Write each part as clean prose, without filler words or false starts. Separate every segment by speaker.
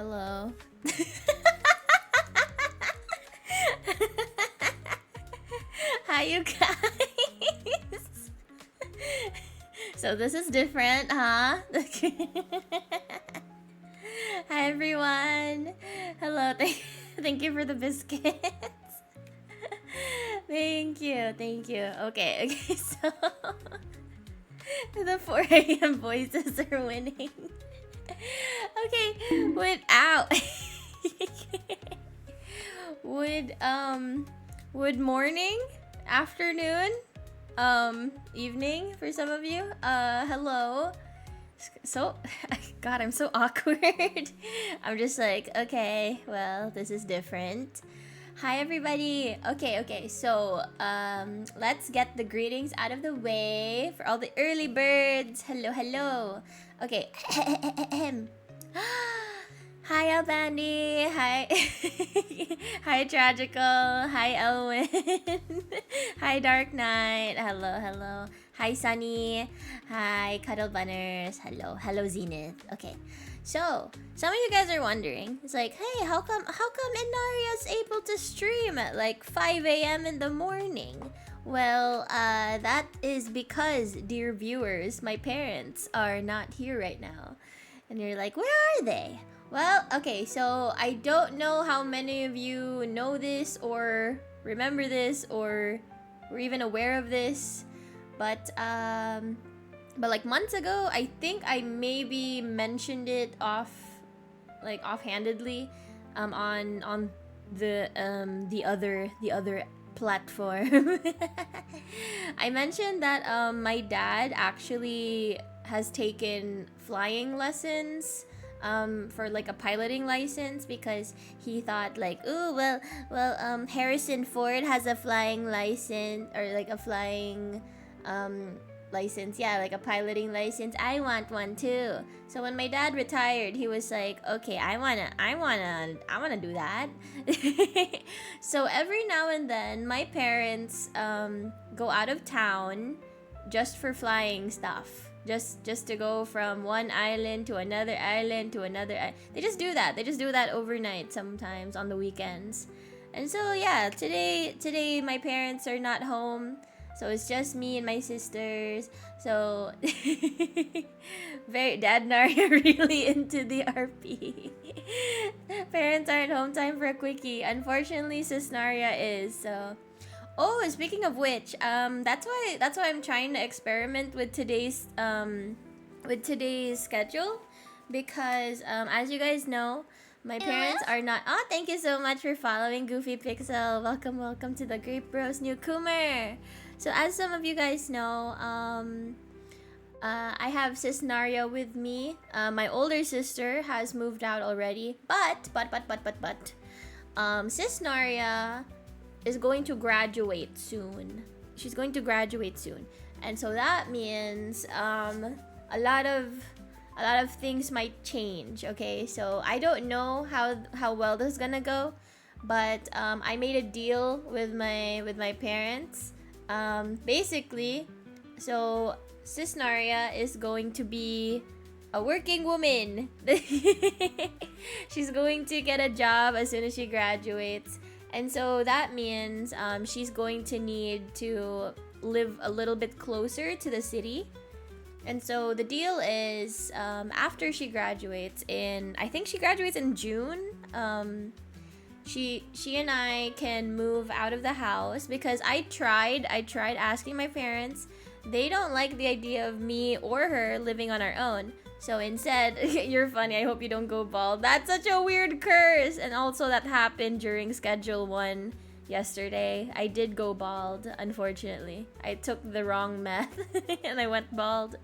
Speaker 1: hello. Hi, you guys. So this is different, huh? Hi, everyone. Hello. Thank you for the biscuits. Thank you. Thank you. Okay. So the 4 a.m. voices are winning. Okay. Without. would would morning, afternoon, evening for some of you. Hello. So God, I'm so awkward. I'm just like, okay, well, this is different. Hi, everybody. Okay. So, let's get the greetings out of the way for all the early birds. Hello. Okay. Hi, Albandi. Hi. Hi, Tragical. Hi, Elwin. Hi, Dark Knight. Hello. Hi, Sunny. Hi, Cuddle Bunners. Hello, Zenith. Okay. So, some of you guys are wondering, it's like, hey, how come Inaria's able to stream at like 5 a.m. in the morning? Well, that is because, dear viewers, my parents are not here right now. And you're like, where are they? Well, okay, so I don't know how many of you know this or remember this or were even aware of this, but like months ago, I think I maybe mentioned it offhandedly, on the other platform. I mentioned that my dad actually has taken flying lessons for like a piloting license because he thought like, ooh, Harrison Ford has a flying license or like a flying license, yeah, like a piloting license. I want one too. So when my dad retired, he was like, okay, I wanna do that. So every now and then, my parents go out of town just for flying stuff. Just to go from one island to another island to another. They just do that. They just do that overnight sometimes on the weekends. And so yeah, today my parents are not home. So it's just me and my sisters. So Dad and I are really into the RP. Parents aren't home, time for a quickie. Unfortunately, Sis Naria is. So oh, speaking of which, that's why I'm trying to experiment with today's schedule, because as you guys know, my parents are not. Oh, thank you so much for following Goofy Pixel. Welcome to the Grape Bros newcomer. So as some of you guys know, I have Sis Naria with me. My older sister has moved out already, but Sis Naria is going to graduate soon. She's going to graduate soon. And so that means a lot of things might change, okay? So I don't know how well this is gonna go, but I made a deal with my parents. Basically, so Sis Naria is going to be a working woman. She's going to get a job as soon as she graduates. And so that means she's going to need to live a little bit closer to the city. And so the deal is, after she graduates I think she graduates in June, she and I can move out of the house, because I tried asking my parents. They don't like the idea of me or her living on our own. So instead, you're funny, I hope you don't go bald. That's such a weird curse. And also that happened during Schedule 1 yesterday. I did go bald, unfortunately. I took the wrong meth and I went bald.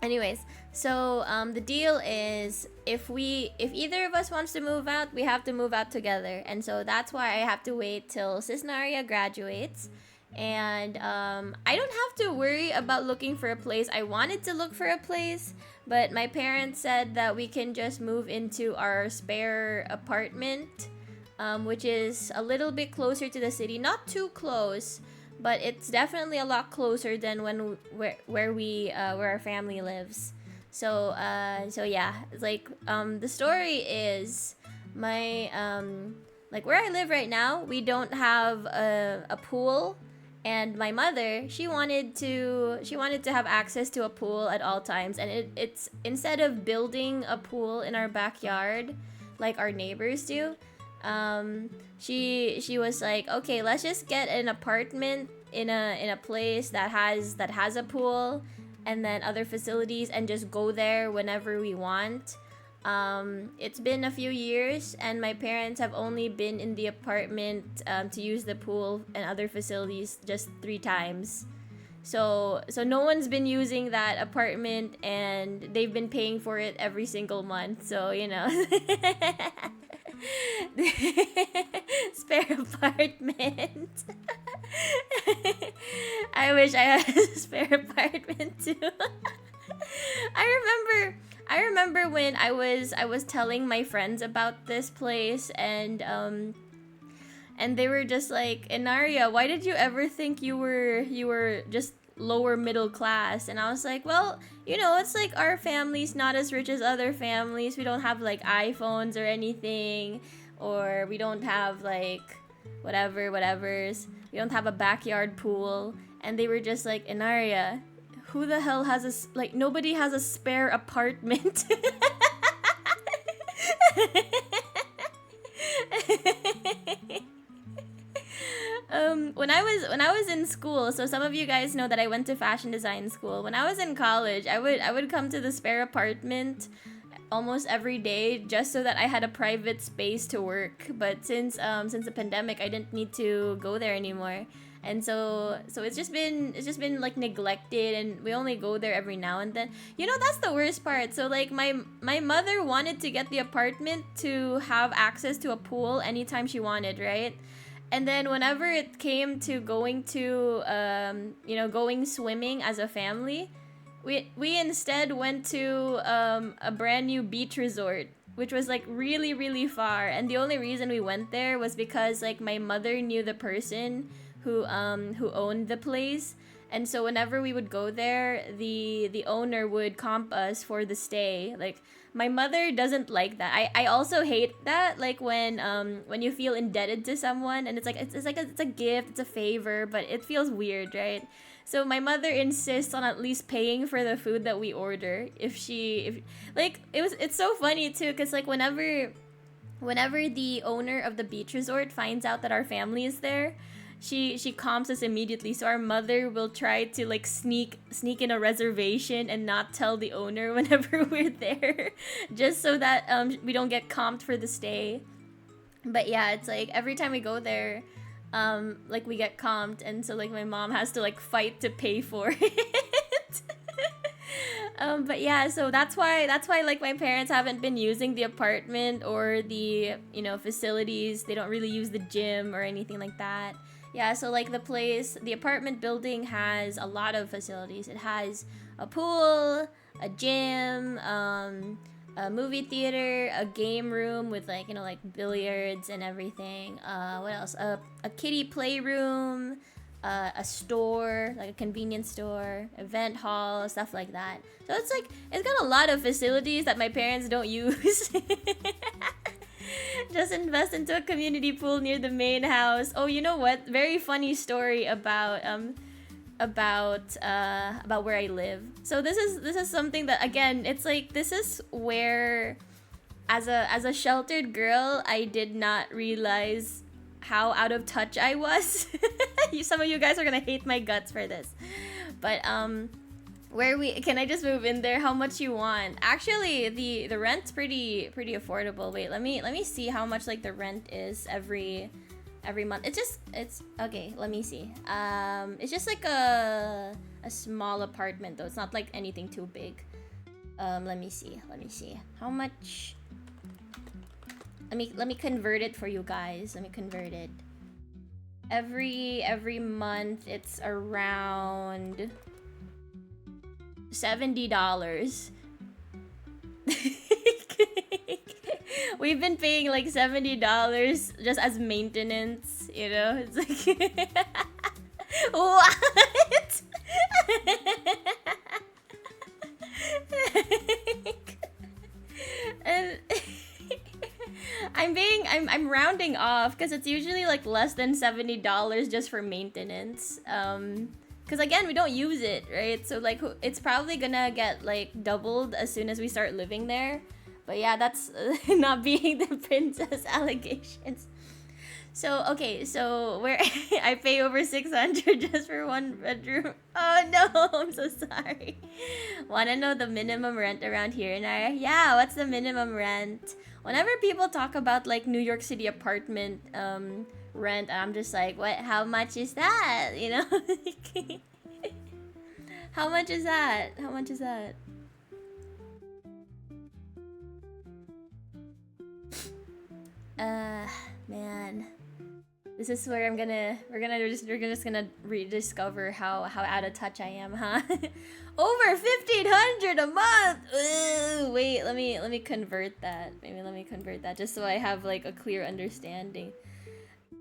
Speaker 1: Anyways, so the deal is, if either of us wants to move out, we have to move out together. And so that's why I have to wait till Sis Naria graduates. And I don't have to worry about looking for a place. I wanted to look for a place, but my parents said that we can just move into our spare apartment, which is a little bit closer to the city. Not too close, but it's definitely a lot closer than where our family lives. So yeah, it's like the story is my like where I live right now, we don't have a pool, and my mother, she wanted to have access to a pool at all times, and it's instead of building a pool in our backyard like our neighbors do, she was like, okay, let's just get an apartment in a place that has a pool and then other facilities, and just go there whenever we want. It's been a few years, and my parents have only been in the apartment to use the pool and other facilities just 3 times. So no one's been using that apartment, and they've been paying for it every single month. So spare apartment. I wish I had a spare apartment too. I remember when I was telling my friends about this place, and they were just like, Inaria, why did you ever think you were just lower middle class? And I was like, well, it's like our family's not as rich as other families. We don't have like iPhones or anything, or we don't have like whatever's. We don't have a backyard pool. And they were just like, Inaria, who the hell has like, nobody has a spare apartment. When I was in school, so some of you guys know that I went to fashion design school. When I was in college, I would come to the spare apartment almost every day just so that I had a private space to work. But since the pandemic, I didn't need to go there anymore. And so it's just been like neglected, and we only go there every now and then. That's the worst part. So like my mother wanted to get the apartment to have access to a pool anytime she wanted, right? And then whenever it came to going swimming as a family, we instead went to a brand new beach resort, which was like really really far. And the only reason we went there was because like my mother knew the person who owned the place. And so whenever we would go there, the owner would comp us for the stay. Like, my mother doesn't like that. I also hate that, like when you feel indebted to someone, and it's a gift, it's a favor, but it feels weird, right? So my mother insists on at least paying for the food that we order. If like, it's so funny too, cuz like whenever the owner of the beach resort finds out that our family is there, she comps us immediately. So our mother will try to like sneak in a reservation and not tell the owner whenever we're there, just so that we don't get comped for the stay. But yeah, it's like every time we go there, like we get comped, and so like my mom has to like fight to pay for it. But yeah, so that's why like my parents haven't been using the apartment or the facilities. They don't really use the gym or anything like that. Yeah, so like the apartment building has a lot of facilities. It has a pool, a gym, a movie theater, a game room with like like billiards and everything. What else? A kiddie playroom, a store, like a convenience store, event hall, stuff like that. So it's got a lot of facilities that my parents don't use. Just invest into a community pool near the main house. Oh, you know what? Very funny story about where I live. So this is something that, again, it's like, this is where, as a sheltered girl, I did not realize how out of touch I was. Some of you guys are gonna hate my guts for this, but can I just move in there? How much you want? Actually, the rent's pretty affordable. Wait, let me see how much like the rent is every month. It's okay. Let me see. It's just like a small apartment though. It's not like anything too big. Let me see. How much? Let me convert it for you guys. Let me convert it. Every month it's around $70. We've been paying like $70 just as maintenance, It's like what? I'm rounding off because it's usually like less than $70 just for maintenance. Because again, we don't use it, right? So like it's probably gonna get like doubled as soon as we start living there. But yeah, that's not being the princess allegations. So okay, so where I pay over 600 just for one bedroom. Oh no, I'm so sorry. Wanna know the minimum rent around here, Nara? Yeah, what's the minimum rent? Whenever people talk about like New York City apartment rent, I'm just like, what? How much is that? You know? How much is that? How much is that? Man. This is where we're just gonna rediscover how out of touch I am, huh? Over 1,500 a month. Ooh, wait, let me convert that. Maybe let me convert that just so I have like a clear understanding.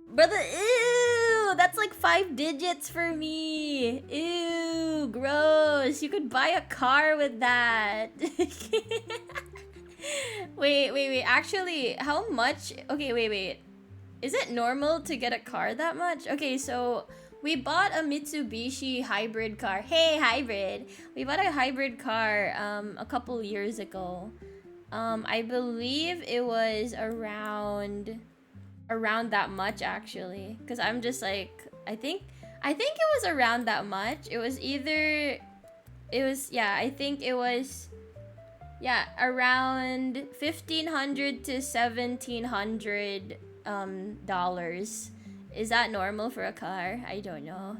Speaker 1: Brother, ew, that's like 5 digits for me. Ew, gross. You could buy a car with that. Wait. Actually, how much? Okay, wait. Is it normal to get a car that much? Okay, so we bought a Mitsubishi hybrid car. Hey, hybrid. We bought a hybrid car a couple years ago. I believe it was around that much actually, because I'm just like I think it was around that much. I think it was around $1,500 to $1,700 dollars. Is that normal for a car? I don't know.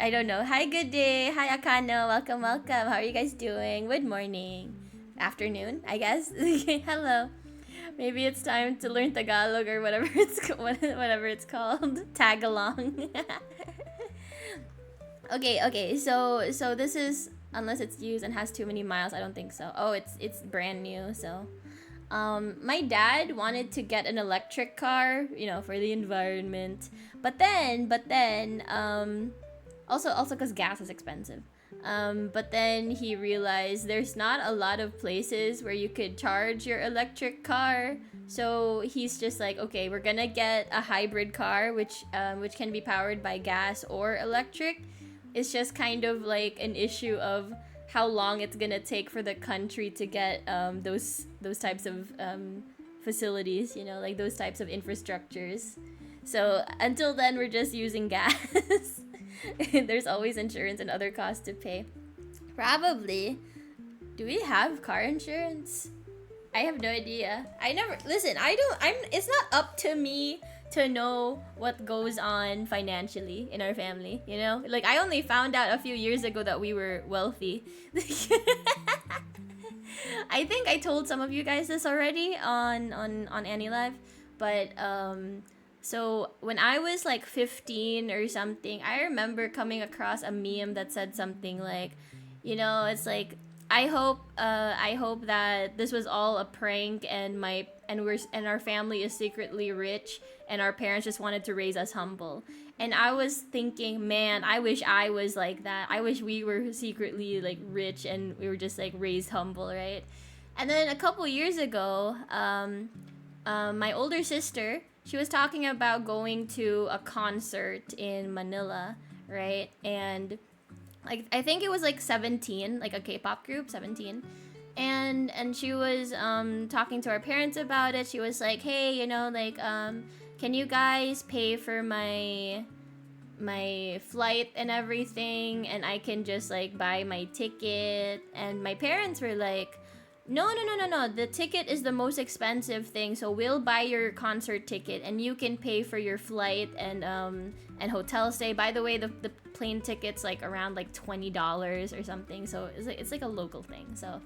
Speaker 1: I don't know. Hi, good day. Hi, Akano. Welcome. How are you guys doing? Good morning. Afternoon, I guess. Hello. Maybe it's time to learn Tagalog or whatever it's called. Tag along. Okay. So this is, unless it's used and has too many miles, I don't think so. Oh, it's brand new. So, my dad wanted to get an electric car, for the environment. But then, also because gas is expensive. But then he realized there's not a lot of places where you could charge your electric car. So he's just like, okay, we're gonna get a hybrid car, which can be powered by gas or electric. It's just kind of like an issue of how long it's gonna take for the country to get those types of facilities, like those types of infrastructures. So until then, we're just using gas. There's always insurance and other costs to pay. Probably. Do we have car insurance? I have no idea. It's not up to me to know what goes on financially in our family, Like, I only found out a few years ago that we were wealthy. I think I told some of you guys this already on Annie Live, but so when I was like 15 or something, I remember coming across a meme that said something like, it's like, I hope that this was all a prank and our family is secretly rich and our parents just wanted to raise us humble. And I was thinking, man, I wish I was like that. I wish we were secretly like rich and we were just like raised humble, right? And then a couple years ago, my older sister, she was talking about going to a concert in Manila, right? And like, I think it was like 17, like a K-pop group, 17. And she was talking to our parents about it. She was like, hey, can you guys pay for my flight and everything, and I can just like buy my ticket? And my parents were like, no, the ticket is the most expensive thing, so we'll buy your concert ticket and you can pay for your flight and hotel stay. By the way, the plane ticket's like around like $20 or something, so it's like a local thing, so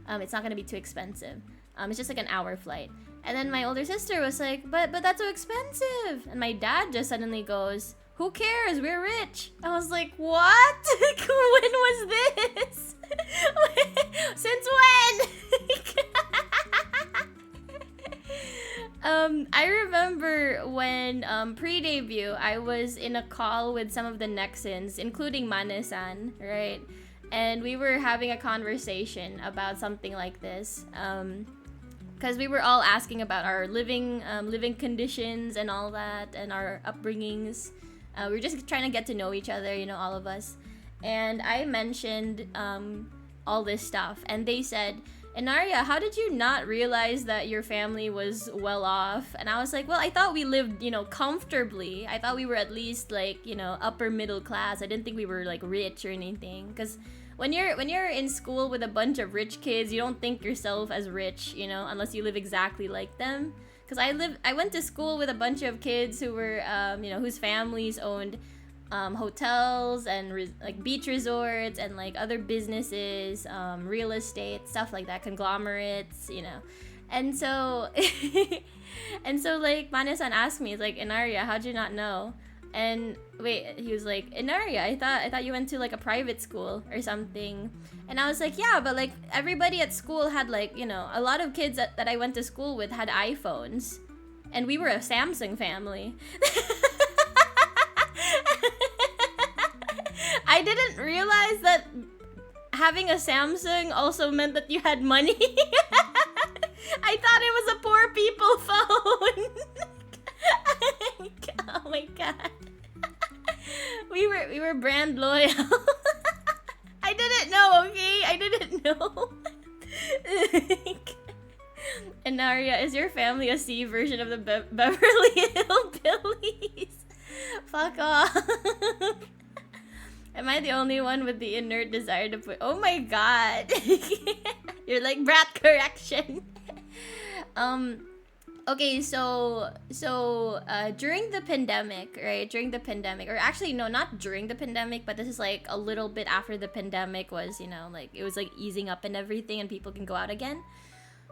Speaker 1: it's not gonna be too expensive. It's just like an hour flight. And then my older sister was like, but that's so expensive. And my dad just suddenly goes, who cares? We're rich. I was like, what? When was this? Since when? I remember when pre-debut, I was in a call with some of the Nexons, including Mane-san, right? And we were having a conversation about something like this. because we were all asking about our living conditions and all that, and our upbringings. We were just trying to get to know each other, all of us. And I mentioned all this stuff, and they said, "Enaria, how did you not realize that your family was well off?" And I was like, well, I thought we lived, comfortably. I thought we were at least like, upper middle class. I didn't think we were like rich or anything. Because when you're in school with a bunch of rich kids, you don't think yourself as rich, unless you live exactly like them. Because I went to school with a bunch of kids who were, whose families owned hotels and like beach resorts and like other businesses, real estate, stuff like that, conglomerates, and so and so like Mane-san asked me, he's like, "Enaria, how'd you not know?" And wait, he was like, "Enaria, I thought you went to like a private school or something." And I was like, "Yeah, but like everybody at school had like, a lot of kids that I went to school with had iPhones, and we were a Samsung family." I didn't realize that having a Samsung also meant that you had money. I thought it was a poor people phone. Oh my god. We were brand loyal. I didn't know, okay? I didn't know. Enaria, is your family a C version of the Beverly Hillbillies? Fuck off. Am I the only one with the inert desire to put... Oh my god. You're like brat correction. Okay, so during the pandemic, right? During the pandemic, or actually no, not during the pandemic, but this is like a little bit after the pandemic was, like it was like easing up and everything, and people can go out again.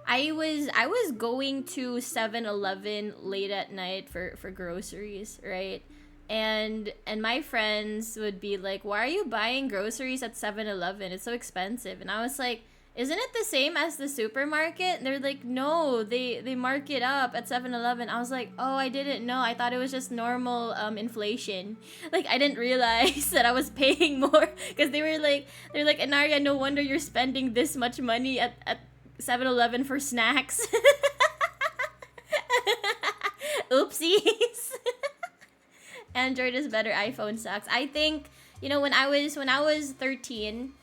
Speaker 1: I was going to 7-Eleven late at night for groceries, right? And my friends would be like, "Why are you buying groceries at 7-Eleven? It's so expensive." And I was like, "Isn't it the same as the supermarket?" And they're like, "No, they mark it up at 7-Eleven." I was like, "Oh, I didn't know. I thought it was just normal inflation." Like, I didn't realize that I was paying more, because they're like, "Enaria, no wonder you're spending this much money at 7-Eleven for snacks." Oopsies. Android is better, iPhone sucks. I think, when I was 13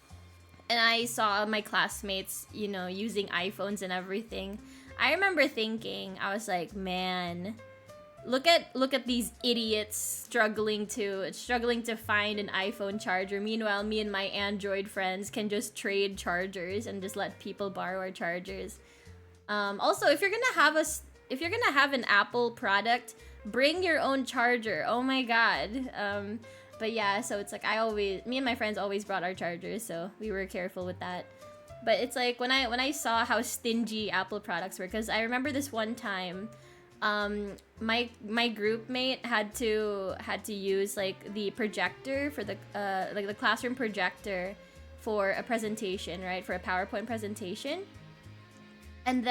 Speaker 1: and I saw my classmates, using iPhones and everything, I remember thinking, I was like, man, look at these idiots struggling to find an iPhone charger. Meanwhile, me and my Android friends can just trade chargers and just let people borrow our chargers. Also, if you're gonna have an Apple product, bring your own charger. Oh my god. But yeah, so it's like me and my friends always brought our chargers, so we were careful with that. But it's like when I saw how stingy Apple products were, because I remember this one time, my group mate had to use like the projector for the like the classroom projector for a presentation, right? For a PowerPoint presentation. And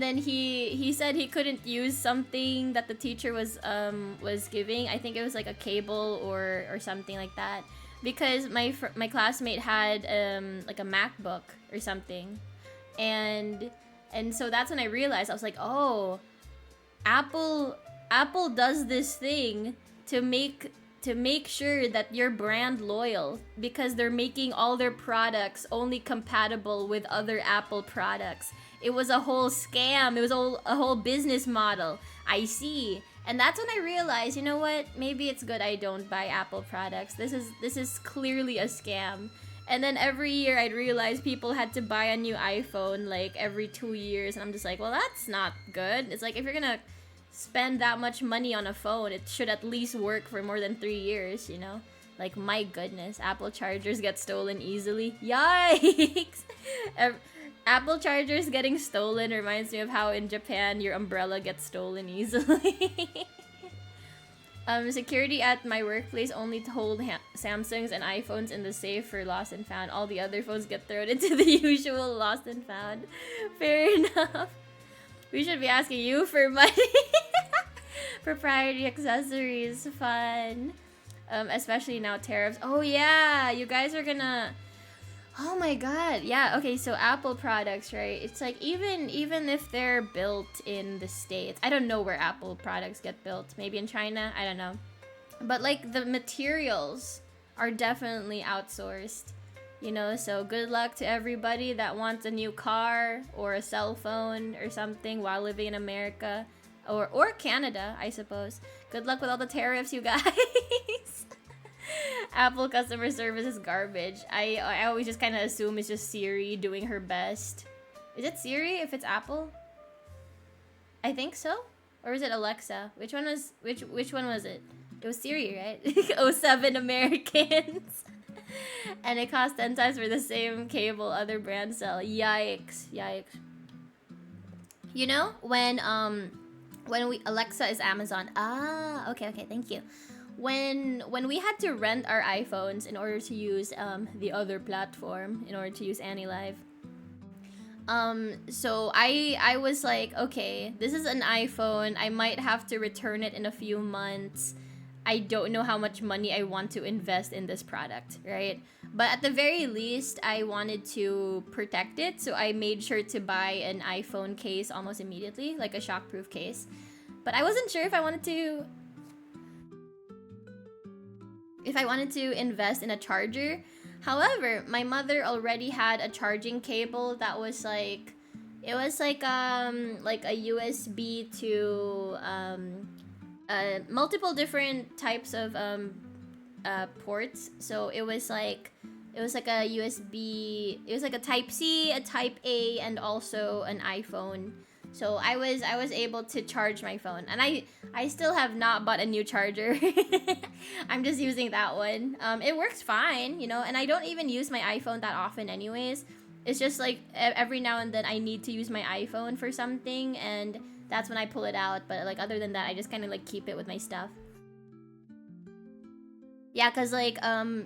Speaker 1: then he said he couldn't use something that the teacher was giving. I think it was like a cable or something like that, because my classmate had like a MacBook or something, and so that's when I realized. I was like, oh, Apple does this thing to make sure that you're brand loyal, because they're making all their products only compatible with other Apple products. It was a whole scam. It was a whole business model. I see. And that's when I realized, you know what? Maybe it's good I don't buy Apple products. This is clearly a scam. And then every year I'd realize people had to buy a new iPhone like every 2 years. And I'm just like, well, that's not good. It's like, if you're gonna spend that much money on a phone, it should at least work for more than 3 years, Like, my goodness, Apple chargers get stolen easily. Yikes! Apple chargers getting stolen reminds me of how in Japan your umbrella gets stolen easily. Security at my workplace only hold Samsungs and iPhones in the safe for lost and found. All the other phones get thrown into the usual lost and found. Fair enough. We should be asking you for money. Proprietary accessories, fun. Especially now tariffs. Oh yeah, you guys are gonna... Oh my god. Yeah, okay, so Apple products, right? It's like even if they're built in the States. I don't know where Apple products get built. Maybe in China, I don't know. But like the materials are definitely outsourced. You know, so good luck to everybody that wants a new car or a cell phone or something while living in America or Canada, I suppose. Good luck with all the tariffs, you guys. Apple customer service is garbage. I always just kind of assume it's just Siri doing her best. Is it Siri if it's Apple? I think so. Or is it Alexa? Which one was it? It was Siri, right? Oh, 07 Americans. And it costs 10 times for the same cable other brands sell. Yikes. Yikes. You know, when we Alexa is Amazon. Ah, okay, thank you. When we had to rent our iPhones in order to use the other platform, in order to use AnyLive. So I was like, okay, this is an iPhone. I might have to return it in a few months. I don't know how much money I want to invest in this product, right? But at the very least, I wanted to protect it, so I made sure to buy an iPhone case almost immediately, like a shockproof case. But I wasn't sure if I wanted to invest in a charger. However, my mother already had a charging cable that was like, it was like a USB to multiple different types of ports. So it was like a USB, it was like a Type C, a Type A, and also an iPhone. So I was able to charge my phone, and I still have not bought a new charger. I'm just using that one. It works fine, you know, and I don't even use my iPhone that often anyways. It's just like every now and then I need to use my iPhone for something, and that's when I pull it out. But like other than that, I just kind of like keep it with my stuff. Yeah, cause like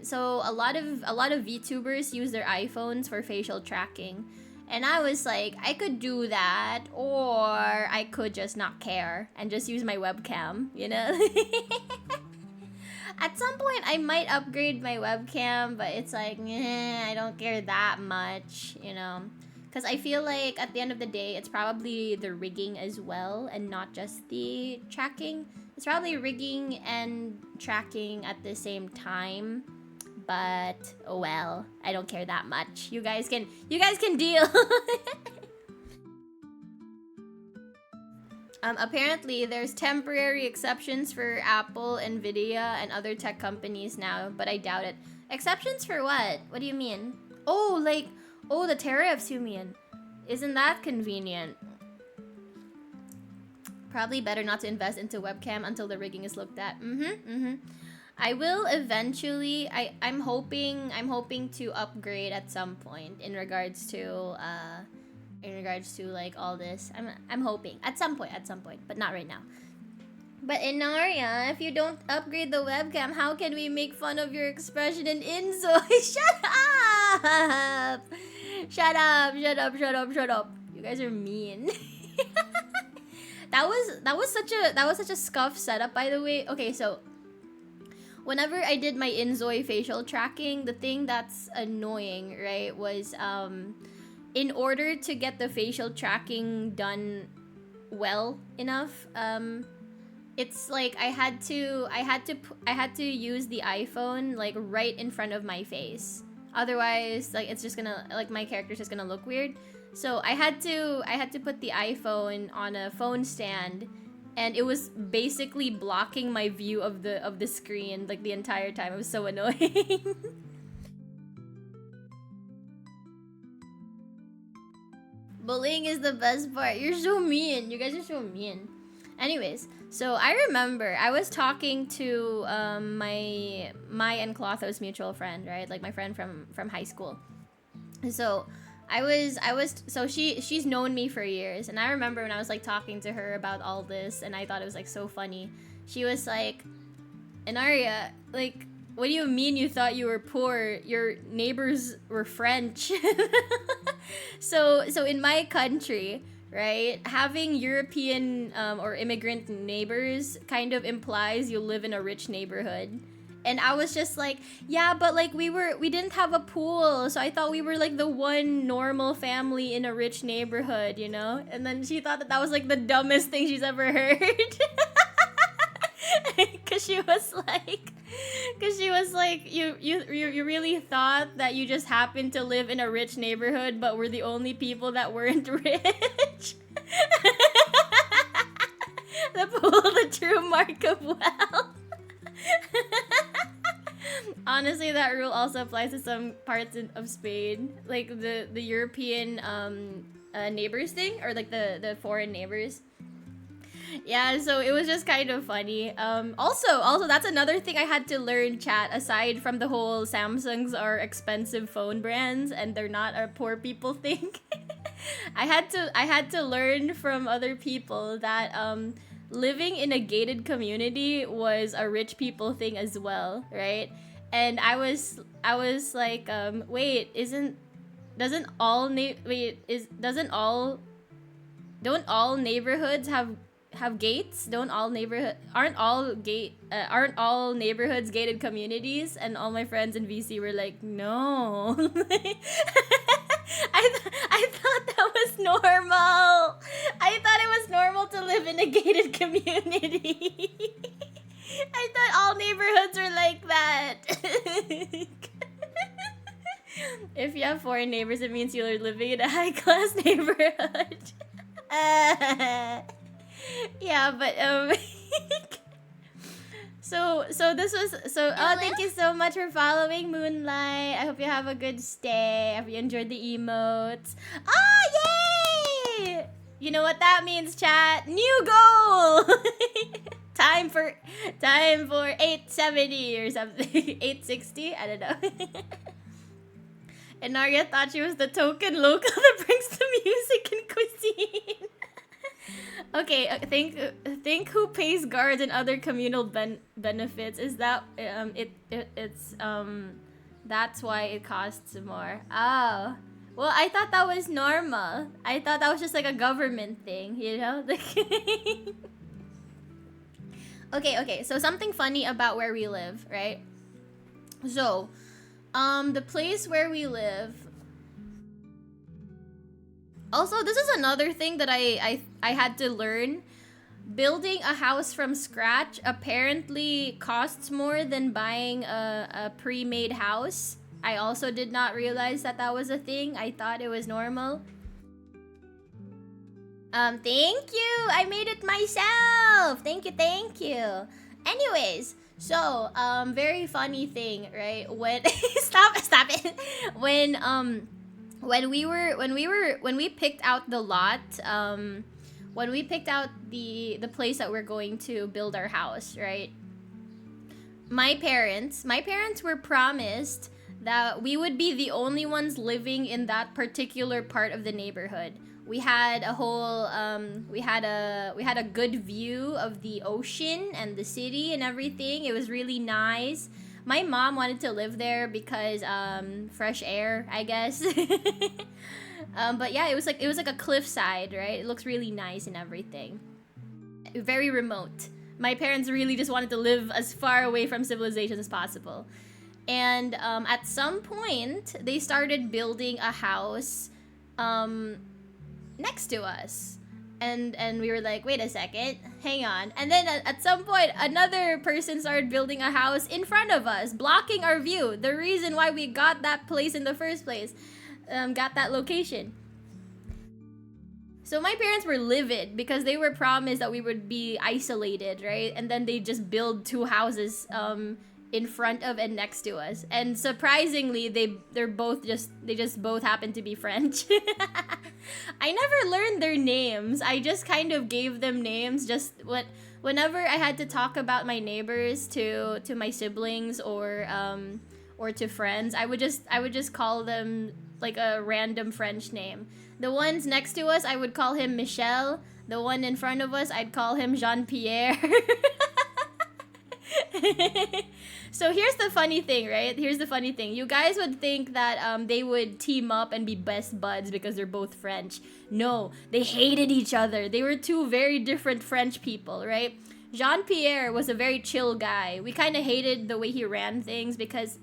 Speaker 1: so a lot of VTubers use their iPhones for facial tracking. And I was like, I could do that, or I could just not care and just use my webcam, you know? At some point, I might upgrade my webcam, but it's like, I don't care that much, you know? Because I feel like at the end of the day, it's probably the rigging as well, and not just the tracking. It's probably rigging and tracking at the same time. But oh well, I don't care that much. You guys can deal. Apparently there's temporary exceptions for Apple, Nvidia, and other tech companies now, but I doubt it. Exceptions for what? What do you mean? Oh, like, oh, the tariffs you mean. Isn't that convenient? Probably better not to invest into webcam until the rigging is looked at. I will eventually. I'm hoping to upgrade at some point in regards to like all this. I'm hoping at some point, but not right now. But Inaria, if you don't upgrade the webcam, how can we make fun of your expression in Inzo? Shut up. You guys are mean. That was such a scuff setup, by the way. Okay, so whenever I did my Inzoi facial tracking, the thing that's annoying, right, was in order to get the facial tracking done well enough, it's like I had to use the iPhone like right in front of my face. Otherwise, like it's just gonna, like, my character's just gonna look weird. So I had to put the iPhone on a phone stand, and it was basically blocking my view of the screen like the entire time. It was so annoying. Bullying is the best part. You're so mean. You guys are so mean. Anyways, so I remember I was talking to my and Clotho's mutual friend, right? Like my friend from high school. So I was so she's known me for years, and I remember when I was like talking to her about all this, and I thought it was like so funny. She was like, "Inaria, like, what do you mean you thought you were poor? Your neighbors were French." So in my country, right, having European or immigrant neighbors kind of implies you live in a rich neighborhood. And I was just like, yeah, but like we didn't have a pool, so I thought we were like the one normal family in a rich neighborhood, you know? And then she thought that that was like the dumbest thing she's ever heard. Cause she was like, you really thought that you just happened to live in a rich neighborhood, but we're the only people that weren't rich. The pool, the true mark of wealth. Honestly, that rule also applies to some parts of Spain, like the European neighbors thing, or like the foreign neighbors. Yeah, so it was just kind of funny. Also, that's another thing I had to learn, chat. Aside from the whole Samsungs are expensive phone brands and they're not a poor people thing, I had to learn from other people that living in a gated community was a rich people thing as well, right? And I was like, wait, doesn't all don't all neighborhoods have gates? Aren't all neighborhoods gated communities? And all my friends in VC were like, no. I thought that was normal. I thought it was normal to live in a gated community. I thought all neighborhoods were like that. If you have foreign neighbors, it means you're living in a high-class neighborhood. Yeah, but so this was thank you so much for following, Moonlight. I hope you have a good stay. I hope you enjoyed the emotes. Oh, yay! You know what that means, chat? New goal. Time for 870 or something. 860? I don't know. And Narya thought she was the token local that brings the music and cuisine. Okay, think who pays guards and other communal benefits? Is that it's that's why it costs more. Oh. Well, I thought that was normal. I thought that was just like a government thing, you know? Okay, so something funny about where we live, right? So, the place where we live. Also, this is another thing that I had to learn. Building a house from scratch apparently costs more than buying a pre-made house. I also did not realize that that was a thing. I thought it was normal. Thank you! I made it myself! Thank you. Anyways, so, very funny thing, right? When stop it. When we picked out the lot, when we picked out the place that we're going to build our house, right? My parents were promised that we would be the only ones living in that particular part of the neighborhood. We had a whole we had a good view of the ocean and the city and everything. It was really nice. My mom wanted to live there because fresh air, I guess. But yeah, it was like a cliffside, right? It looks really nice and everything. Very remote. My parents really just wanted to live as far away from civilization as possible. And at some point, they started building a house next to us. And we were like, wait a second, hang on. And then at some point, another person started building a house in front of us, blocking our view. The reason why we got that place in the first place, got that location. So my parents were livid because they were promised that we would be isolated, right? And then they just build two houses in front of and next to us. And surprisingly, they just both happen to be French. I never learned their names. I just kind of gave them names whenever I had to talk about my neighbors to my siblings or to friends. I would just call them like a random French name. The ones next to us, I would call him Michel. The one in front of us, I'd call him Jean-Pierre. So here's the funny thing, right? Here's the funny thing. You guys would think that they would team up and be best buds because they're both French. No, they hated each other. They were two very different French people, right? Jean-Pierre was a very chill guy. We kind of hated the way he ran things because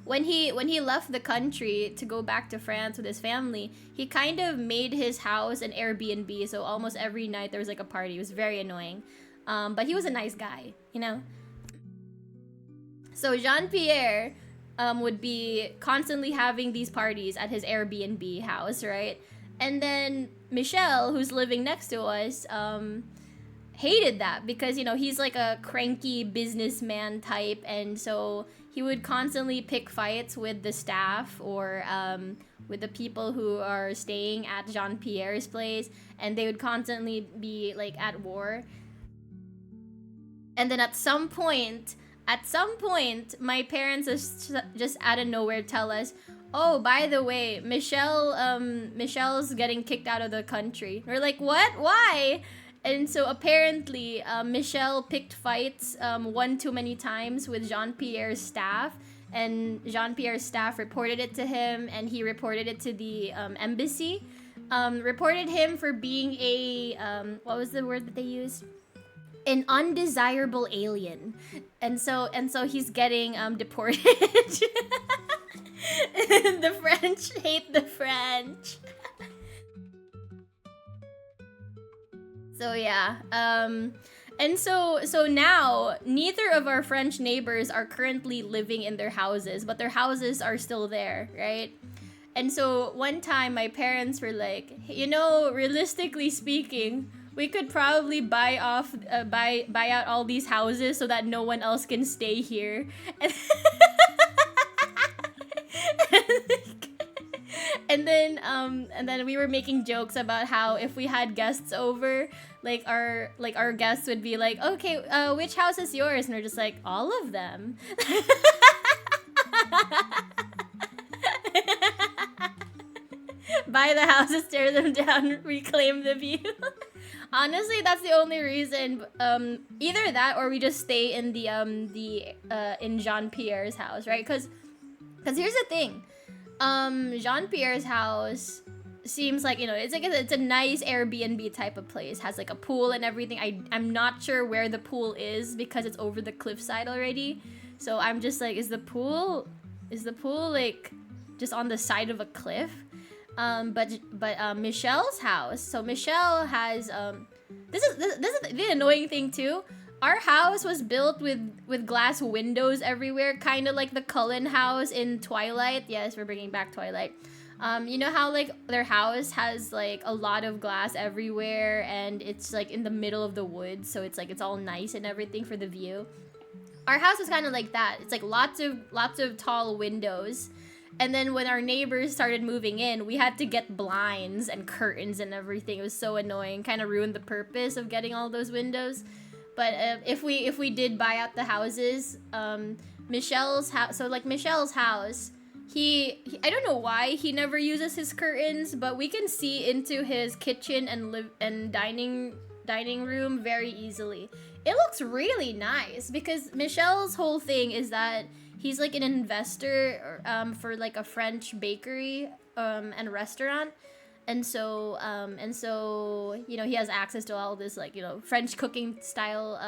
Speaker 1: when he left the country to go back to France with his family, he kind of made his house an Airbnb. So almost every night there was like a party. It was very annoying. But he was a nice guy, you know? So Jean-Pierre would be constantly having these parties at his Airbnb house, right? And then Michelle, who's living next to us, hated that because, you know, he's like a cranky businessman type, and so he would constantly pick fights with the staff or with the people who are staying at Jean-Pierre's place, and they would constantly be like at war. And then at some point, my parents just out of nowhere tell us, "Oh, by the way, Michelle's getting kicked out of the country." We're like, "What? Why?" And so apparently, Michelle picked fights one too many times with Jean-Pierre's staff, and Jean-Pierre's staff reported it to him, and he reported it to the embassy. Reported him for being a what was the word that they used? An undesirable alien, and so he's getting deported. The French hate the French. So yeah, and so now neither of our French neighbors are currently living in their houses, but their houses are still there, right? And so one time my parents were like, you know, realistically speaking, we could probably buy out all these houses so that no one else can stay here. And then we were making jokes about how if we had guests over, like our guests would be like, "Okay, which house is yours?" And we're just like, "All of them." Buy the houses, tear them down, reclaim the view. Honestly, that's the only reason. Either that or we just stay in the in Jean-Pierre's house, right? Because here's the thing. Jean-Pierre's house seems like, you know, it's a nice Airbnb type of place. Has like a pool and everything. I'm not sure where the pool is because it's over the cliffside already. So I'm just like, is the pool like just on the side of a cliff? But Michelle's house. So Michelle has this is the annoying thing too. Our house was built with glass windows everywhere, kind of like the Cullen house in Twilight. Yes, we're bringing back Twilight. You know how like their house has like a lot of glass everywhere, and it's like in the middle of the woods, so it's like it's all nice and everything for the view. Our house was kind of like that. It's like lots of tall windows. And then when our neighbors started moving in, we had to get blinds and curtains and everything. It was so annoying. Kind of ruined the purpose of getting all those windows. But if we did buy out the houses, Michelle's house. So like Michelle's house, he I don't know why he never uses his curtains, but we can see into his kitchen and dining room very easily. It looks really nice because Michelle's whole thing is that he's like an investor for like a French bakery and restaurant. And so you know, he has access to all this like, you know, French cooking style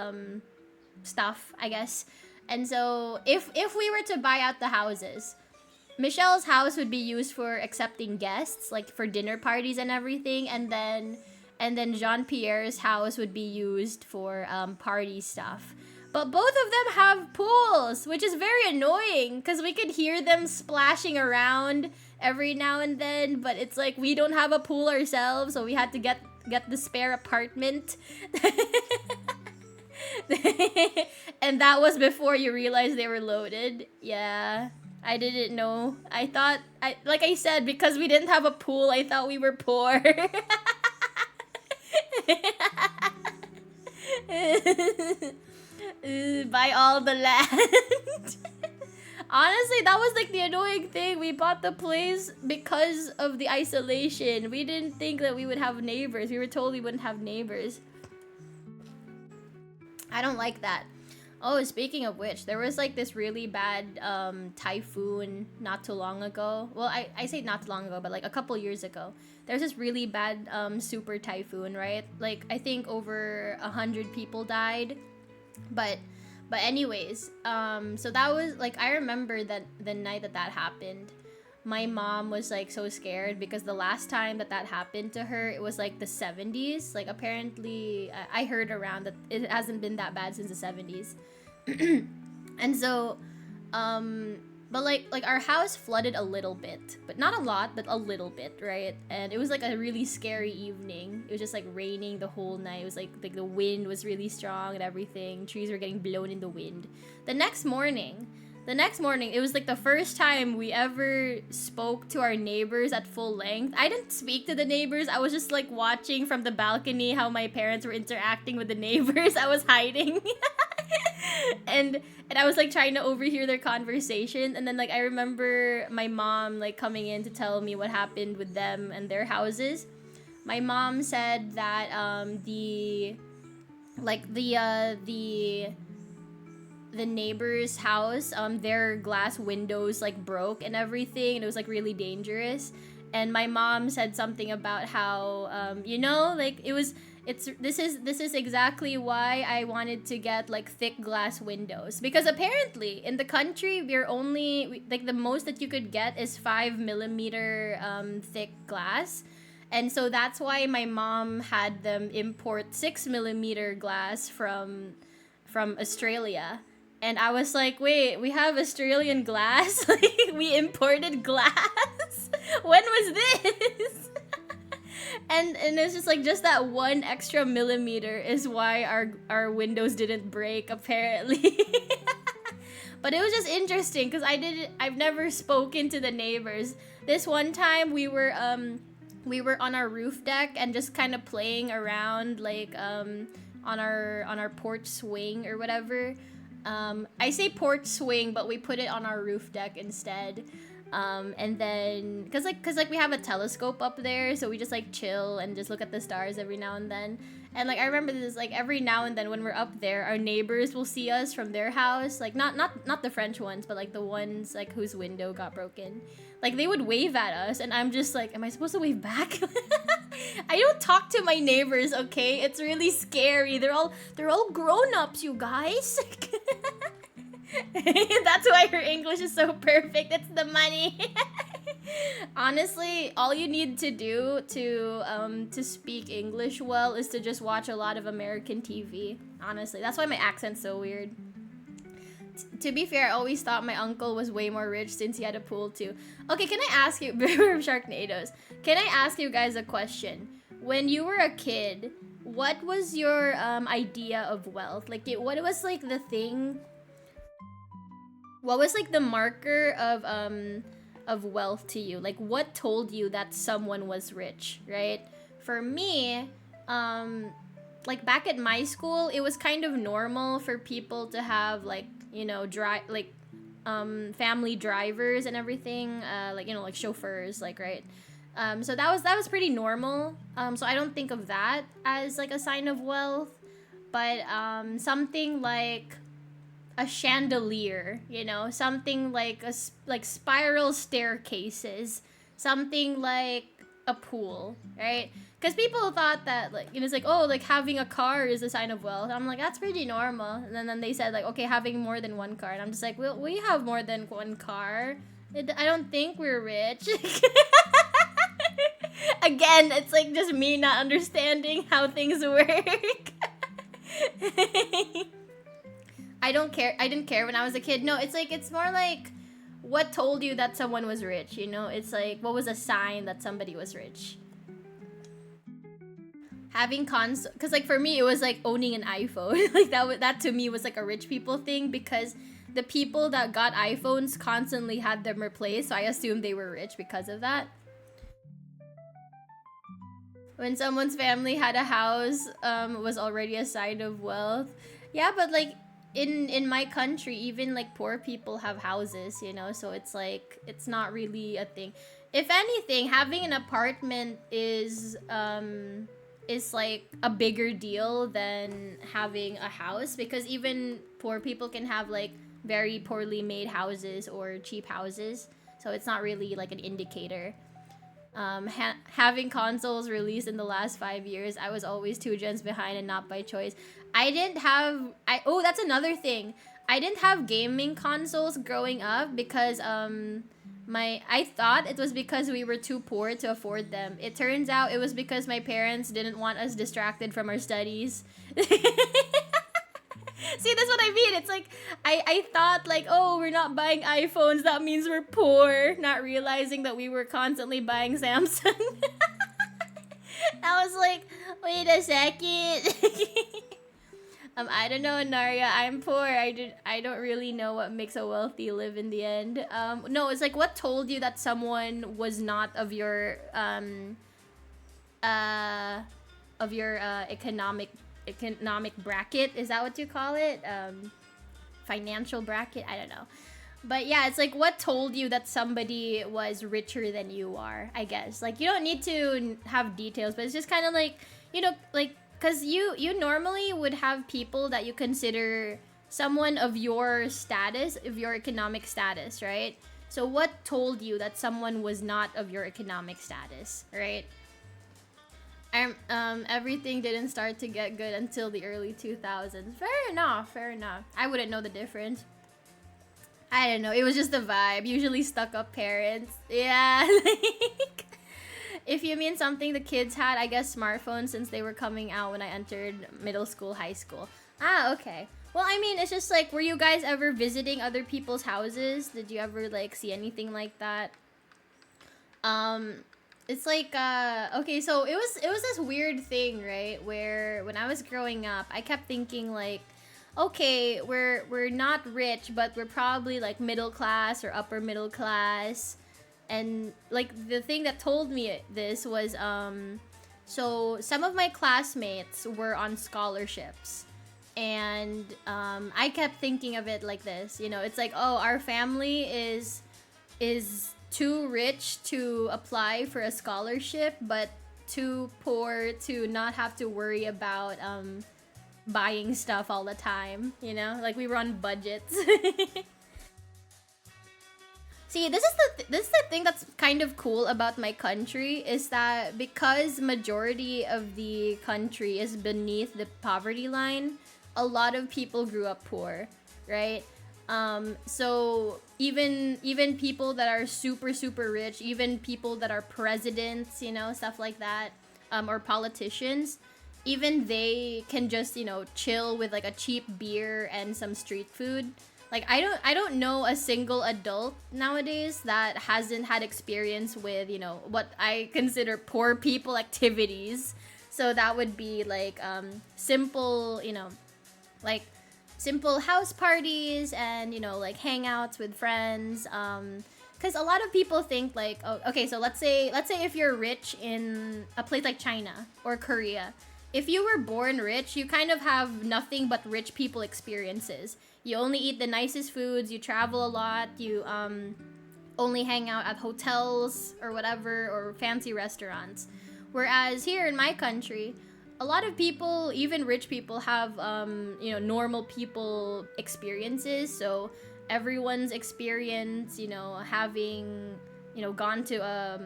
Speaker 1: stuff, I guess. And so if we were to buy out the houses, Michelle's house would be used for accepting guests, like for dinner parties and everything, and then Jean-Pierre's house would be used for party stuff. But both of them have pools, which is very annoying because we could hear them splashing around every now and then, but it's like we don't have a pool ourselves, so we had to get the spare apartment. And that was before you realized they were loaded. Yeah, I didn't know. I thought, like I said, because we didn't have a pool, I thought we were poor. Buy all the land. Honestly, that was like the annoying thing. We bought the place because of the isolation. We didn't think that we would have neighbors. We were told we wouldn't have neighbors. I don't like that. Oh, speaking of which, there was like this really bad typhoon not too long ago. Well, I say not too long ago, but like a couple years ago. There was this really bad super typhoon, right? Like I think over 100 people died. But anyways, so that was like I remember that the night that that happened, my mom was like so scared because the last time that that happened to her, it was like the 70s. Like apparently, I heard around that it hasn't been that bad since the 70s. And so, um but like our house flooded a little bit, but not a lot, but a little bit, right? And it was like a really scary evening. It was just like raining the whole night. It was like the wind was really strong and everything. Trees were getting blown in the wind. The next morning it was like the first time we ever spoke to our neighbors at full length. I didn't speak to the neighbors. I was just like watching from the balcony how my parents were interacting with the neighbors. I was hiding. and I was like trying to overhear their conversation, and then like I remember my mom like coming in to tell me what happened with them and their houses. My mom said that the neighbor's house, their glass windows like broke and everything, and it was like really dangerous. And my mom said something about how like this is exactly why I wanted to get like thick glass windows, because apparently in the country like the most that you could get is 5 millimeter thick glass. And so that's why my mom had them import 6 millimeter glass from Australia. And I was like, wait, we have Australian glass? Like, we imported glass? When was this? and it's just like, just that one extra millimeter is why our windows didn't break, apparently. But it was just interesting, because I've never spoken to the neighbors. This one time, we were on our roof deck and just kind of playing around, like, on our porch swing or whatever. I say porch swing, but we put it on our roof deck instead. And then, cause we have a telescope up there, so we just like chill and just look at the stars every now and then. And like I remember this, like every now and then when we're up there, our neighbors will see us from their house, like not the French ones, but like the ones like whose window got broken. Like they would wave at us, and I'm just like, am I supposed to wave back? I don't talk to my neighbors, okay? It's really scary. They're all grown-ups, you guys. That's why her English is so perfect. It's the money. Honestly, all you need to do to speak English well is to just watch a lot of American TV. Honestly, that's why my accent's so weird. To be fair, I always thought my uncle was way more rich since he had a pool too. Okay, can I ask you, Sharknadoes, can I ask you guys a question? When you were a kid, what was your idea of wealth? Like, what was like the thing? What was like the marker of wealth to you? Like, what told you that someone was rich, right? For me, like back at my school, it was kind of normal for people to have like, family drivers and everything, like chauffeurs, like, right? So that was pretty normal. So I don't think of that as like a sign of wealth, but something like a chandelier, something like like spiral staircases, something like a pool, right? Because people thought that like it's like, oh, like having a car is a sign of wealth. I'm like, that's pretty normal. And then they said like, okay, having more than one car, and I'm just like, well, we have more than one car. I don't think we're rich. Again, it's like just me not understanding how things work. I don't care. I didn't care when I was a kid. No, it's more like what told you that someone was rich, It's like, what was a sign that somebody was rich? Having because like for me, it was like owning an iPhone. Like that to me was like a rich people thing, because the people that got iPhones constantly had them replaced, so I assumed they were rich because of that. When someone's family had a house, was already a sign of wealth. Yeah, but like in my country, even like poor people have houses, so it's like it's not really a thing. If anything, having an apartment is is like a bigger deal than having a house, because even poor people can have like very poorly made houses or cheap houses. So it's not really like an indicator. Having consoles released in the last 5 years, I was always 2 gens behind and not by choice. I didn't have. Oh, that's another thing. I didn't have gaming consoles growing up because I thought it was because we were too poor to afford them. It turns out it was because my parents didn't want us distracted from our studies. See, that's what I mean. It's like I thought like, oh, we're not buying iPhones, that means we're poor, not realizing that we were constantly buying Samsung. I was like, wait a second. I don't know, Naria. I'm poor. I don't really know what makes a wealthy live in the end. No, it's like, what told you that someone was not of your economic bracket? Is that what you call it? Financial bracket? I don't know. But yeah, it's like, what told you that somebody was richer than you are, I guess. Like, you don't need to have details, but it's just kind of like, like, because you normally would have people that you consider someone of your status, of your economic status, right? So what told you that someone was not of your economic status, right? Everything didn't start to get good until the early 2000s. Fair enough. I wouldn't know the difference. I don't know. It was just the vibe. Usually stuck up parents. Yeah. Like, if you mean something the kids had, I guess smartphones, since they were coming out when I entered middle school, high school. Ah, okay. Well, I mean, it's just like, were you guys ever visiting other people's houses? Did you ever like see anything like that? It's like okay, so it was this weird thing, right? Where when I was growing up, I kept thinking like, okay, we're not rich, but we're probably like middle class or upper middle class. And like the thing that told me this was so some of my classmates were on scholarships, and I kept thinking of it like this, it's like, oh, our family is too rich to apply for a scholarship, but too poor to not have to worry about buying stuff all the time, like we were on budgets. See, this is the thing that's kind of cool about my country, is that because majority of the country is beneath the poverty line, a lot of people grew up poor, right? So even people that are super rich, even people that are presidents, stuff like that, or politicians, even they can just, chill with like a cheap beer and some street food. Like, I don't know a single adult nowadays that hasn't had experience with, what I consider poor people activities. So that would be like simple, like simple house parties and, like hangouts with friends. Because a lot of people think like, oh, okay, so let's say if you're rich in a place like China or Korea, if you were born rich, you kind of have nothing but rich people experiences. You only eat the nicest foods, you travel a lot, you only hang out at hotels or whatever, or fancy restaurants. Whereas here in my country, a lot of people, even rich people, have normal people experiences. So everyone's experience, having gone to a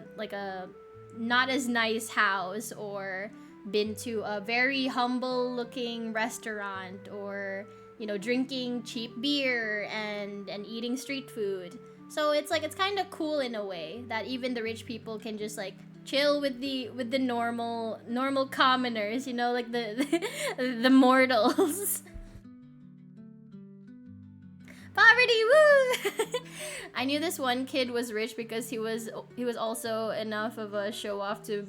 Speaker 1: not as nice house, or been to a very humble looking restaurant, or drinking cheap beer and eating street food. So it's like, it's kind of cool in a way that even the rich people can just like chill with the normal commoners, like the mortals. Poverty, woo! I knew this one kid was rich because he was also enough of a show off to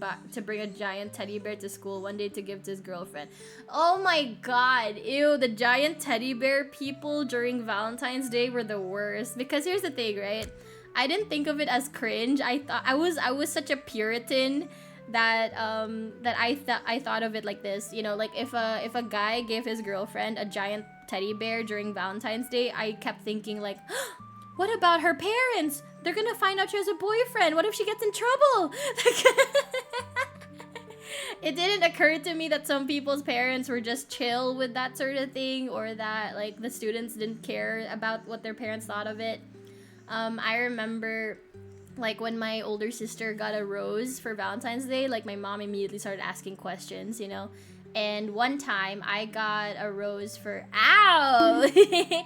Speaker 1: bring a giant teddy bear to school one day to give to his girlfriend. Oh my god, ew! The giant teddy bear people during Valentine's Day were the worst. Because here's the thing, right? I didn't think of it as cringe. I thought I was such a Puritan that I thought of it like this. Like if a guy gave his girlfriend a giant teddy bear during Valentine's Day, I kept thinking like, what about her parents? They're gonna find out she has a boyfriend. What if she gets in trouble? it didn't occur to me that some people's parents were just chill with that sort of thing, or that like the students didn't care about what their parents thought of it. I remember like when my older sister got a rose for Valentine's Day, like my mom immediately started asking questions, you know. And one time I got a rose for I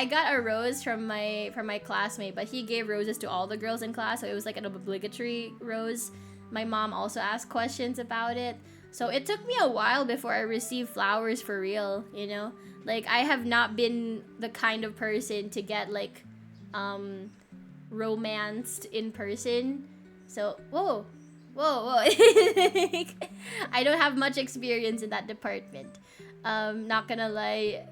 Speaker 1: got a rose from my classmate, but he gave roses to all the girls in class, so it was like an obligatory rose. My mom also asked questions about it. So it took me a while before I received flowers for real, you know? Like I have not been the kind of person to get like romanced in person. So, whoa. I don't have much experience in that department. Not gonna lie,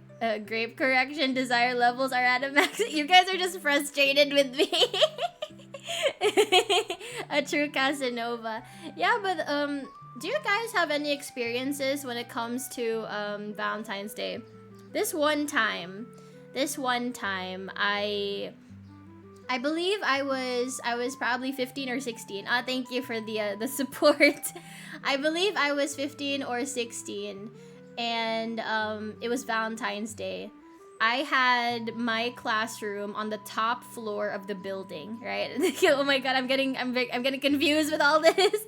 Speaker 1: grape correction desire levels are at a max. You guys are just frustrated with me. A true Casanova. Yeah, but do you guys have any experiences when it comes to Valentine's Day? This one time, I believe I was probably 15 or 16. Thank you for the support. I believe I was 15 or 16, and it was Valentine's Day. I had my classroom on the top floor of the building, right? Oh my god, I'm getting confused with all this.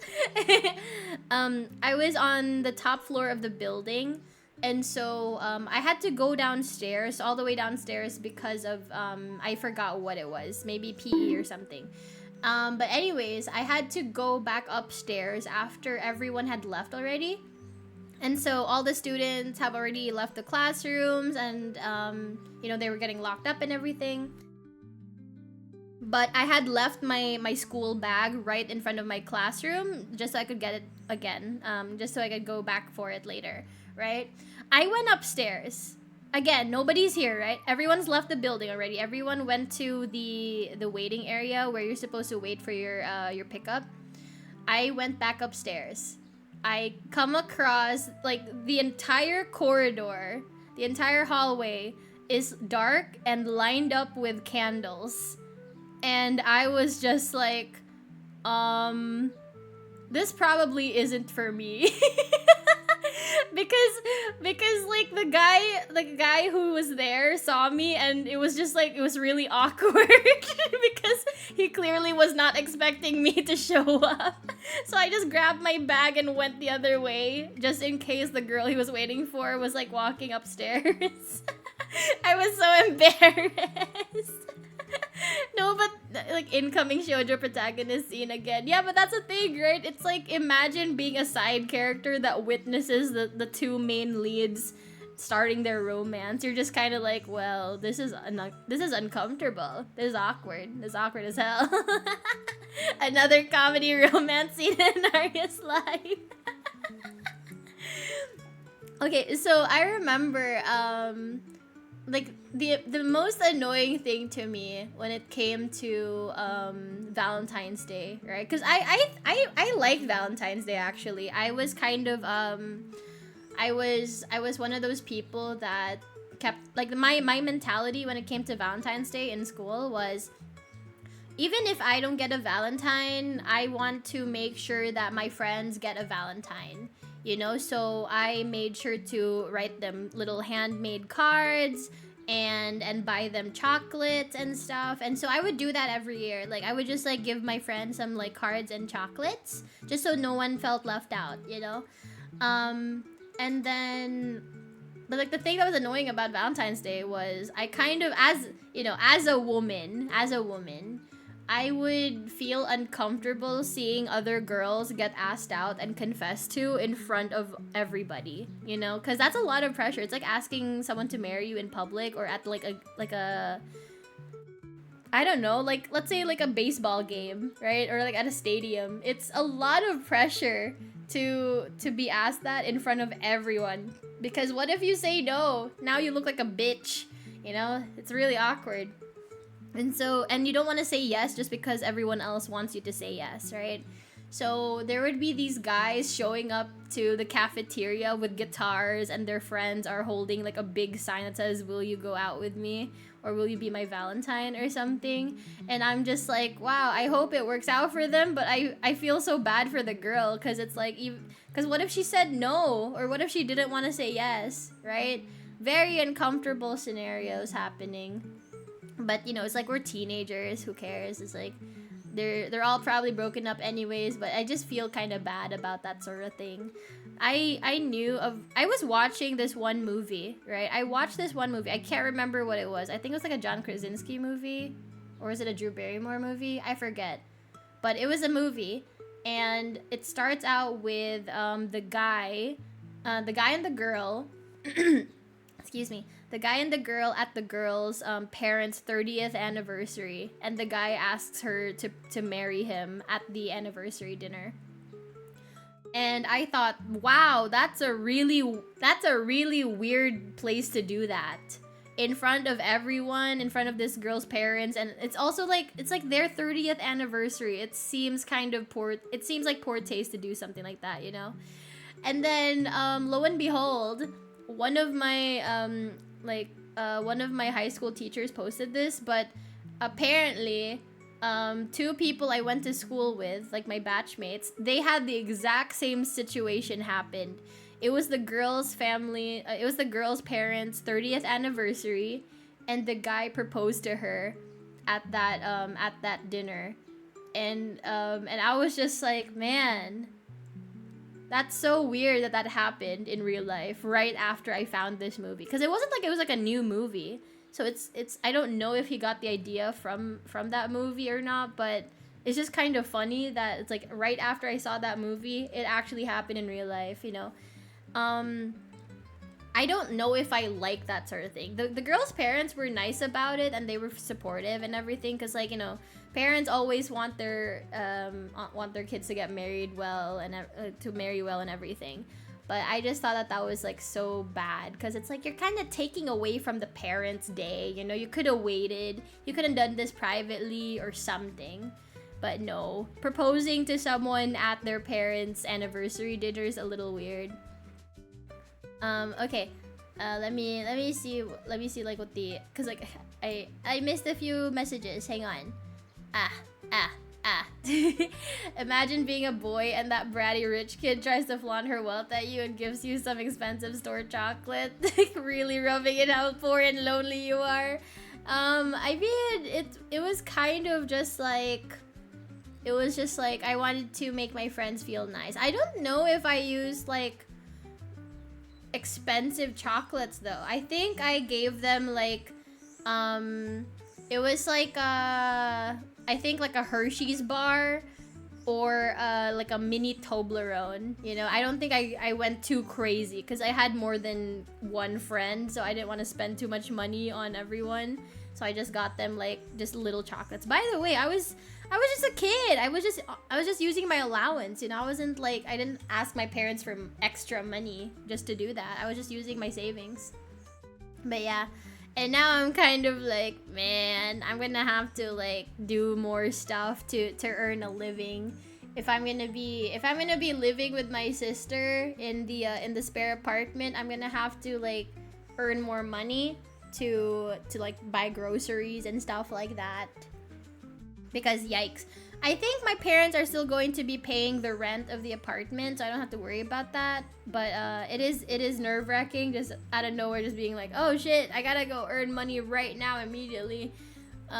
Speaker 1: I was on the top floor of the building. And so I had to go downstairs, all the way downstairs, because of, I forgot what it was. Maybe PE or something. But anyways, I had to go back upstairs after everyone had left already. And so all the students have already left the classrooms, and, you know, they were getting locked up and everything. But I had left my school bag right in front of my classroom just so I could get it again, just so I could go back for it later, right? I went upstairs. Again, nobody's here, right? Everyone's left the building already. Everyone went to the waiting area where you're supposed to wait for your pickup. I went back upstairs. I come across, like, the entire corridor, the entire hallway is dark and lined up with candles. And I was just like, this probably isn't for me. because like the guy who was there saw me, and it was just like, it was really awkward because he clearly was not expecting me to show up. So I just grabbed my bag and went the other way, just in case the girl he was waiting for was like walking upstairs. I was so embarrassed. No, but like incoming shoujo protagonist scene again. Yeah, but that's the thing, right? It's like, imagine being a side character that witnesses the two main leads starting their romance. You're just kind of like, well, this is uncomfortable. This is awkward. This is awkward as hell. Another comedy romance scene in Arya's life. Okay, so I remember like the most annoying thing to me when it came to Valentine's Day, right? Because I like Valentine's Day, actually. I was kind of I was one of those people that kept, like, my mentality when it came to Valentine's Day in school was, even if I don't get a Valentine, I want to make sure that my friends get a Valentine. You know, so I made sure to write them little handmade cards and buy them chocolates and stuff. And so I would do that every year. Like, I would just like give my friends some like cards and chocolates just so no one felt left out, you know? And then, but like the thing that was annoying about Valentine's Day was, I kind of, as a woman, I would feel uncomfortable seeing other girls get asked out and confessed to in front of everybody, you know? Because that's a lot of pressure. It's like asking someone to marry you in public, or at like a I don't know, like, let's say like a baseball game, right? Or like at a stadium. It's a lot of pressure to be asked that in front of everyone. Because what if you say no? Now you look like a bitch, you know? It's really awkward. And you don't want to say yes just because everyone else wants you to say yes, right? So there would be these guys showing up to the cafeteria with guitars, and their friends are holding like a big sign that says, "Will you go out with me?" or "Will you be my Valentine?" or something. And I'm just like, wow, I hope it works out for them, but I feel so bad for the girl, because it's like, because what if she said no? Or what if she didn't want to say yes, right? Very uncomfortable scenarios happening. But, you know, it's like we're teenagers, who cares? It's like, they're all probably broken up anyways, but I just feel kind of bad about that sort of thing. I was watching this one movie, right? I watched this one movie. I can't remember what it was. I think it was like a John Krasinski movie, or is it a Drew Barrymore movie? I forget. But it was a movie, and it starts out with the guy and the girl. Excuse me. The guy and the girl at the girl's parents' 30th anniversary, and the guy asks her to marry him at the anniversary dinner. And I thought, wow, that's a really weird place to do that. In front of everyone, in front of this girl's parents, and it's also like, it's like their 30th anniversary. It seems kind of poor. It seems like poor taste to do something like that, you know? And then lo and behold, one of my high school teachers posted this, but apparently two people I went to school with, like my batchmates, they had the exact same situation happen. It was the girl's family, it was the girl's parents' 30th anniversary, and the guy proposed to her at that dinner. And I was just like, man, that's so weird that happened in real life right after I found this movie, because it wasn't like it was like a new movie. So it's I don't know if he got the idea from that movie or not, but it's just kind of funny that it's like right after I saw that movie, it actually happened in real life, you know. I don't know if I like that sort of thing. The girl's parents were nice about it, and they were supportive and everything, because, like, you know, parents always want their kids to get married well and to marry well and everything. But I just thought that was like so bad, because it's like you're kind of taking away from the parents' day. You know, you could have waited. You could have done this privately or something. But no, proposing to someone at their parents' anniversary dinner is a little weird. Okay. Let me see like what the, cause like I missed a few messages. Hang on. Imagine being a boy and that bratty rich kid tries to flaunt her wealth at you and gives you some expensive store chocolate, really rubbing it how poor and lonely you are. I mean, it was kind of just like, it was just like I wanted to make my friends feel nice. I don't know if I used like expensive chocolates though. I think I gave them like it was like I think like a Hershey's bar or like a mini Toblerone, you know. I don't think I went too crazy, because I had more than one friend, so I didn't want to spend too much money on everyone. So I just got them like just little chocolates. By the way, I was just a kid. I was just using my allowance, you know. I wasn't like, I didn't ask my parents for extra money just to do that. I was just using my savings. But yeah, and now I'm kind of like, man, I'm gonna have to like do more stuff to earn a living. If I'm gonna be living with my sister in the spare apartment, I'm gonna have to like earn more money to like buy groceries and stuff like that. Because yikes. I think my parents are still going to be paying the rent of the apartment, so I don't have to worry about that. But it is nerve-wracking, just out of nowhere, just being like, oh shit, I gotta go earn money right now immediately. But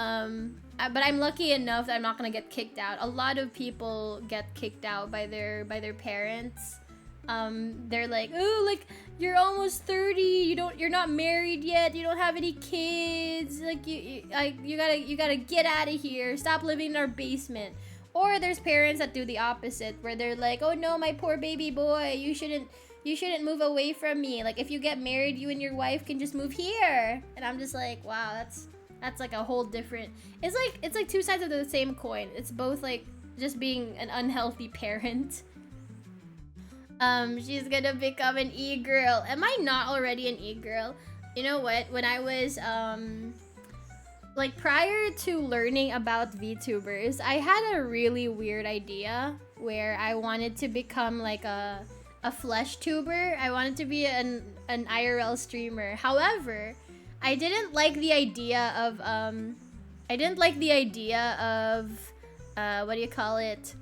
Speaker 1: I'm lucky enough that I'm not gonna get kicked out. A lot of people get kicked out by their parents. They're like, oh, like, you're almost 30, you're not married yet, you don't have any kids, like you gotta get out of here, stop living in our basement. Or there's parents that do the opposite, where they're like, oh no, my poor baby boy, you shouldn't move away from me, like if you get married, you and your wife can just move here. And I'm just like, wow, that's like a whole different, it's like two sides of the same coin. It's both like just being an unhealthy parent. She's gonna become an e-girl. Am I not already an e-girl? You know what? When I was, like, prior to learning about VTubers, I had a really weird idea where I wanted to become like a flesh tuber. I wanted to be an IRL streamer. However, I didn't like the idea of what do you call it?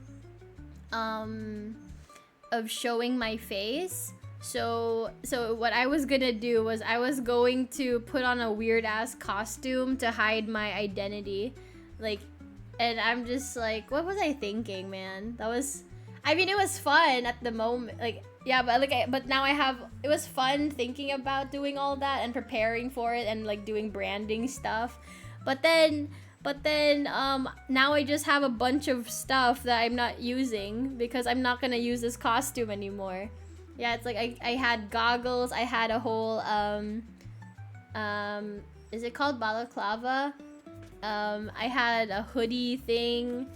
Speaker 1: Of showing my face. So what I was gonna do was I was going to put on a weird ass costume to hide my identity. Like, and I'm just like, what was I thinking, man? That was, I mean, it was fun at the moment. Like, yeah, but like, but now it was fun thinking about doing all that and preparing for it and like doing branding stuff. But then now I just have a bunch of stuff that I'm not using because I'm not gonna use this costume anymore. Yeah, it's like I had goggles, I had a whole is it called balaclava? I had a hoodie thing.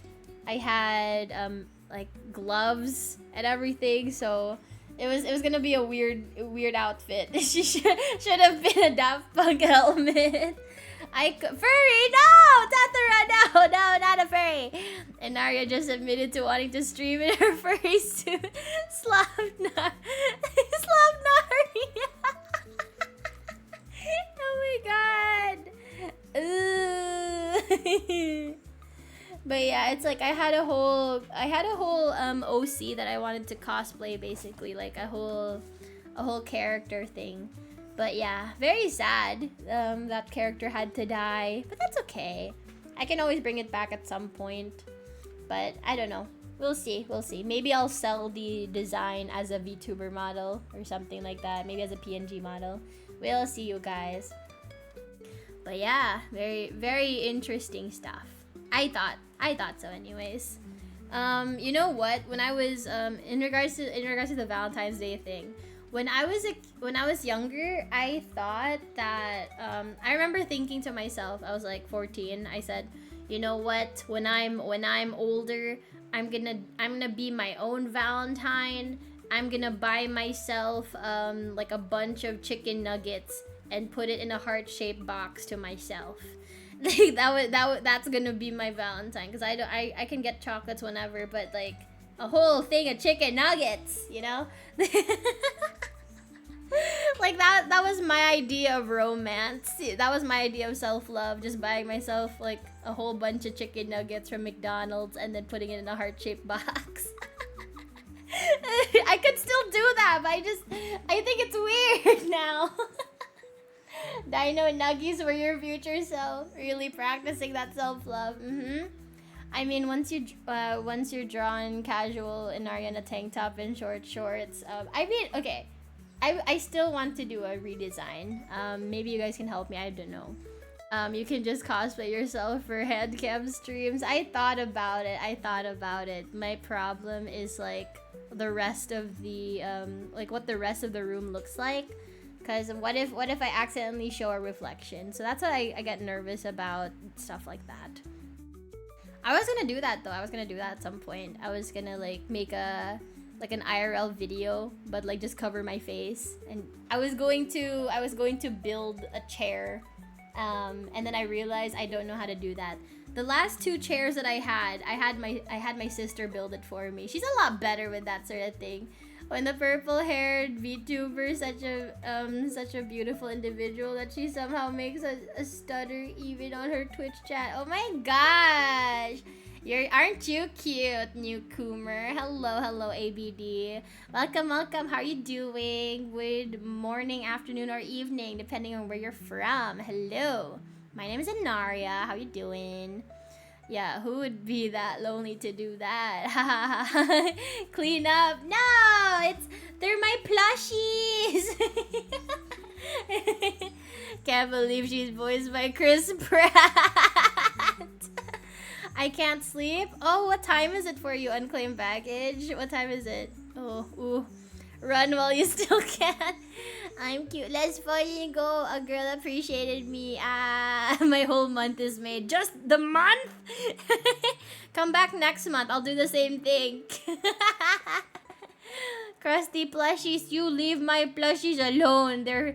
Speaker 1: I had like gloves and everything, so it was gonna be a weird outfit. She should have been a Daft Punk helmet. Furry, no! Tathara, no, not a furry. And Naria just admitted to wanting to stream in her furry suit. Slav Naria. Oh my god. Ooh. But yeah, it's like I had a whole OC that I wanted to cosplay, basically, like a whole character thing. But yeah, very sad that character had to die, but that's okay. I can always bring it back at some point, but I don't know. We'll see. Maybe I'll sell the design as a VTuber model or something like that. Maybe as a PNG model. We'll see, you guys. But yeah, very, very interesting stuff. I thought so anyways. You know what? When I was in regards to the Valentine's Day thing, when I was younger, I thought that I remember thinking to myself, I was like 14. I said, you know what? When I'm older, I'm gonna be my own Valentine. I'm gonna buy myself like a bunch of chicken nuggets and put it in a heart-shaped box to myself. Like that's gonna be my Valentine, because I can get chocolates whenever, but like a whole thing of chicken nuggets, you know? Like that was my idea of romance. That was my idea of self-love, just buying myself like a whole bunch of chicken nuggets from McDonald's and then putting it in a heart-shaped box. I could still do that, but I think it's weird now. Dino Nuggies were your future self, really practicing that self-love. I mean, once you're drawn casual in Ariana tank top and short shorts, I mean, okay, I still want to do a redesign. Maybe you guys can help me. I don't know. You can just cosplay yourself for headcam streams. I thought about it. My problem is like the rest of the like what the rest of the room looks like. Because what if I accidentally show a reflection? So that's what I get nervous about, stuff like that. I was gonna do that though. I was gonna do that at some point. I was gonna like make an IRL video, but like just cover my face. And I was going to build a chair, and then I realized I don't know how to do that. The last 2 chairs that I had my sister build it for me. She's a lot better with that sort of thing. When the purple-haired VTuber, such a beautiful individual that she somehow makes a stutter even on her Twitch chat. Oh my gosh! Aren't you cute, newcomer? Hello, ABD. Welcome. How are you doing? Good morning, afternoon, or evening, depending on where you're from. Hello. My name is Anaria. How you doing? Yeah, who would be that lonely to do that? Clean up. No, they're my plushies. Can't believe she's voiced by Chris Pratt. I can't sleep. Oh, what time is it for you, unclaimed baggage? What time is it? Oh, ooh. Run while you still can. I'm cute. Let's fucking go. A girl appreciated me. My whole month is made. Just the month? Come back next month. I'll do the same thing. Crusty plushies, you leave my plushies alone. They're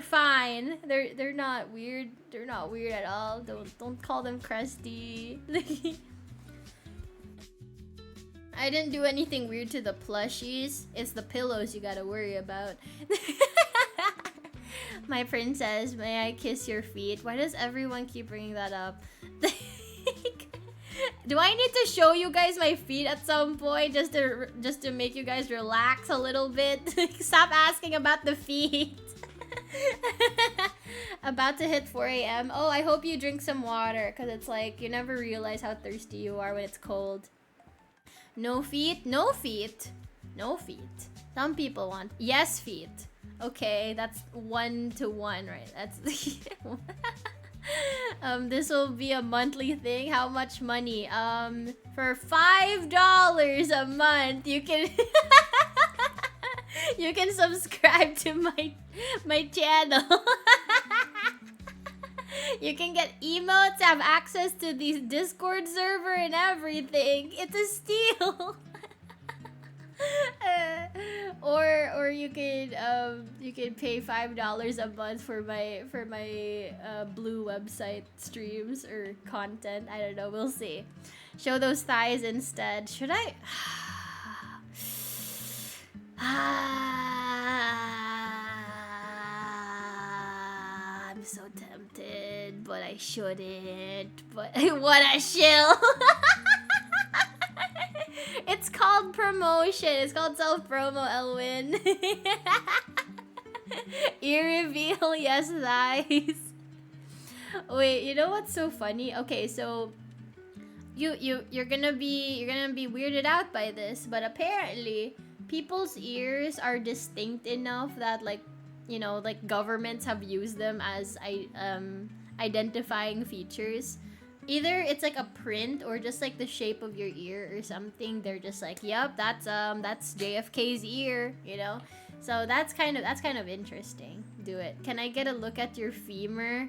Speaker 1: fine. They're not weird. They're not weird at all. Don't call them crusty. I didn't do anything weird to the plushies. It's the pillows you gotta worry about. My princess, may I kiss your feet? Why does everyone keep bringing that up? Do I need to show you guys my feet at some point just to make you guys relax a little bit? Stop asking about the feet. About to hit 4 a.m. Oh, I hope you drink some water, because it's like you never realize how thirsty you are when it's cold. No feet? No feet. No feet. Some people want yes feet. Okay, that's 1 to 1, right? That's this will be a monthly thing. How much money? For $5 a month, you can you can subscribe to my channel. You can get emotes, have access to the Discord server and everything. It's a steal. Or you could pay $5 a month for my blue website streams or content. I don't know. We'll see. Show those thighs instead. Should I? I'm so tempted, but I shouldn't. But what a shill! It's called promotion. It's called self-promo, Elwin. Ear reveal, yes, thighs. Wait, you know what's so funny? Okay, so you're gonna be weirded out by this, but apparently people's ears are distinct enough that like governments have used them as identifying features. Either it's like a print or just like the shape of your ear or something. They're just like, yep, that's JFK's ear, So that's kind of interesting. Do it. Can I get a look at your femur?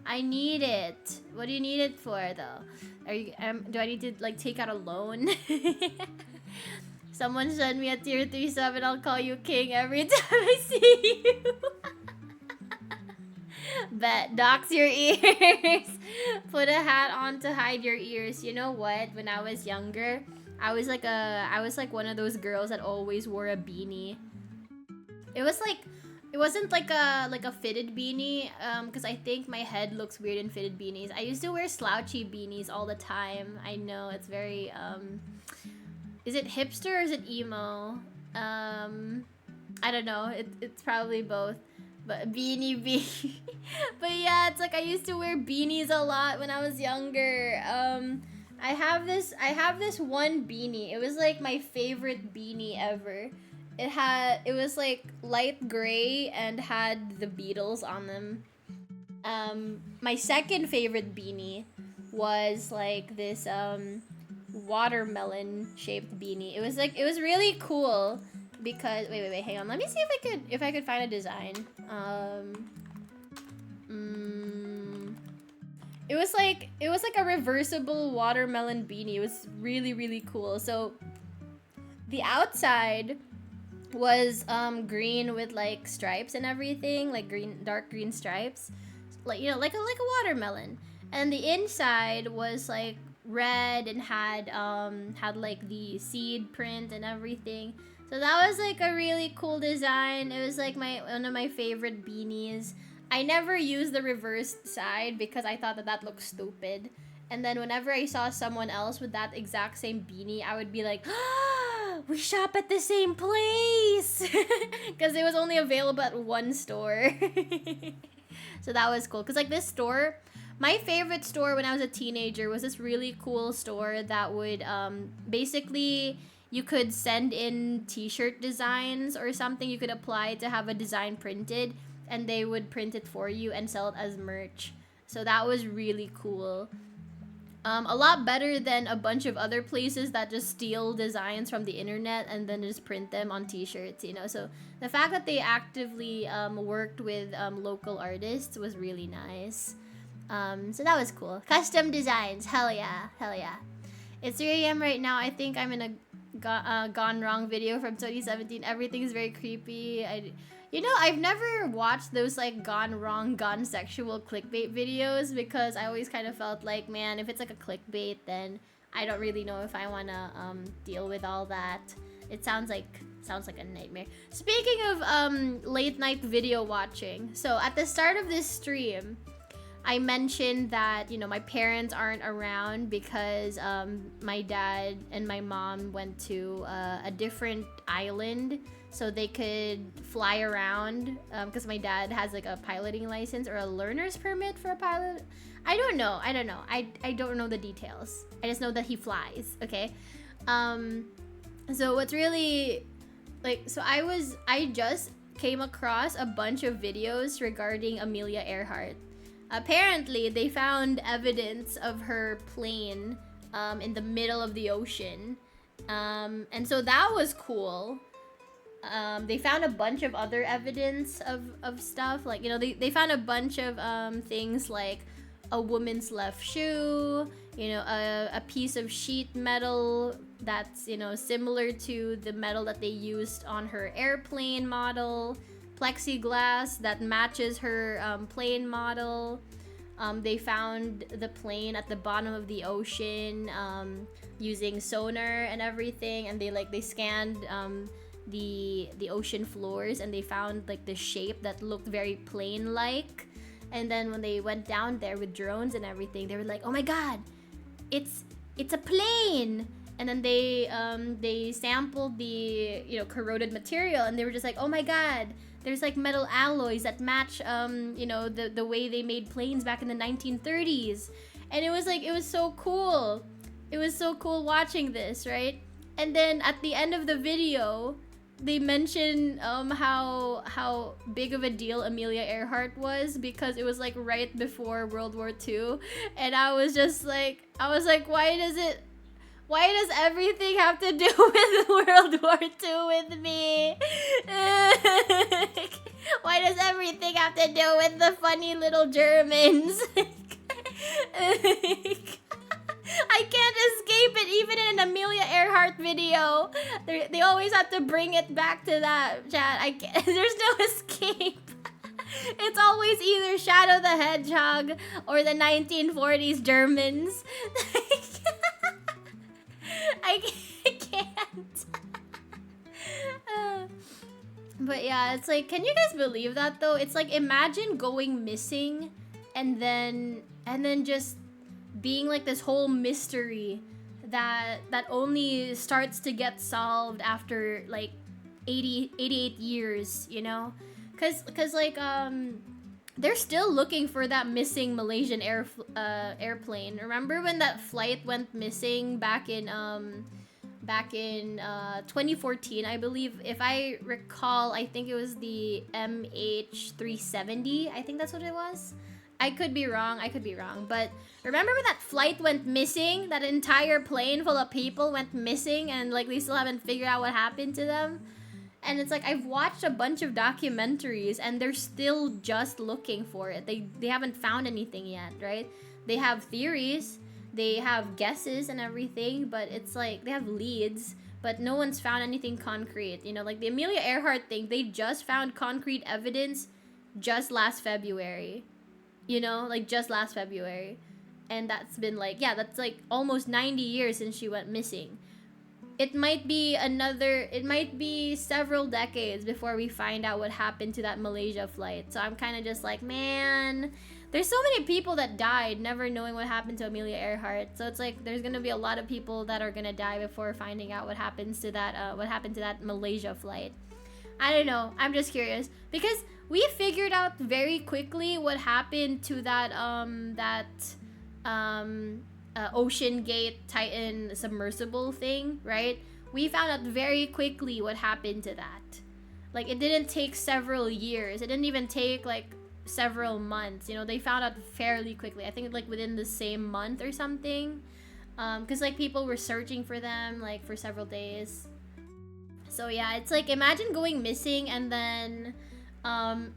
Speaker 1: I need it. What do you need it for though? Do I need to like take out a loan? Someone send me a tier 3 sub and I'll call you king every time I see you. Bet. Dox your ears. Put a hat on to hide your ears. You know what? When I was younger, I was like one of those girls that always wore a beanie. It wasn't like a fitted beanie, because I think my head looks weird in fitted beanies. I used to wear slouchy beanies all the time. I know it's very is it hipster or is it emo? I don't know. It's probably both. But beanie. But yeah, it's like I used to wear beanies a lot when I was younger. I have this one beanie. It was like my favorite beanie ever. It was like light gray and had the Beatles on them. My second favorite beanie was like this watermelon shaped beanie. It was really cool. Because wait, hang on. Let me see if I could find a design. It was like a reversible watermelon beanie. It was really cool. So the outside was green with like stripes and everything, like dark green stripes, like like a watermelon. And the inside was like red and had like the seed print and everything. So that was like a really cool design. It was like one of my favorite beanies. I never used the reversed side because I thought that looked stupid. And then whenever I saw someone else with that exact same beanie, I would be like, ah, we shop at the same place! Because it was only available at one store. So that was cool. Because like this store, my favorite store when I was a teenager was this really cool store that would basically... You could send in t-shirt designs or something you could apply to have a design printed, and they would print it for you and sell it as merch. So that was really cool. A lot better than a bunch of other places that just steal designs from the internet and then just print them on t-shirts, So the fact that they actively worked with local artists was really nice. So that was cool. Custom designs, hell yeah. It's 3 a.m. right now. I think I'm in a Gone Wrong video from 2017. Everything's very creepy. I've never watched those like gone wrong, gone sexual clickbait videos because I always kind of felt like, man, if it's like a clickbait, then I don't really know if I wanna deal with all that. It sounds like a nightmare. Speaking of late night video watching, so at the start of this stream, I mentioned that, you know, my parents aren't around because my dad and my mom went to a different island so they could fly around, because my dad has like a piloting license or a learner's permit for a pilot. I don't know. I don't know the details. I just know that he flies, okay? So what's really like, so I just came across a bunch of videos regarding Amelia Earhart. Apparently, they found evidence of her plane in the middle of the ocean. And so that was cool. They found a bunch of other evidence of stuff. Like, you know, they found a bunch of things like a woman's left shoe, you know, a piece of sheet metal that's, you know, similar to the metal that they used on her airplane model, plexiglass that matches her plane model. They found the plane at the bottom of the ocean using sonar and everything, and they scanned the ocean floors, and they found like the shape that looked very plane-like. And then when they went down there with drones and everything, they were like, "Oh my God, it's a plane!" And then they sampled the, you know, corroded material, and they were just like, "Oh my God, there's like metal alloys that match you know, the way they made planes back in the 1930s." And it was so cool. It was so cool watching this, right? And then at the end of the video, they mentioned how big of a deal Amelia Earhart was because it was like right before World War II. And I was like, why does everything have to do with World War II with me? Why does everything have to do with the funny little Germans? I can't escape it, even in an Amelia Earhart video. They always have to bring it back to that, chat. There's no escape. It's always either Shadow the Hedgehog or the 1940s Germans. I can't. But yeah, it's like, can you guys believe that though? It's like, imagine going missing and then just being like this whole mystery that only starts to get solved after like 88 years, you know? Cause like they're still looking for that missing Malaysian airplane. Remember when that flight went missing back in 2014, I believe? If I recall, I think it was the MH370. I think that's what it was. I could be wrong, but remember when that flight went missing? That entire plane full of people went missing, and like they still haven't figured out what happened to them? And it's like, I've watched a bunch of documentaries and they're still just looking for it. They haven't found anything yet, right? They have theories, they have guesses and everything, but it's like they have leads, but no one's found anything concrete. You know, like the Amelia Earhart thing, they just found concrete evidence just last February. You know, like just last February. And that's been like, yeah, that's like almost 90 years since she went missing. It might be several decades before we find out what happened to that Malaysia flight. So I'm kind of just like, man, there's so many people that died never knowing what happened to Amelia Earhart. So it's like, there's gonna be a lot of people that are gonna die before finding out what happened to that Malaysia flight. I don't know. I'm just curious because we figured out very quickly what happened to that Ocean Gate Titan submersible thing, right? We found out very quickly what happened to that. Like, it didn't take several years. It didn't even take like several months. You know, they found out fairly quickly. I think like within the same month or something. Because like people were searching for them like for several days. So yeah, it's like, imagine going missing and then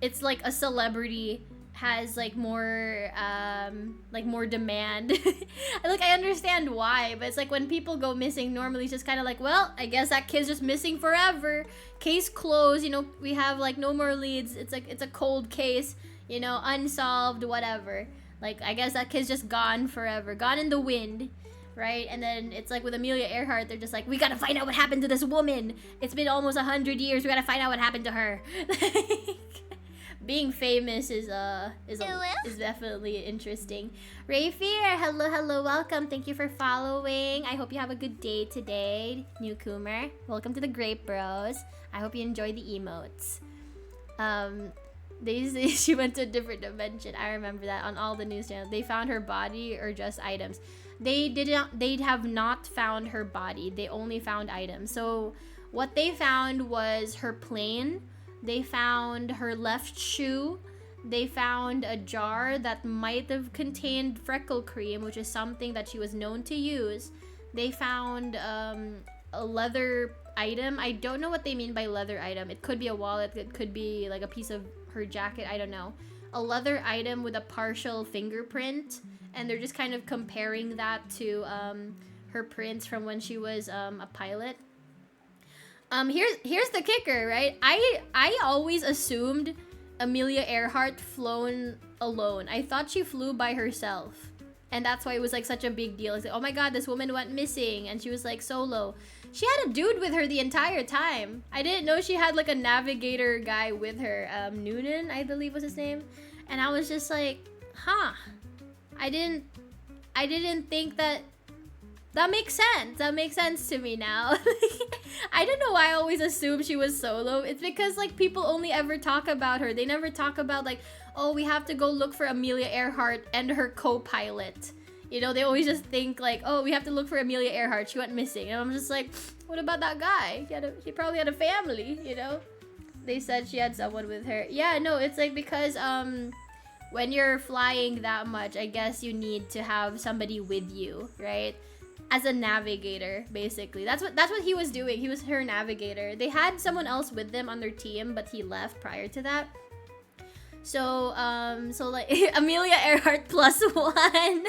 Speaker 1: it's like a celebrity has like more demand. Like, I understand why, but it's like when people go missing, normally it's just kind of like, well, I guess that kid's just missing forever. Case closed, you know, we have like no more leads. It's like, it's a cold case, you know, unsolved, whatever. Like, I guess that kid's just gone forever, gone in the wind, right? And then it's like with Amelia Earhart, they're just like, we gotta find out what happened to this woman. It's been almost 100 years. We gotta find out what happened to her. Being famous is definitely interesting. Ray Fear, hello, welcome. Thank you for following. I hope you have a good day today, newcomer. Welcome to the Grape Bros. I hope you enjoy the emotes. She went to a different dimension. I remember that on all the news channels. They found her body or just items. They have not found her body. They only found items. So what they found was her plane. They found her left shoe. They found a jar that might have contained freckle cream, which is something that she was known to use. They found a leather item. I don't know what they mean by leather item. It could be a wallet. It could be like a piece of her jacket. I don't know. A leather item with a partial fingerprint. And they're just kind of comparing that to her prints from when she was a pilot. Here's the kicker, right? I always assumed Amelia Earhart flown alone. I thought she flew by herself. And that's why it was like such a big deal. It's like, oh my god, this woman went missing and she was like solo. She had a dude with her the entire time. I didn't know she had like a navigator guy with her. Noonan, I believe was his name. And I was just like, huh. I didn't think that makes sense. That makes sense to me now. I don't know why I always assumed she was solo. It's because like people only ever talk about her. They never talk about like, oh, we have to go look for Amelia Earhart and her co-pilot. You know, they always just think like, oh, we have to look for Amelia Earhart. She went missing. And I'm just like, what about that guy? He probably had a family, you know? They said she had someone with her. Yeah, no, it's like because when you're flying that much, I guess you need to have somebody with you, right? As a navigator, basically. That's what he was doing. He was her navigator. They had someone else with them on their team, but he left prior to that. So like Amelia Earhart +1.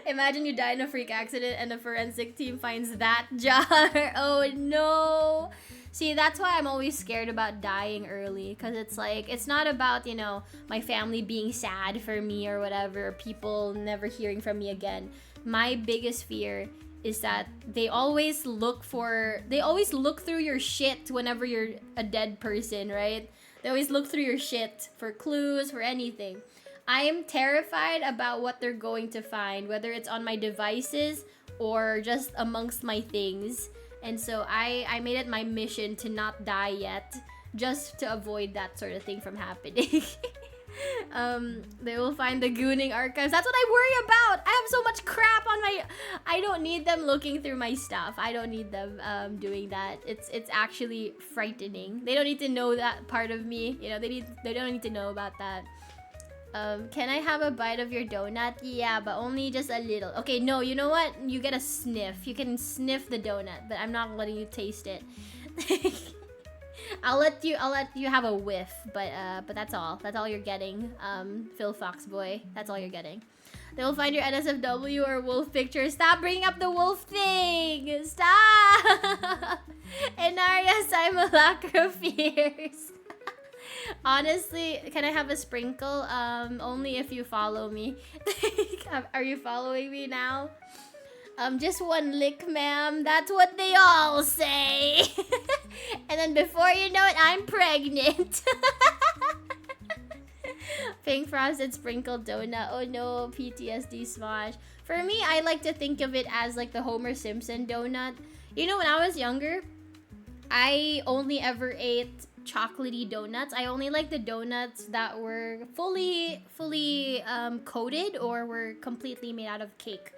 Speaker 1: Imagine you die in a freak accident and the forensic team finds that jar. Oh no. See, that's why I'm always scared about dying early, because it's like, it's not about, you know, my family being sad for me or whatever, or people never hearing from me again. My biggest fear is that they always look through your shit whenever you're a dead person, right? They always look through your shit for clues, for anything. I am terrified about what they're going to find, whether it's on my devices or just amongst my things. And so I made it my mission to not die yet, just to avoid that sort of thing from happening. They will find the gooning archives. That's what I worry about. I have so much crap on my... I don't need them looking through my stuff. I don't need them doing that. It's actually frightening. They don't need to know that part of me. You know, they don't need to know about that. Can I have a bite of your donut? Yeah, but only just a little. Okay, no, you know what? You get a sniff. You can sniff the donut, but I'm not letting you taste it. I'll let you have a whiff, but that's all. That's all you're getting. Phil Foxboy. That's all you're getting. They will find your NSFW or wolf picture. Stop bringing up the wolf thing! Stop! Enaria Simulacra fears. Honestly, can I have a sprinkle? Only if you follow me. Are you following me now? Just one lick, ma'am. That's what they all say. And then before you know it, I'm pregnant. Pink frosted sprinkled donut. Oh no, PTSD smosh. For me, I like to think of it as like the Homer Simpson donut. You know, when I was younger, I only ever ate chocolatey donuts. I only like the donuts that were fully coated or were completely made out of cake.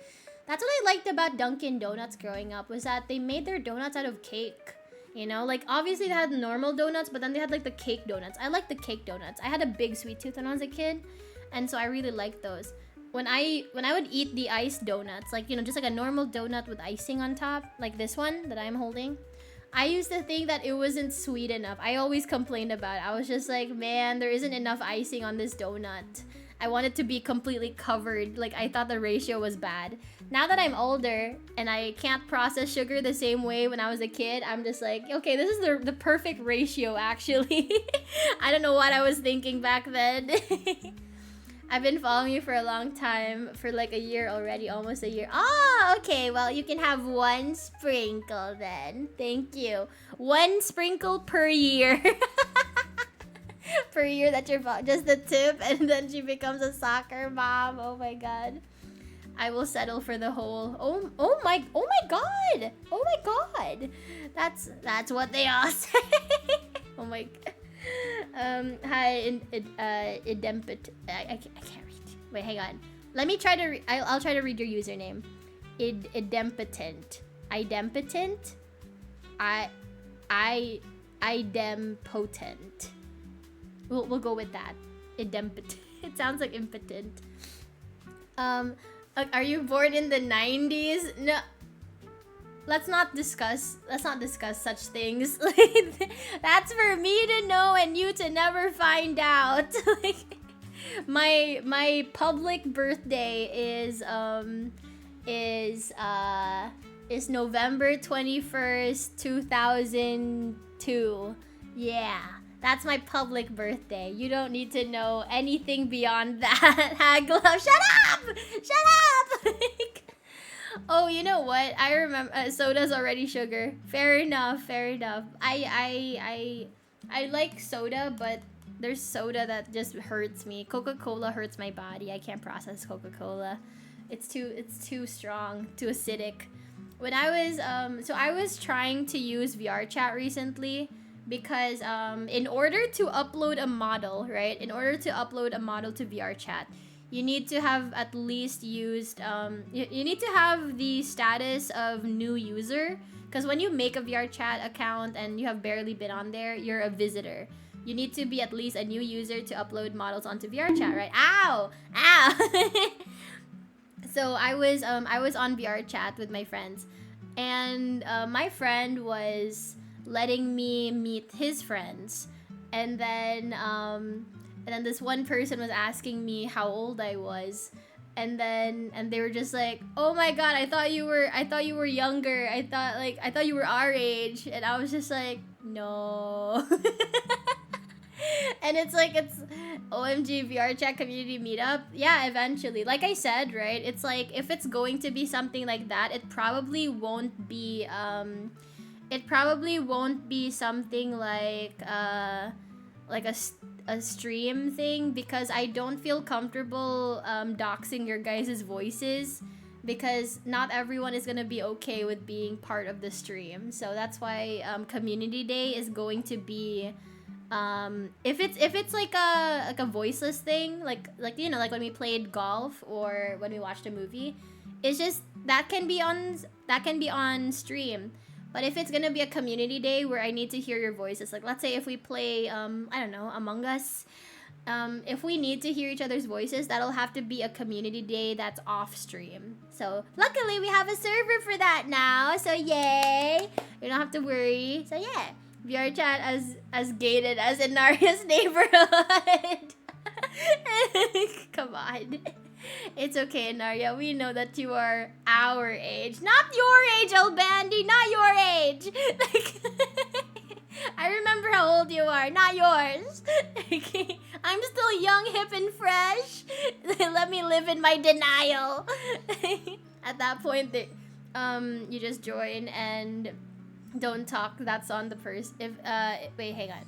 Speaker 1: That's what I liked about Dunkin' Donuts growing up, was that they made their donuts out of cake. You know, like obviously they had normal donuts, but then they had like the cake donuts. I like the cake donuts. I had a big sweet tooth when I was a kid, and so I really liked those. When I would eat the iced donuts, like, you know, just like a normal donut with icing on top, like this one that I'm holding, I used to think that it wasn't sweet enough. I always complained about it. I was just like, man, there isn't enough icing on this donut. I want it to be completely covered. Like, I thought the ratio was bad. Now that I'm older and I can't process sugar the same way when I was a kid, I'm just like, okay, this is the perfect ratio, actually. I don't know what I was thinking back then. I've been following you for a long time, for like a year already, almost a year. Oh, okay. Well, you can have one sprinkle then. Thank you. One sprinkle per year. Per year that you're just the tip, and then she becomes a soccer mom. Oh my god. I will settle for the whole. Oh my god. Oh my god. That's what they all say. Oh my god. Hi, Idempit. I can't read. Wait, hang on. Let me try to. I'll try to read your username. Idempotent. Idempotent. Idempotent. We'll go with that. Idempotent. It sounds like impotent. Are you born in the 90s? No. Let's not discuss such things. That's for me to know and you to never find out. My public birthday is November 21st, 2002. Yeah. That's my public birthday. You don't need to know anything beyond that. Haglove, shut up! Shut up! Oh, you know what? I remember soda's already sugar. Fair enough. I like soda, but there's soda that just hurts me. Coca-Cola hurts my body. I can't process Coca-Cola. It's too strong, too acidic. When I was trying to use VR chat recently because in order to upload a model, right? In order to upload a model to VR chat, you need to have at least used you need to have the status of new user, because when you make a VR chat account and you have barely been on there, you're a visitor. You need to be at least a new user to upload models onto VR chat, right? Ow! So I was on VR chat with my friends, and my friend was letting me meet his friends, and then this one person was asking me how old I was, and they were just like, "Oh my god, I thought you were younger. I thought you were our age," and I was just like, "No." And it's OMG VR chat community meetup. Yeah, eventually. Like I said, right? It's like if it's going to be something like that, it probably won't be something like a stream thing, because I don't feel comfortable doxing your guys' voices, because not everyone is gonna be okay with being part of the stream. So that's why community day is going to be if it's like a voiceless thing, like you know, like when we played golf or when we watched a movie, it's just that can be on stream. But if it's gonna be a community day where I need to hear your voices, like let's say if we play I don't know, Among Us, if we need to hear each other's voices, that'll have to be a community day that's off stream. So luckily we have a server for that now, so yay, you don't have to worry. So yeah, VR chat as gated as Inaria's neighborhood. Come on. It's okay, Inaria. We know that you are our age. Not your age, Elbandy. Not your age. I remember how old you are. Not yours. I'm still young, hip, and fresh. Let me live in my denial. At that point, you just join and don't talk. That's on the person. Wait, hang on.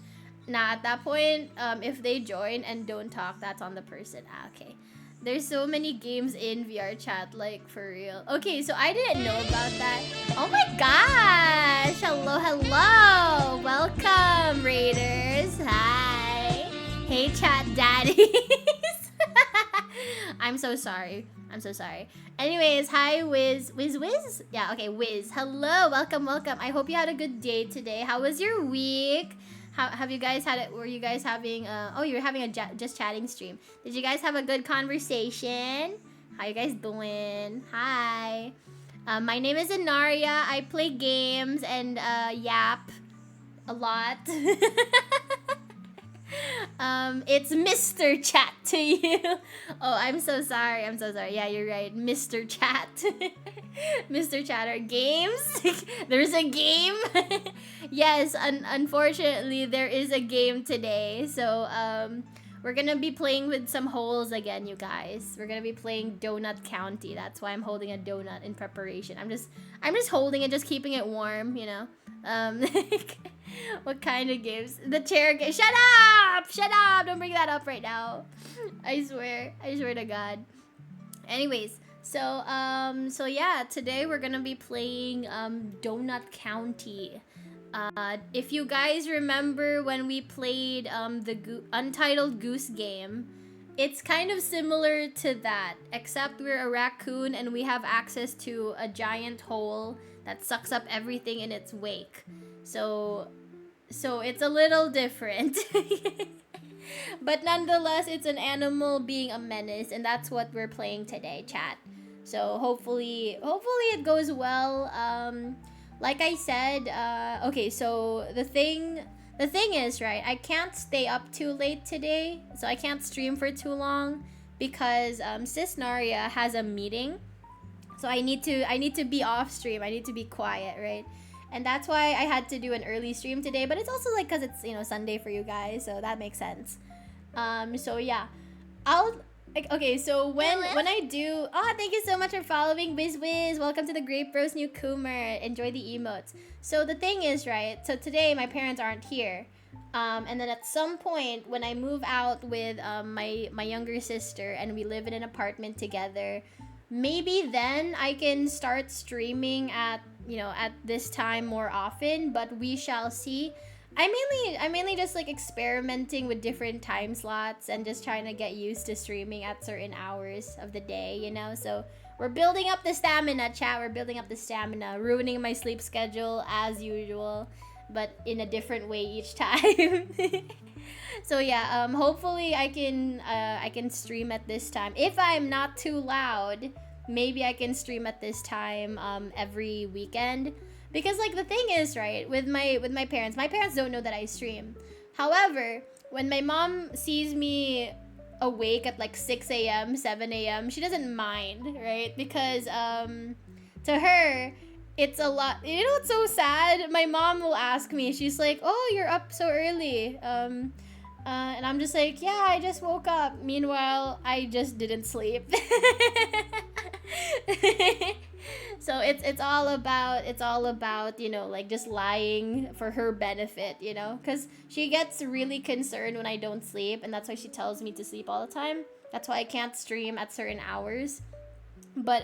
Speaker 1: Nah, at that point, if they join and don't talk, that's on the person. Okay. There's so many games in VR chat, like, for real. Okay, so I didn't know about that. Oh my gosh! Hello! Welcome, Raiders. Hi. Hey, chat daddies. I'm so sorry. Anyways, hi, Wiz. Yeah, okay, Wiz. Hello, welcome. I hope you had a good day today. How was your week? How have you guys had it? Were you guys having you were having a just chatting stream? Did you guys have a good conversation? How you guys doing? Hi. My name is Inaria. I play games and yap a lot. It's Mr. Chat to you. Oh, I'm so sorry. Yeah, you're right. Mr. Chat. Mr. Chatter. Games? There's a game? Yes, unfortunately, there is a game today. So, we're gonna be playing with some holes again, you guys. We're gonna be playing Donut County. That's why I'm holding a donut in preparation. I'm just holding it, just keeping it warm, you know. What kind of games? The chair game. Shut up! Shut up! Don't bring that up right now. I swear to God. Anyways, so yeah, today we're gonna be playing Donut County. If you guys remember when we played the Untitled Goose Game, it's kind of similar to that, except we're a raccoon and we have access to a giant hole that sucks up everything in its wake. So it's a little different. But nonetheless, it's an animal being a menace, and that's what we're playing today, chat. So hopefully it goes well. Like I said, okay, so the thing is, right, I can't stay up too late today, so I can't stream for too long because Sis Naria has a meeting. So I need to be off stream. I need to be quiet, right? And that's why I had to do an early stream today, but it's also like cuz it's, you know, Sunday for you guys, so that makes sense. So yeah. Okay, so when I do... Oh, thank you so much for following, Wiz. Welcome to the Grape Bros new Coomer. Enjoy the emotes. So the thing is, right, so today my parents aren't here. And then at some point, when I move out with my younger sister and we live in an apartment together, maybe then I can start streaming at, you know, at this time more often, but we shall see. I'm mainly just like experimenting with different time slots and just trying to get used to streaming at certain hours of the day, you know? So we're building up the stamina, chat. We're building up the stamina, ruining my sleep schedule as usual, but in a different way each time. So yeah, hopefully I can stream at this time. If I'm not too loud, maybe I can stream at this time every weekend. Because like the thing is, right, with my parents don't know that I stream. However, when my mom sees me awake at like 6 a.m., 7 a.m., she doesn't mind, right? Because to her, it's a lot. You know what's so sad? My mom will ask me, she's like, "Oh, you're up so early." And I'm just like, "Yeah, I just woke up." Meanwhile, I just didn't sleep. So it's all about, you know, like just lying for her benefit, you know, because she gets really concerned when I don't sleep, and that's why she tells me to sleep all the time. That's why I can't stream at certain hours. But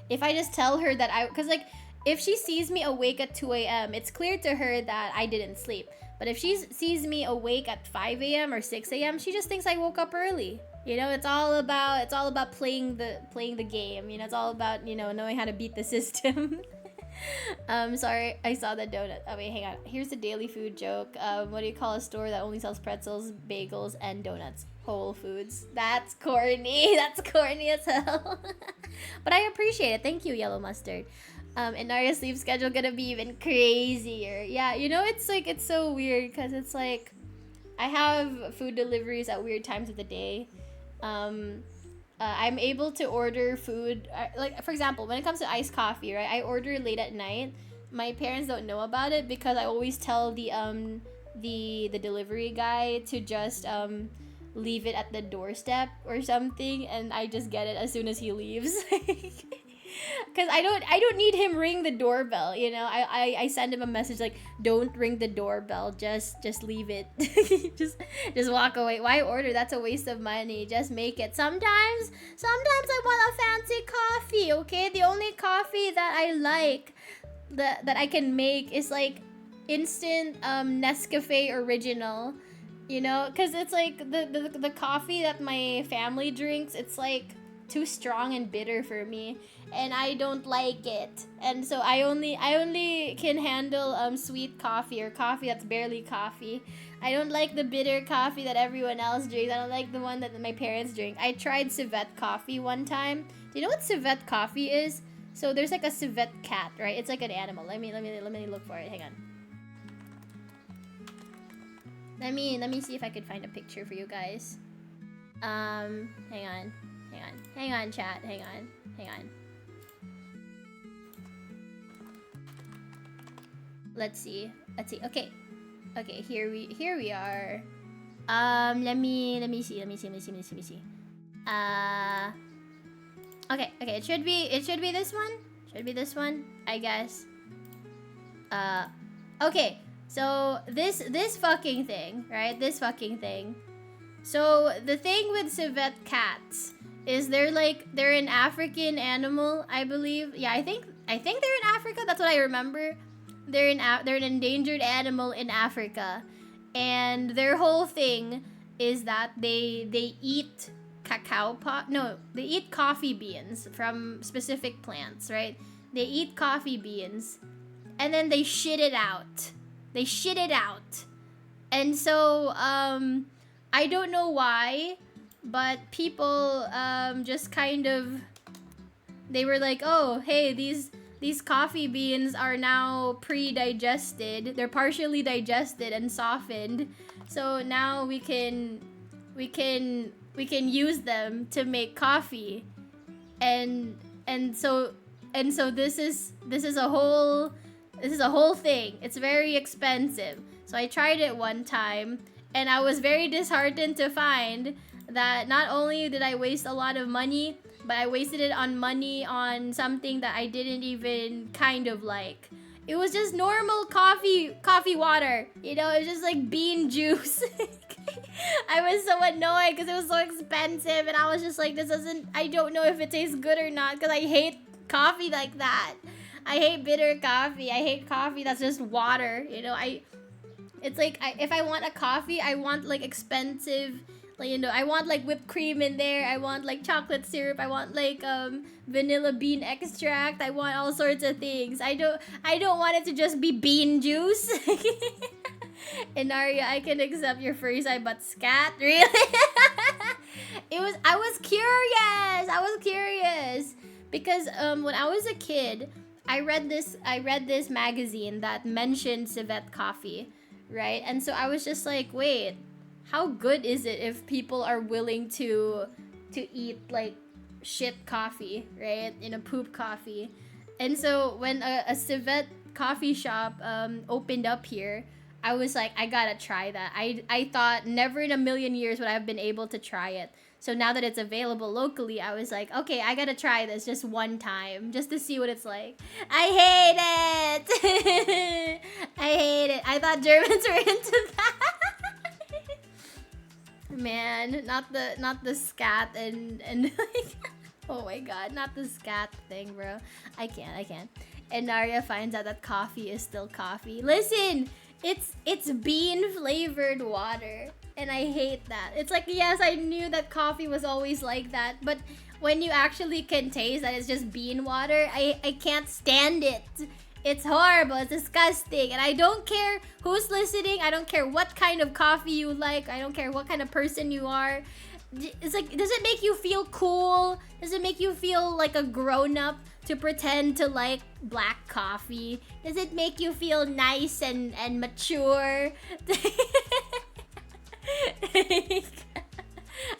Speaker 1: if I just tell her that because like if she sees me awake at 2 a.m., it's clear to her that I didn't sleep. But if she sees me awake at 5 a.m. or 6 a.m., she just thinks I woke up early. You know, it's all about playing the game. You know, it's all about, you know, knowing how to beat the system. Sorry, I saw the donut. Oh wait, hang on. Here's the daily food joke. What do you call a store that only sells pretzels, bagels, and donuts? Whole Foods. That's corny. That's corny as hell. But I appreciate it. Thank you, Yellow Mustard. And Naria's sleep schedule gonna be even crazier. Yeah, you know, it's like, it's so weird because it's like I have food deliveries at weird times of the day. I'm able to order food, like for example, when it comes to iced coffee, right? I order late at night. My parents don't know about it because I always tell the delivery guy to just leave it at the doorstep or something, and I just get it as soon as he leaves. Because I don't need him ring the doorbell, you know. I send him a message like, don't ring the doorbell, just leave it. just walk away. Why order? That's a waste of money. Just make it. Sometimes I want a fancy coffee, okay? The only coffee that I like that I can make is like instant Nescafe original, you know, because it's like the coffee that my family drinks, it's like too strong and bitter for me, and I don't like it. And so I only can handle sweet coffee or coffee that's barely coffee. I don't like the bitter coffee that everyone else drinks. I don't like the one that my parents drink. I tried civet coffee one time. Do you know what civet coffee is? So there's like a civet cat, right? It's like an animal. Let me look for it. Hang on. Let me see if I could find a picture for you guys. Hang on, chat. Hang on. Let's see. Okay, here we are. Let me see. Okay, it should be this one. Should be this one, I guess. Okay. So this fucking thing, right? This fucking thing. So the thing with civet cats is they're an African animal, I believe. Yeah, I think they're in Africa. That's what I remember. They're an endangered animal in Africa, and their whole thing is that they eat cacao pot. No, they eat coffee beans from specific plants, right? They eat coffee beans, and then they shit it out. And so I don't know why, but people just kind of, they were like, oh, hey, these coffee beans are now pre-digested. They're partially digested and softened. So now we can use them to make coffee. And so this is a whole thing. It's very expensive. So I tried it one time, and I was very disheartened to find that not only did I waste a lot of money, but I wasted it on money on something that I didn't even kind of like. It was just normal coffee water. You know, it was just like bean juice. I was so annoyed because it was so expensive, and I was just like, I don't know if it tastes good or not, because I hate coffee like that. I hate bitter coffee. I hate coffee that's just water. You know, it's like, if I want a coffee, I want like expensive, like, you know, I want like whipped cream in there. I want like chocolate syrup. I want like vanilla bean extract. I want all sorts of things. I don't want it to just be bean juice. And Aria, I can accept your furry side, but scat, really? I was curious because when I was a kid, I read this magazine that mentioned civet coffee, right? And so I was just like, wait, how good is it if people are willing to eat like shit coffee, right? In a poop coffee. And so when a civet coffee shop opened up here, I was like, I gotta try that. I thought never in a million years would I have been able to try it. So now that it's available locally, I was like, okay, I gotta try this just one time, just to see what it's like. I hate it! I hate it. I thought Germans were into that. Man, not the scat and like, oh my god, not the scat thing, bro. I can't. And Naria finds out that coffee is still coffee. Listen, it's bean flavored water. And I hate that. It's like, yes, I knew that coffee was always like that, but when you actually can taste that it's just bean water, I can't stand it. It's horrible. It's disgusting. And I don't care who's listening. I don't care what kind of coffee you like. I don't care what kind of person you are. It's like, does it make you feel cool? Does it make you feel like a grown-up to pretend to like black coffee? Does it make you feel nice and mature?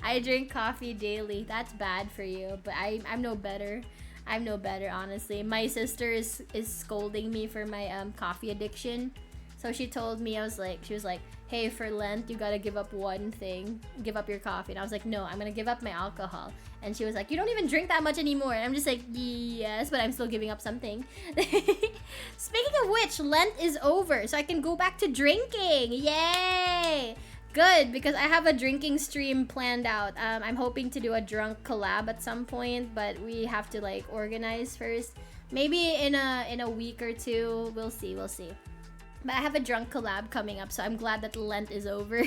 Speaker 1: I drink coffee daily. That's bad for you, but I'm no better. I'm no better, honestly. My sister is scolding me for my coffee addiction. So she told me, she was like, hey, for Lent, you gotta give up one thing. Give up your coffee. And I was like, no, I'm gonna give up my alcohol. And she was like, you don't even drink that much anymore. And I'm just like, yes, but I'm still giving up something. Speaking of which, Lent is over, so I can go back to drinking. Yay! Good, because I have a drinking stream planned out. I'm hoping to do a drunk collab at some point, but we have to like organize first. Maybe in a week or two. We'll see. But I have a drunk collab coming up, so I'm glad that Lent is over.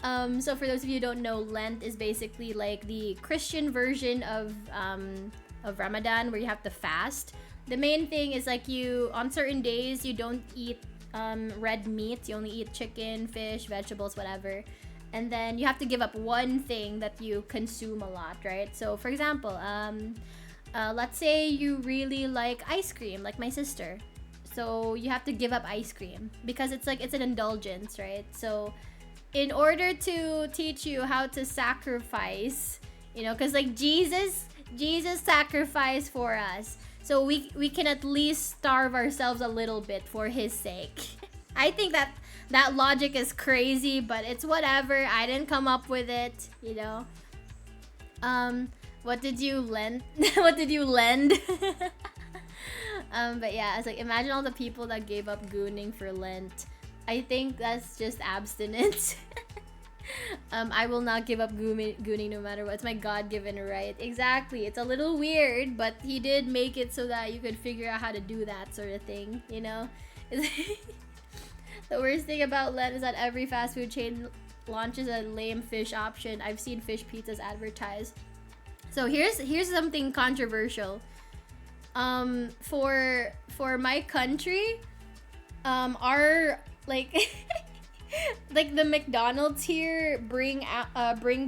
Speaker 1: So for those of you who don't know, Lent is basically like the Christian version of Ramadan, where you have to fast. The main thing is like, you on certain days you don't eat red meat. You only eat chicken, fish, vegetables, whatever. And then you have to give up one thing that you consume a lot, right? So for example, let's say you really like ice cream, like my sister. So you have to give up ice cream because it's an indulgence, right? So in order to teach you how to sacrifice, you know, because like Jesus sacrificed for us. So we can at least starve ourselves a little bit for his sake. I think That logic is crazy, but it's whatever. I didn't come up with it, you know. What did you lend? What did you lend? But yeah, it's like, imagine all the people that gave up gooning for Lent. I think that's just abstinence. I will not give up gooning no matter what. It's my God-given right. Exactly. It's a little weird, but he did make it so that you could figure out how to do that sort of thing, you know? The worst thing about Lent is that every fast food chain launches a lame fish option. I've seen fish pizzas advertised. So here's something controversial. For my country, our like like the McDonald's here bring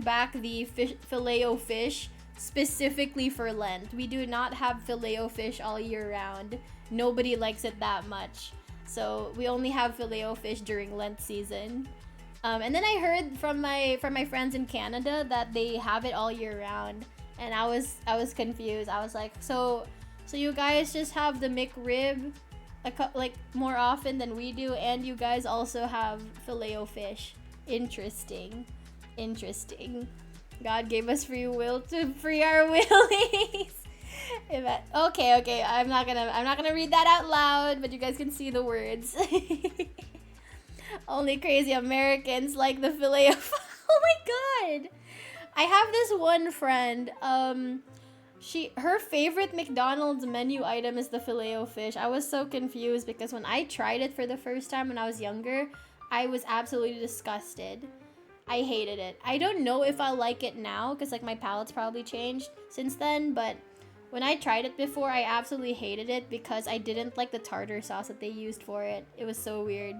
Speaker 1: back the Filet-O-Fish specifically for Lent. We do not have Filet-O-Fish all year round. Nobody likes it that much. So we only have Filet-O-Fish during Lent season. And then I heard from my friends in Canada that they have it all year round, and I was confused. I was like, so you guys just have the McRib like more often than we do, and you guys also have Filet-O-Fish. Interesting. God gave us free will to free our willies. Okay, I'm not gonna read that out loud, but you guys can see the words. Only crazy Americans like the Filet-O-Fish. Oh my god! I have this one friend. Her favorite McDonald's menu item is the Filet-O-Fish. I was so confused because when I tried it for the first time when I was younger, I was absolutely disgusted. I hated it. I don't know if I'll like it now because like my palate's probably changed since then, but when I tried it before, I absolutely hated it because I didn't like the tartar sauce that they used for it. It was so weird.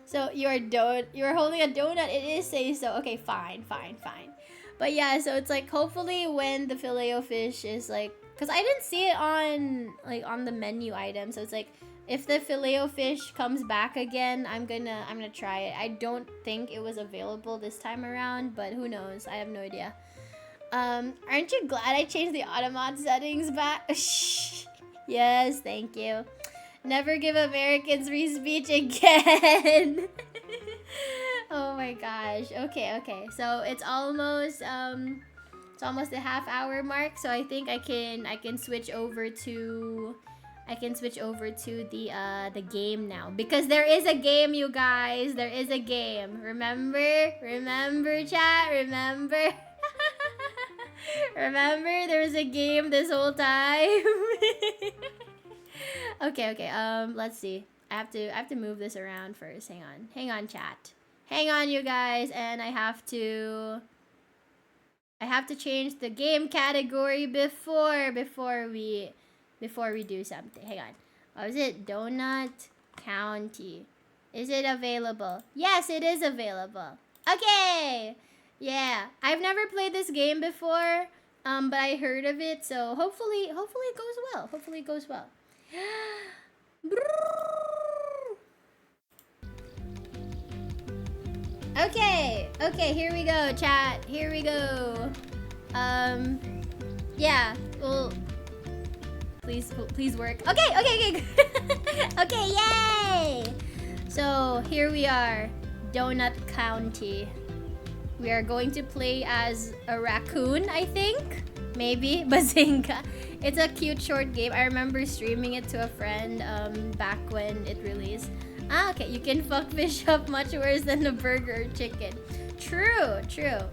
Speaker 1: So you're holding a donut. It is say so. Okay, fine. But yeah, so it's like hopefully when the Filet-O-Fish is like, cause I didn't see it on the menu item. So it's like if the Filet-O-Fish comes back again, I'm gonna try it. I don't think it was available this time around, but who knows? I have no idea. Aren't you glad I changed the automat settings back? Yes, thank you. Never give Americans free speech again. Oh my gosh. Okay. So it's almost the half-hour mark. So I think I can switch over to the game now, because there is a game, you guys. There is a game. Remember, chat. Remember. Remember, there was a game this whole time. Okay. Let's see. I have to move this around first. Hang on, chat. Hang on, you guys, and I have to change the game category before we do something. Hang on. What was it? Donut County. Is it available? Yes, it is available. Okay. Yeah, I've never played this game before, but I heard of it, so hopefully it goes well. Hopefully it goes well. Okay, here we go, chat. Here we go. Yeah, well, please work. Okay. Okay, yay! So, here we are, Donut County. We are going to play as a raccoon, I think. Maybe. Bazinga. It's a cute short game. I remember streaming it to a friend back when it released. Okay. You can fuck fish up much worse than a burger or chicken. True.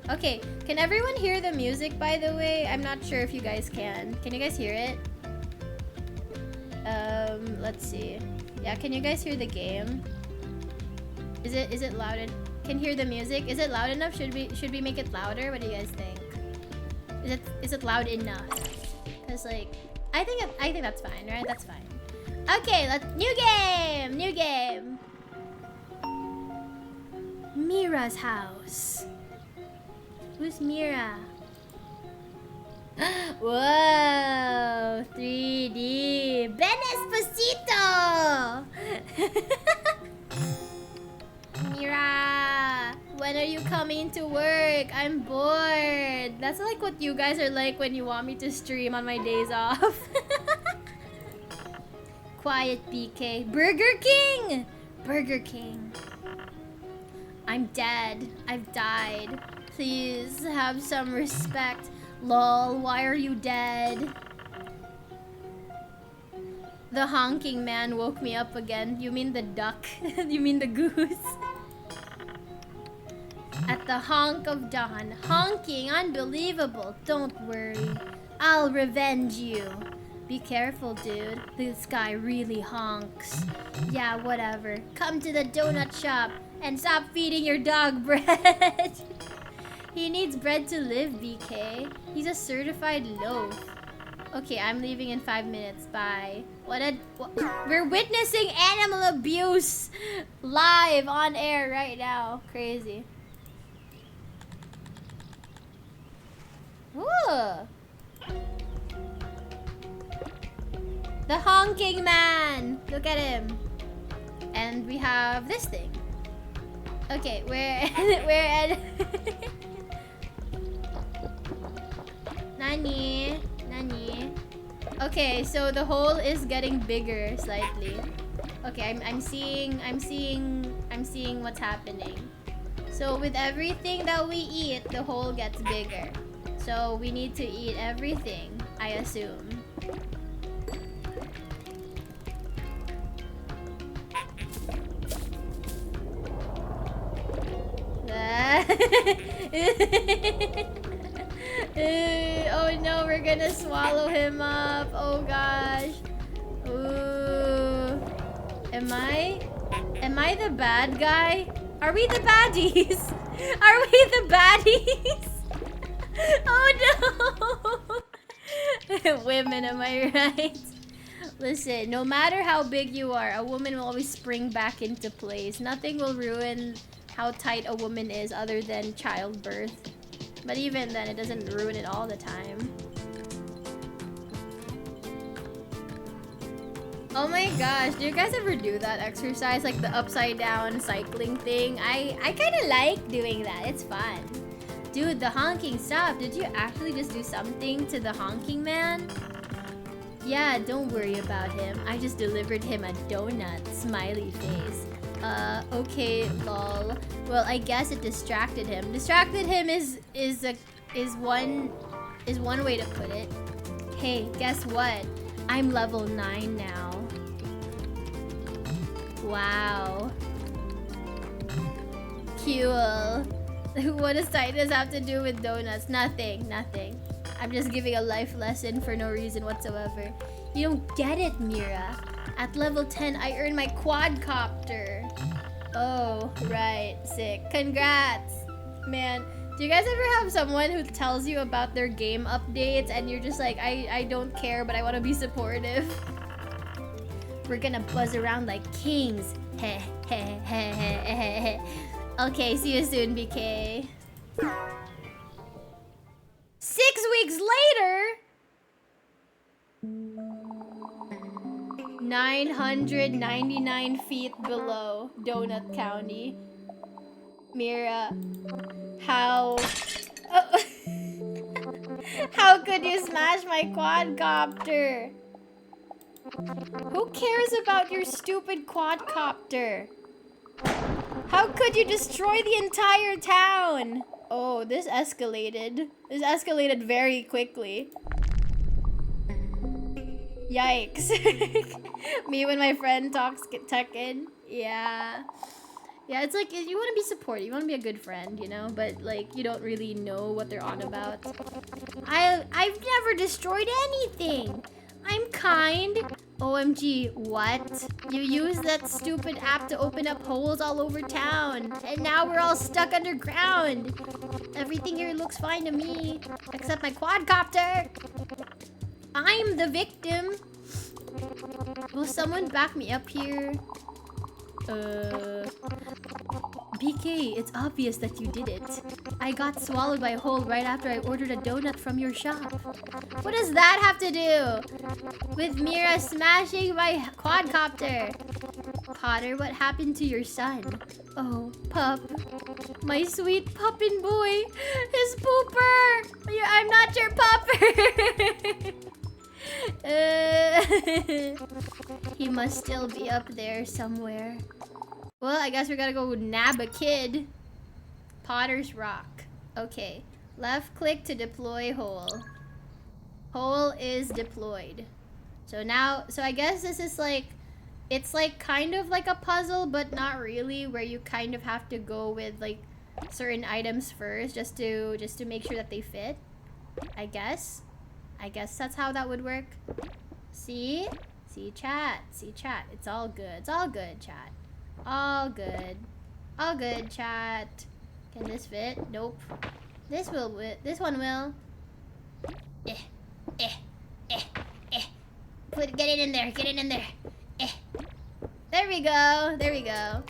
Speaker 1: Okay. Can everyone hear the music, by the way? I'm not sure if you guys can. Can you guys hear it? Let's see. Yeah, can you guys hear the game? Is it loud? Can hear the music? Is it loud enough? Should we make it louder? What do you guys think? Is it loud enough? Cause like I think that's fine, right? That's fine. Okay, new game. Mira's house. Who's Mira? Whoa, 3D. Ben Esposito. Mira, when are you coming to work? I'm bored. That's like what you guys are like when you want me to stream on my days off. Quiet, BK. Burger King. I'm dead. I've died. Please have some respect. Lol, why are you dead? The honking man woke me up again. You mean the duck? You mean the goose? At the honk of dawn. Honking, unbelievable. Don't worry. I'll revenge you. Be careful, dude. This guy really honks. Yeah, whatever. Come to the donut shop and stop feeding your dog bread. He needs bread to live, BK. He's a certified loaf. Okay, I'm leaving in 5 minutes. Bye. We're witnessing animal abuse live on air right now. Crazy. Ooh. The honking man. Look at him. And we have this thing. Okay, we're at Nani. Okay, so the hole is getting bigger slightly. Okay, I'm seeing what's happening. So with everything that we eat, the hole gets bigger. So we need to eat everything, I assume. Oh no, we're gonna swallow him up. Oh gosh. Ooh. Am I the bad guy? Are we the baddies? Are we the baddies? Oh no. Women, am I right? Listen, no matter how big you are, a woman will always spring back into place. Nothing will ruin how tight a woman is other than childbirth. But even then, it doesn't ruin it all the time. Oh my gosh, do you guys ever do that exercise? Like the upside down cycling thing? I kind of like doing that. It's fun. Dude, the honking, stop. Did you actually just do something to the honking man? Yeah, don't worry about him. I just delivered him a donut. Smiley face. Okay, lol. Well, I guess it distracted him. Distracted him is one way to put it. Hey, guess what? I'm level 9 now. Wow. Cool. What does tightness have to do with donuts? Nothing. I'm just giving a life lesson for no reason whatsoever. You don't get it, Mira. At level 10, I earned my quadcopter. Oh, right. Sick. Congrats. Man, do you guys ever have someone who tells you about their game updates and you're just like, I don't care, but I want to be supportive? We're gonna buzz around like kings. Heh, heh, heh, heh, heh, heh. Okay, see you soon, BK. 6 weeks later? 999 feet below Donut County. Mira, how could you smash my quadcopter? Who cares about your stupid quadcopter? How could you destroy the entire town? Oh, this escalated. This escalated very quickly. Yikes. Me when my friend talks Tekken. Yeah. Yeah, it's like, you want to be supportive. You want to be a good friend, you know? But, like, you don't really know what they're on about. I've never destroyed anything. I'm kind. OMG, what? You used that stupid app to open up holes all over town. And now we're all stuck underground. Everything here looks fine to me. Except my quadcopter. I'm the victim. Will someone back me up here? BK, it's obvious that you did it. I got swallowed by a hole right after I ordered a donut from your shop. What does that have to do with Mira smashing my quadcopter? Potter, what happened to your son? Oh, pup. My sweet puppin boy. His pooper. I'm not your pupper. He must still be up there somewhere. Well, I guess we gotta go nab a kid. Potter's Rock. Okay. Left click to deploy hole. Hole is deployed. So now, so I guess this is like, it's like kind of like a puzzle, but not really, where you kind of have to go with like certain items first just to make sure that they fit. I guess that's how that would work. See chat. It's all good. It's all good, chat. All good. All good, chat. Can this fit? Nope. This one will. Get it in there. Get it in there. There we go. There we go.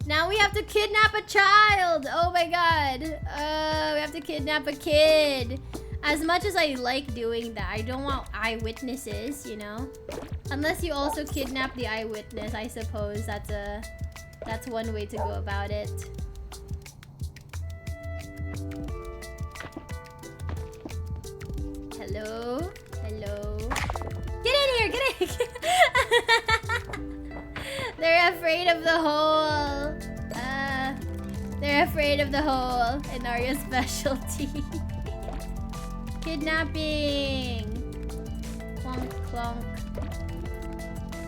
Speaker 1: Now we have to kidnap a child. Oh my god. We have to kidnap a kid. As much as I like doing that, I don't want eyewitnesses, you know? Unless you also kidnap the eyewitness, I suppose that's one way to go about it. Hello? Hello? Get in here! Get in here! They're afraid of the hole. They're afraid of the hole in Arya's specialty. Kidnapping! Clunk, clunk.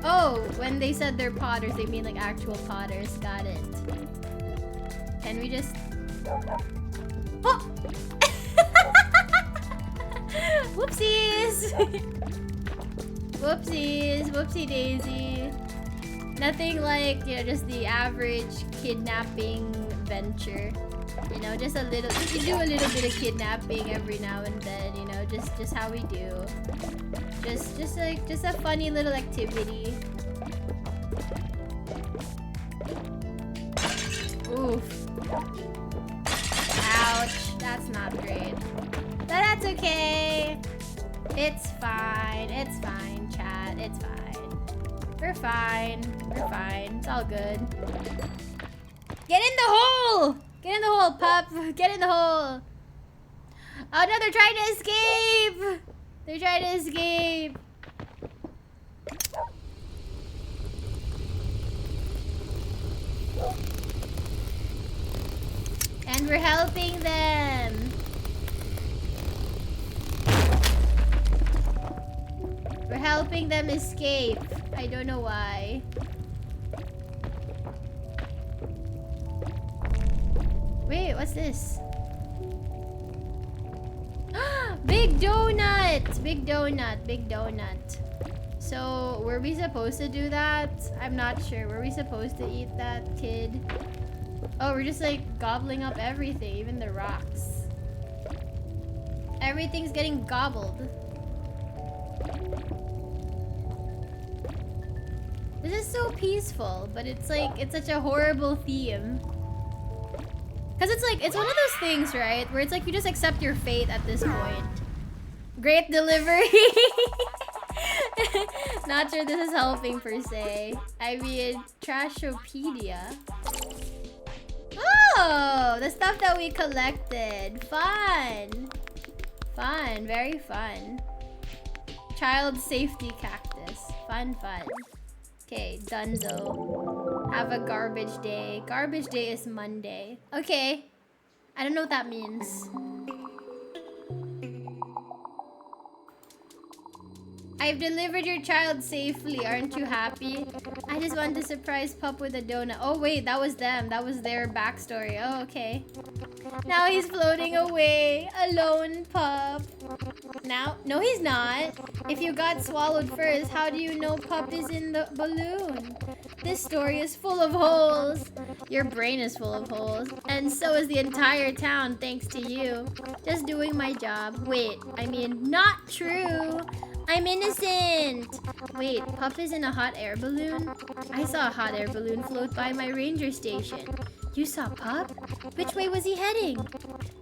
Speaker 1: Oh, when they said they're potters, they mean like actual potters. Got it. Can we just... Oh! Whoopsies! Whoopsies! Whoopsie daisy. Nothing like, you know, just the average kidnapping venture. You know, just a little, you do a little bit of kidnapping every now and then, you know, just how we do. Just a funny little activity. Oof. Ouch. That's not great. But that's okay. It's fine. It's fine, chat. It's fine. We're fine. We're fine. It's all good. Get in the hole! Get in the hole, pup! Get in the hole! Oh no, they're trying to escape! They're trying to escape! And we're helping them! We're helping them escape. I don't know why. Wait, what's this? Big donut! Big donut, big donut. So, were we supposed to do that? I'm not sure. Were we supposed to eat that, kid? Oh, we're just like gobbling up everything, even the rocks. Everything's getting gobbled. This is so peaceful, but it's like, it's such a horrible theme. Cause it's like, it's one of those things, right? Where it's like you just accept your fate at this point. Great delivery! Not sure this is helping per se. I mean, Trashopedia. Oh! The stuff that we collected. Fun! Fun, very fun. Child safety cactus. Fun, fun. Okay, Dunzo. Have a garbage day. Garbage day is Monday. Okay. I don't know what that means. I've delivered your child safely. Aren't you happy? I just wanted to surprise Pup with a donut. Oh wait, that was them. That was their backstory. Oh, okay. Now he's floating away. Alone, Pup. Now, no he's not. If you got swallowed first, how do you know Pup is in the balloon? This story is full of holes. Your brain is full of holes. And so is the entire town, thanks to you. Just doing my job. Wait, I mean, not true. I'm innocent! Wait, Pup is in a hot air balloon? I saw a hot air balloon float by my ranger station. You saw Pup? Which way was he heading?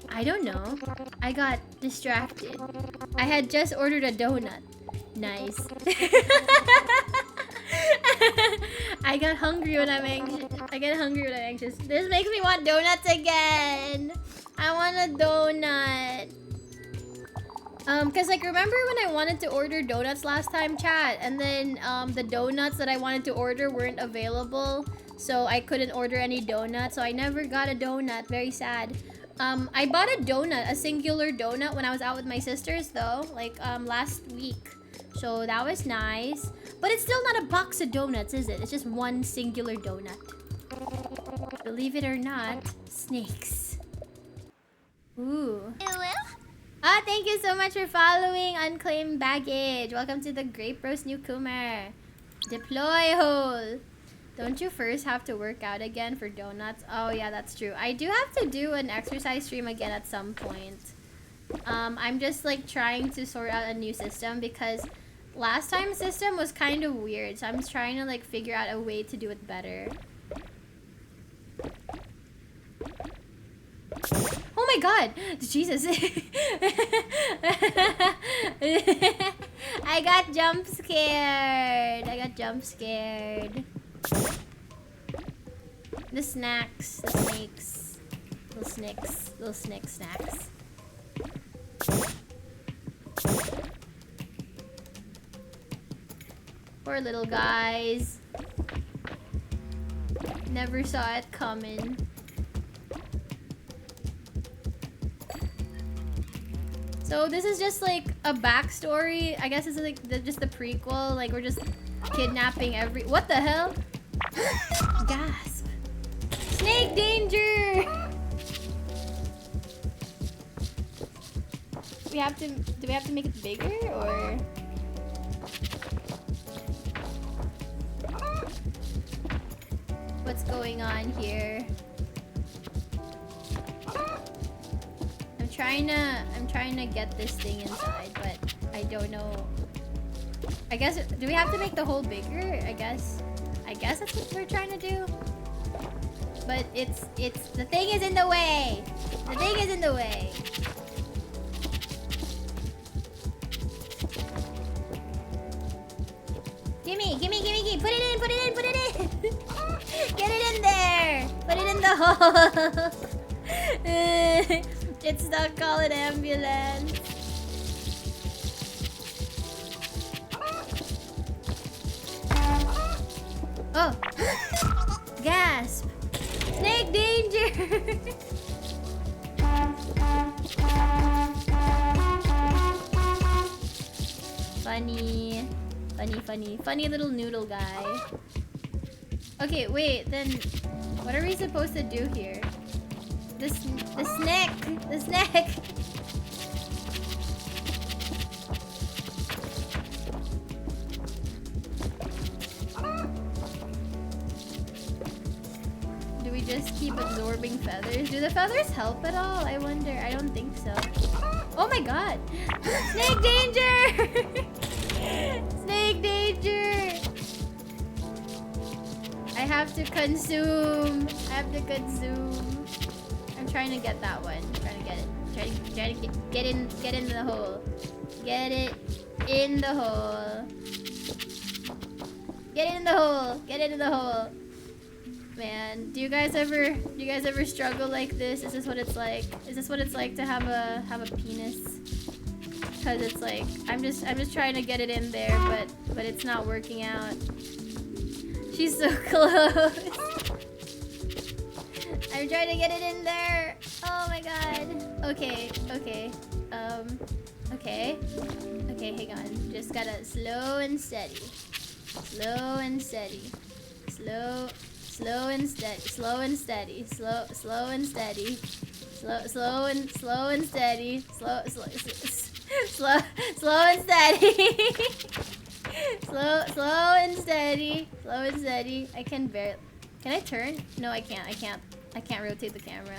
Speaker 1: I don't know. I got distracted. I had just ordered a donut. Nice. I get hungry when I'm anxious. This makes me want donuts again. I want a donut. Cause like remember when I wanted to order donuts last time, chat, and then the donuts that I wanted to order weren't available, so I couldn't order any donuts, so I never got a donut. Very sad. I bought a donut, a singular donut, when I was out with my sisters though, like last week. So that was nice. But it's still not a box of donuts, is it? It's just one singular donut. Believe it or not, snakes. Ooh. Ah, thank you so much for following Unclaimed Baggage. Welcome to the Grape Roast Newcomer. Deploy hole. Don't you first have to work out again for donuts? Oh yeah, that's true. I do have to do an exercise stream again at some point. I'm just like trying to sort out a new system because last time's system was kind of weird. So I'm just trying to like figure out a way to do it better. Oh my god! Jesus. I got jump scared. The snacks, the snakes. Little snake snacks. Poor little guys. Never saw it coming. So this is just like a backstory. I guess it's like just the prequel. Like we're just kidnapping what the hell? Gasp. Snake danger! Do we have to make it bigger or? What's going on here? I'm trying to get this thing inside, but I don't know. I guess do we have to make the hole bigger? I guess that's what we're trying to do. But it's the thing is in the way. The thing is in the way. Gimme. Put it in. Get it in there. Put it in the hole. It's not call an ambulance. Oh. Gasp. Snake danger. Funny little noodle guy. Okay, wait, then what are we supposed to do here? The snack. Do we just keep absorbing feathers? Do the feathers help at all? I wonder. I don't think so. Oh my god! Snake danger! Snake danger! I have to consume. I'm trying to get that one. I'm trying to get it. Try to get in the hole. Get it in the hole. Get it in the hole. Man, do you guys ever struggle like this? Is this what it's like? Is this what it's like to have a penis? Cause it's like I'm just trying to get it in there, but it's not working out. She's so close. I'm trying to get it in there. Oh my god. Okay. Okay, hang on. Just gotta slow and steady. Slow and steady. Slow and steady. Slow and steady. Slow and steady. Slow and steady. Slow and steady. Slow and steady. I can barely. Can I turn? No, I can't. I can't rotate the camera.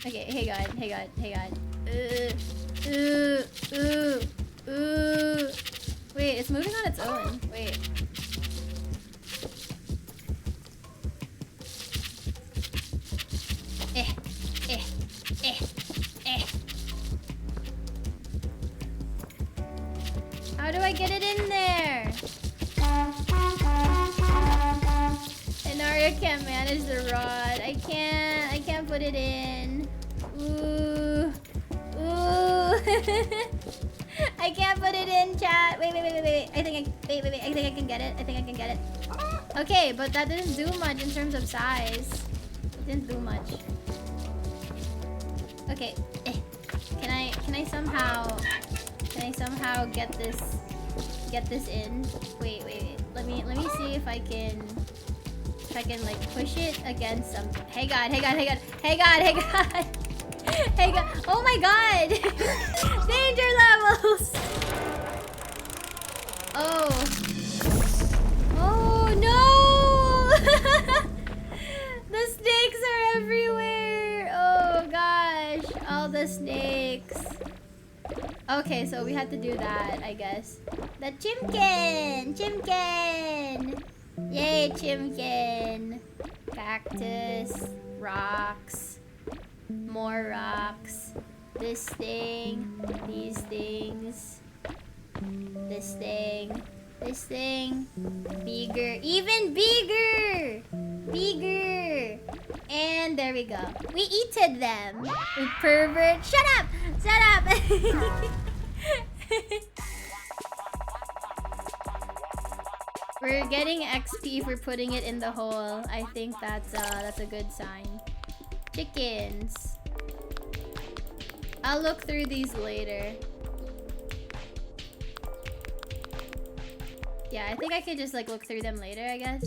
Speaker 1: Okay, hang on. Wait, it's moving on its own. Wait. How do I get it in there? Inaria can't manage the rod. I can't put it in. Ooh. I can't put it in chat. Wait. I think I can get it. I think I can get it. Okay, but that didn't do much in terms of size. It didn't do much. Okay. Can I somehow get this in? Wait. Let me see if I can like push it against some. Hey God. Oh my God. Danger levels. Oh no. The snakes are everywhere. Oh gosh, all the snakes. Okay, so we had to do that, I guess. The Chimkin! Yay, Chimkin! Cactus, rocks, more rocks, this thing, these things, this thing, bigger, even bigger! And there we go. We eated them. We pervert. Shut up! We're getting XP for putting it in the hole. I think that's a good sign. Chickens. I'll look through these later. Yeah, I think I could just like look through them later, I guess.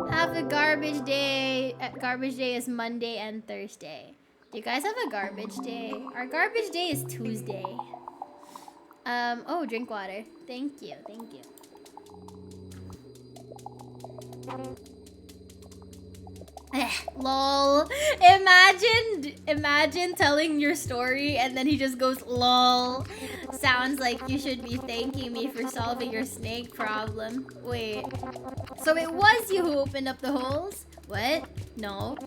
Speaker 1: Have a garbage day. Garbage day is Monday and Thursday. Do you guys have a garbage day? Our garbage day is Tuesday. Oh, drink water. Thank you. Lol. Imagine telling your story and then he just goes lol. Sounds like you should be thanking me for solving your snake problem. Wait. So it was you who opened up the holes? What? No.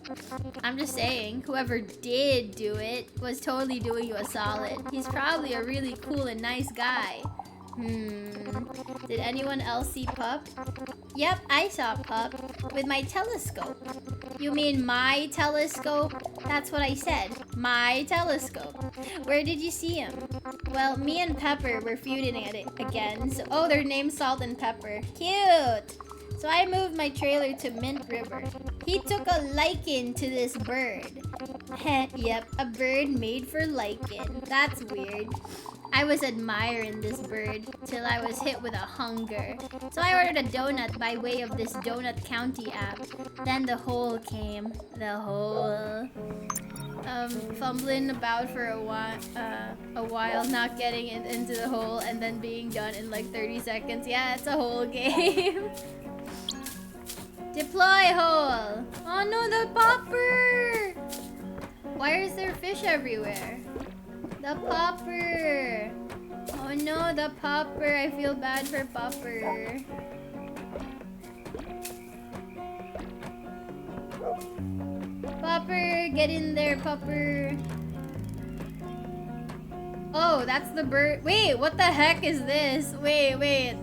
Speaker 1: I'm just saying, whoever did do it was totally doing you a solid. He's probably a really cool and nice guy. Did anyone else see Pup? Yep, I saw Pup with my telescope. You mean my telescope? That's what I said. My telescope. Where did you see him? Well, me and Pepper were feuding at it again. So, oh, their name's Salt and Pepper. Cute! So I moved my trailer to Mint River. He took a liking to this bird. Yep, a bird made for lichen. That's weird. I was admiring this bird till I was hit with a hunger. So I ordered a donut by way of this Donut County app. Then the hole came. The hole. Fumbling about for a while, not getting it into the hole, and then being done in like 30 seconds. Yeah, it's a whole game. Deploy hole. Oh no, the popper! Why is there fish everywhere? The popper! Oh no, the popper! I feel bad for popper. Popper, get in there, popper. Oh, that's the bird. Wait, what the heck is this? Wait.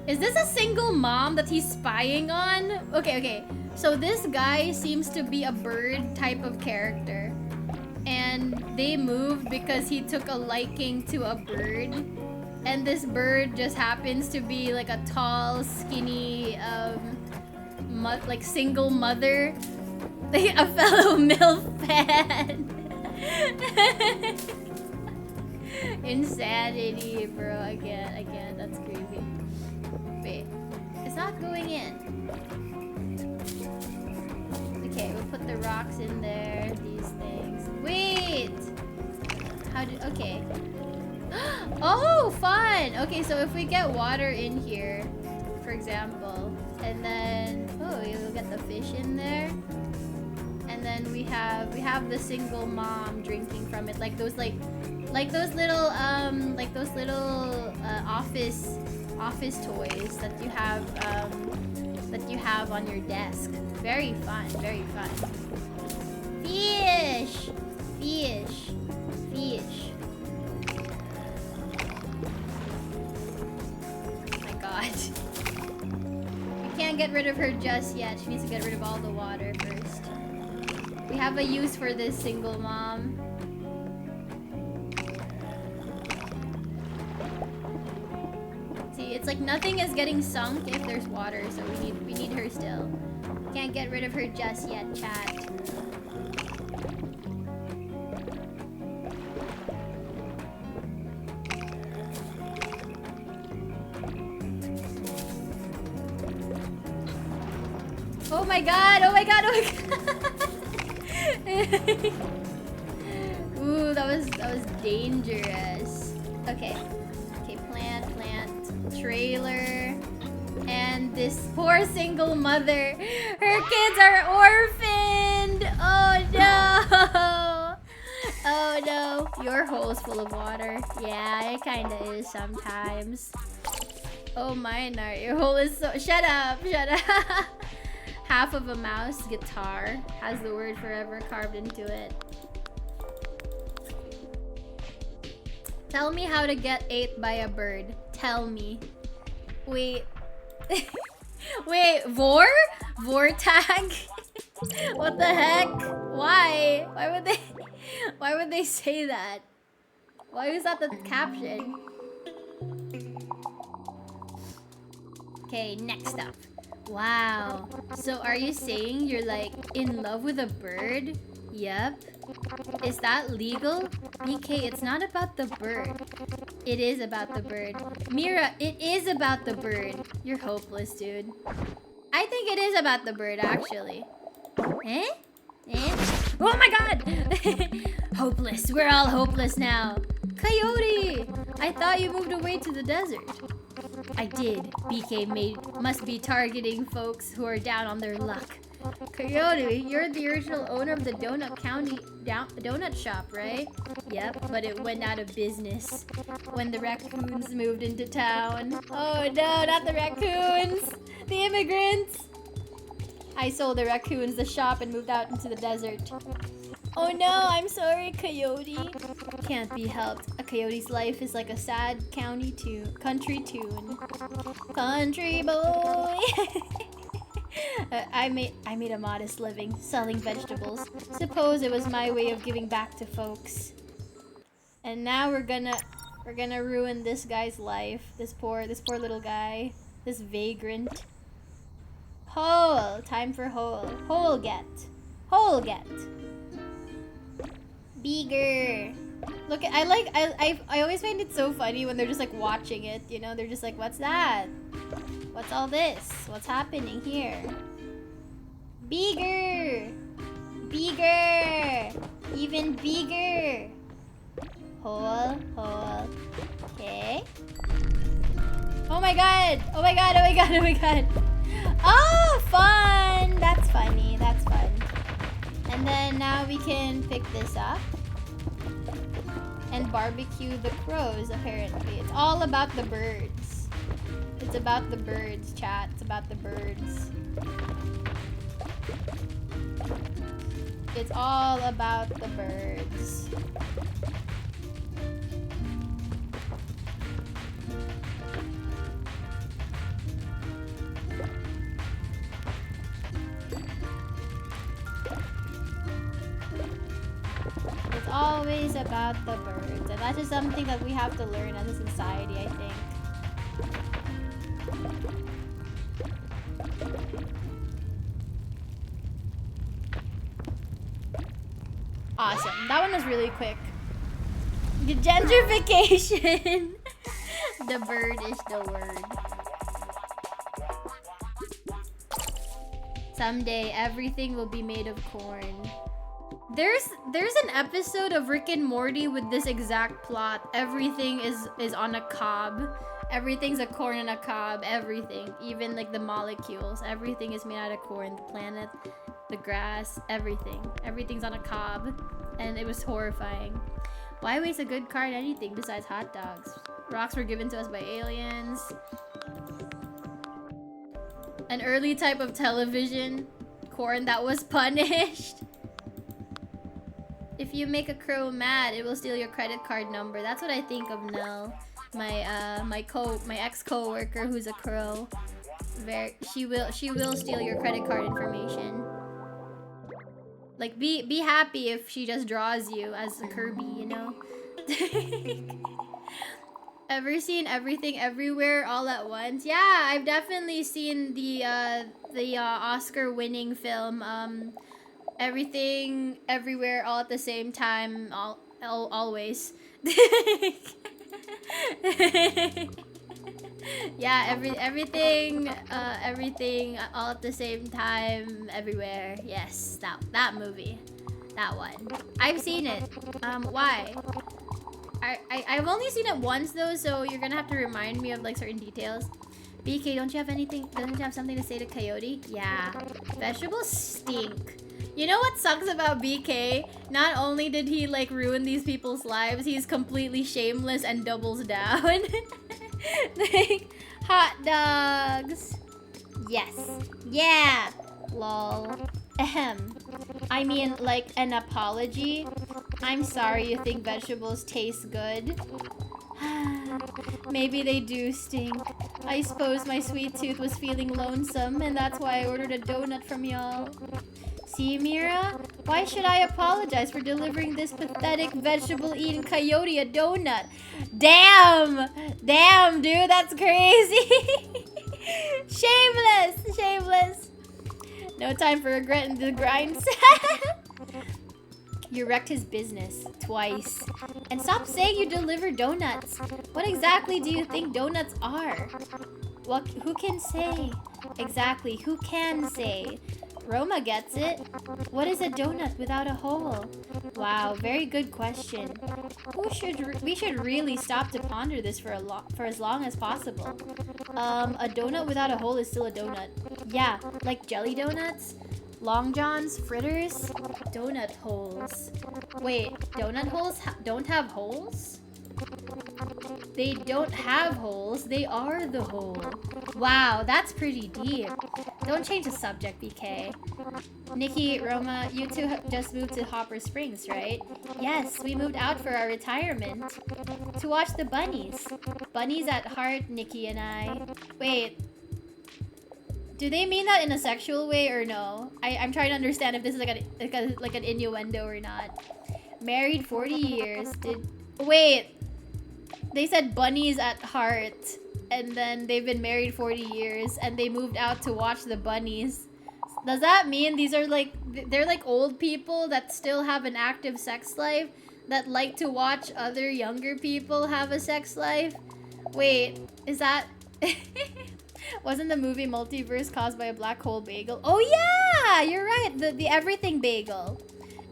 Speaker 1: Is this a single mom that he's spying on? Okay. So this guy seems to be a bird type of character. And they moved because he took a liking to a bird. And this bird just happens to be like a tall, skinny, like single mother. Like a fellow MILF fan. Insanity, bro. Again, that's creepy. Wait, it's not going in. Okay, we'll put the rocks in there, these things. Wait! Okay. Oh, fun! Okay, so if we get water in here, for example, and then, oh, we'll get the fish in there. And then we have the single mom drinking from it, like those little office toys that you have on your desk. Very fun. Fish. Oh my god. We can't get rid of her just yet. She needs to get rid of all the water first. We have a use for this single mom. like nothing is getting sunk if there's water, so we need her still. Can't get rid of her just yet, chat. Oh my god, oh my god, oh my god. Ooh, that was dangerous. Okay. Okay, plant, trailer. And this poor single mother. Her kids are orphaned. Oh no. Oh no. Your hole's full of water. Yeah, it kinda is sometimes. Oh my no, your hole is so shut up. Half of a mouse guitar has the word forever carved into it. Tell me how to get ate by a bird. Tell me. Wait. Wait, Vor tag? What the heck? Why? Why would they say that? Why was that the caption? Okay, next up. Wow. So are you saying you're like in love with a bird? Yep. Is that legal? BK, it's not about the bird. It is about the bird. Mira, it is about the bird. You're hopeless, dude. I think it is about the bird, actually. Eh? Oh my god! Hopeless. We're all hopeless now. Coyote! I thought you moved away to the desert. I did. BK must be targeting folks who are down on their luck. Coyote, you're the original owner of the donut shop, right? Yep, but it went out of business when the raccoons moved into town. Oh no, not the raccoons! The immigrants! I sold the raccoons the shop and moved out into the desert. Oh no, I'm sorry, Coyote. Can't be helped. A coyote's life is like a sad country tune. Country boy. I made a modest living selling vegetables. Suppose it was my way of giving back to folks. And now we're gonna ruin this guy's life. This poor little guy. This vagrant. Hole. Time for hole. Hole get. Bigger. Look, I always find it so funny when they're just like watching it, you know? They're just like, what's that? What's all this? What's happening here? Bigger! Even bigger! Hole. Okay. Oh my god! Oh, fun! That's funny. That's fun. And then now we can pick this up and barbecue the crows, apparently. It's all about the birds. It's about the birds, chat. It's about the birds. It's all about the birds. It's always about the birds, and that's just something that we have to learn as a society, I think. Awesome. That one was really quick. The gentrification. The bird is the word. Someday everything will be made of corn. There's an episode of Rick and Morty with this exact plot. Everything is on a cob. Everything's a corn on a cob. Everything, even like the molecules, everything is made out of corn. The planet, the grass, everything's on a cob, and it was horrifying. Why waste a good card anything besides hot dogs? Rocks were given to us by aliens. An early type of television, corn that was punished. If you make a crow mad, it will steal your credit card number. That's what I think of Nell, my ex-coworker who's a crow. She will steal your credit card information. Like be happy if she just draws you as a Kirby, you know. Ever seen Everything Everywhere All at Once? Yeah, I've definitely seen the Oscar-winning film Everything Everywhere All at the Same Time, always. Yeah, everything all at the same time everywhere. Yes, that movie. That one. I've seen it. Why? I've only seen it once though, so you're gonna have to remind me of like certain details. BK, don't you have something to say to Coyote? Yeah. Vegetables stink. You know what sucks about BK? Not only did he like ruin these people's lives, he's completely shameless and doubles down. Like, hot dogs. Yes. Yeah. Lol. Ahem. I mean, like an apology. I'm sorry you think vegetables taste good. Maybe they do stink. I suppose my sweet tooth was feeling lonesome, and that's why I ordered a donut from y'all. See, Mira? Why should I apologize for delivering this pathetic vegetable-eating coyote a donut? Damn! Damn, dude, that's crazy! Shameless! Shameless! No time for regret in the grind set. You wrecked his business twice. And stop saying you deliver donuts. What exactly do you think donuts are? What? Who can say? Exactly, who can say? Roma gets it. What is a donut without a hole? Wow, very good question. We should really stop to ponder this for as long as possible. A donut without a hole is still a donut. Yeah, like jelly donuts, long johns, fritters, donut holes. Wait, donut holes don't have holes? They don't have holes, they are the hole. Wow, that's pretty deep. Don't change the subject, BK. Nikki, Roma, you two just moved to Hopper Springs, right? Yes, we moved out for our retirement. To watch the bunnies. Bunnies at heart, Nikki and I. Wait. Do they mean that in a sexual way or no? I'm trying to understand if this is like an innuendo or not. Married 40 years. Wait. They said bunnies at heart, and then they've been married 40 years, and they moved out to watch the bunnies. Does that mean these are like, they're like old people that still have an active sex life, that like to watch other younger people have a sex life? Wait, is that... Wasn't the movie Multiverse caused by a black hole bagel? Oh yeah, you're right, the everything bagel.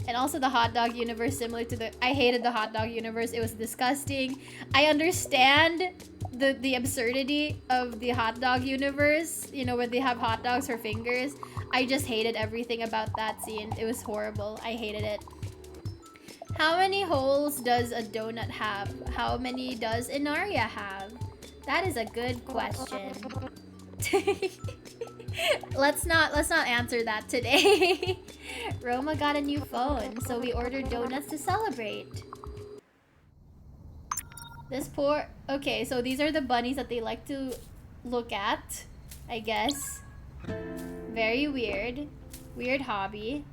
Speaker 1: And also the hot dog universe, similar to the... I hated the hot dog universe. It was disgusting. I understand the absurdity of the hot dog universe. You know, where they have hot dogs for fingers. I just hated everything about that scene. It was horrible. I hated it. How many holes does a donut have? How many does Inaria have? That is a good question. Let's not answer that today. Roma got a new phone, so we ordered donuts to celebrate. This poor... Okay, so these are the bunnies that they like to look at, I guess. Very weird. Weird hobby.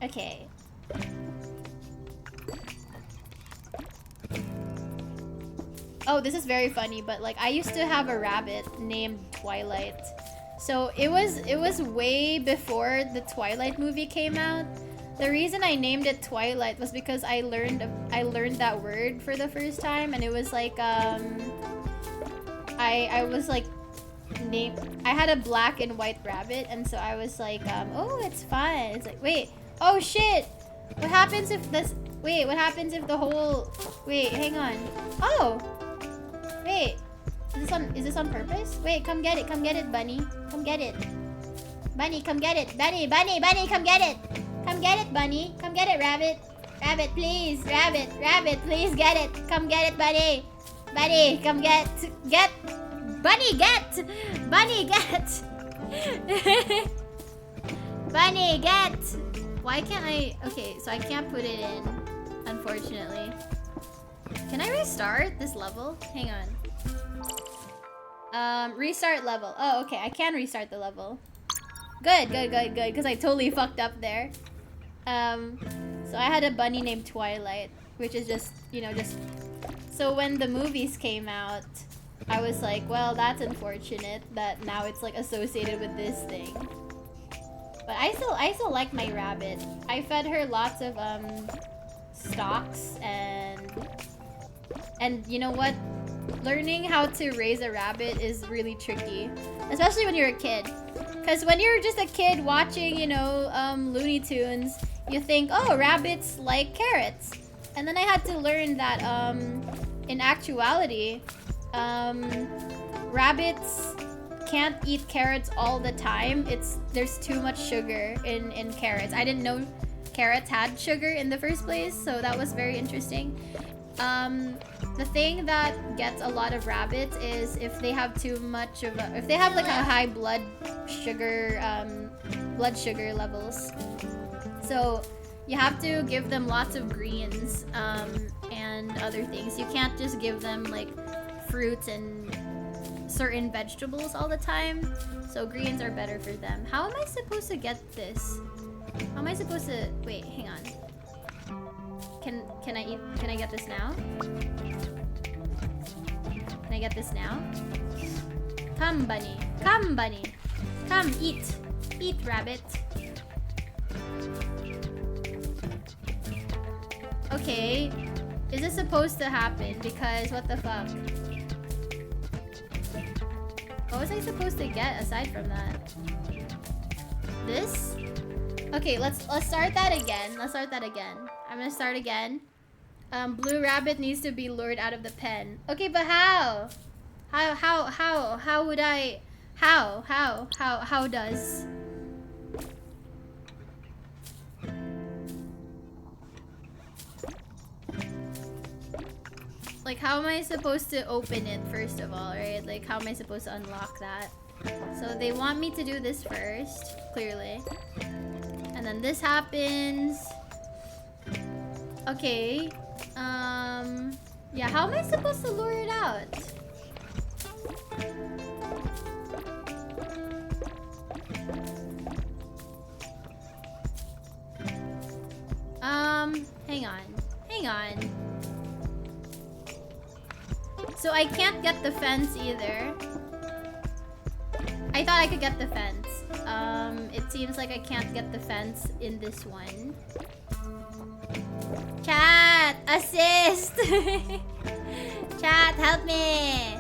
Speaker 1: Okay. Oh, this is very funny, but like I used to have a rabbit named Twilight. So it was way before the Twilight movie came out. The reason I named it Twilight was because I learned that word for the first time, and it was like I was like I had a black and white rabbit, and so I was like oh, it's fun. It's like, wait, oh shit, what happens if this... Wait, what happens if the whole... Wait, hang on. Oh, wait, is this on purpose? Wait, come get it, bunny. Come get it. Bunny, come get it. Bunny, come get it. Come get it, bunny. Come get it, rabbit. Rabbit, please. Rabbit, please get it. Come get it, bunny. Bunny, come get. Bunny, get. Bunny, get. Bunny, get. Why can't I... Okay, so I can't put it in, unfortunately. Can I restart this level? Hang on. Restart level. Oh, okay. I can restart the level. Good. Because I totally fucked up there. So I had a bunny named Twilight, which is just, you know, just So when the movies came out, I was like, well, that's unfortunate that now it's like associated with this thing. But I still like my rabbit. I fed her lots of stalks and you know what? Learning how to raise a rabbit is really tricky, especially when you're a kid. Because when you're just a kid watching, you know, Looney Tunes, you think, oh, rabbits like carrots. And then I had to learn that in actuality, rabbits can't eat carrots all the time. There's too much sugar in carrots. I didn't know carrots had sugar in the first place, so that was very interesting. The thing that gets a lot of rabbits is if they have too much of if they have like a high blood sugar levels. So you have to give them lots of greens and other things. You can't just give them like fruits and certain vegetables all the time. So greens are better for them. How am I supposed to get this? How am I supposed to... Wait, hang on. Can I get this now? Can I get this now? Come, bunny. Come, bunny. Come, eat. Eat, rabbit. Okay. Is this supposed to happen? Because what the fuck? What was I supposed to get aside from that? This? Okay, let's start that again. Let's start that again. I'm gonna start again. Blue rabbit needs to be lured out of the pen. Okay, but how? How would I? How does? Like, how am I supposed to open it first of all, right? Like, how am I supposed to unlock that? So they want me to do this first, clearly. And then this happens. Okay. Yeah, how am I supposed to lure it out? Hang on. So I can't get the fence either. I thought I could get the fence. It seems like I can't get the fence in this one. Chat, assist! Chat, help me!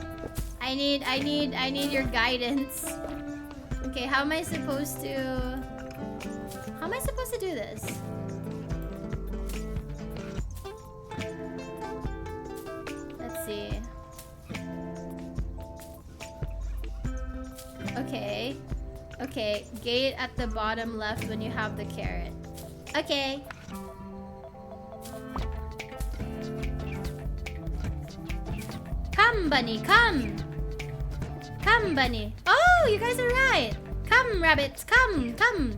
Speaker 1: I need your guidance. Okay, how am I supposed to... How am I supposed to do this? Let's see. Okay. Okay, gate at the bottom left when you have the carrot. Okay. Come, bunny, come! Come, bunny. Oh, you guys are right! Come, rabbits, come, come!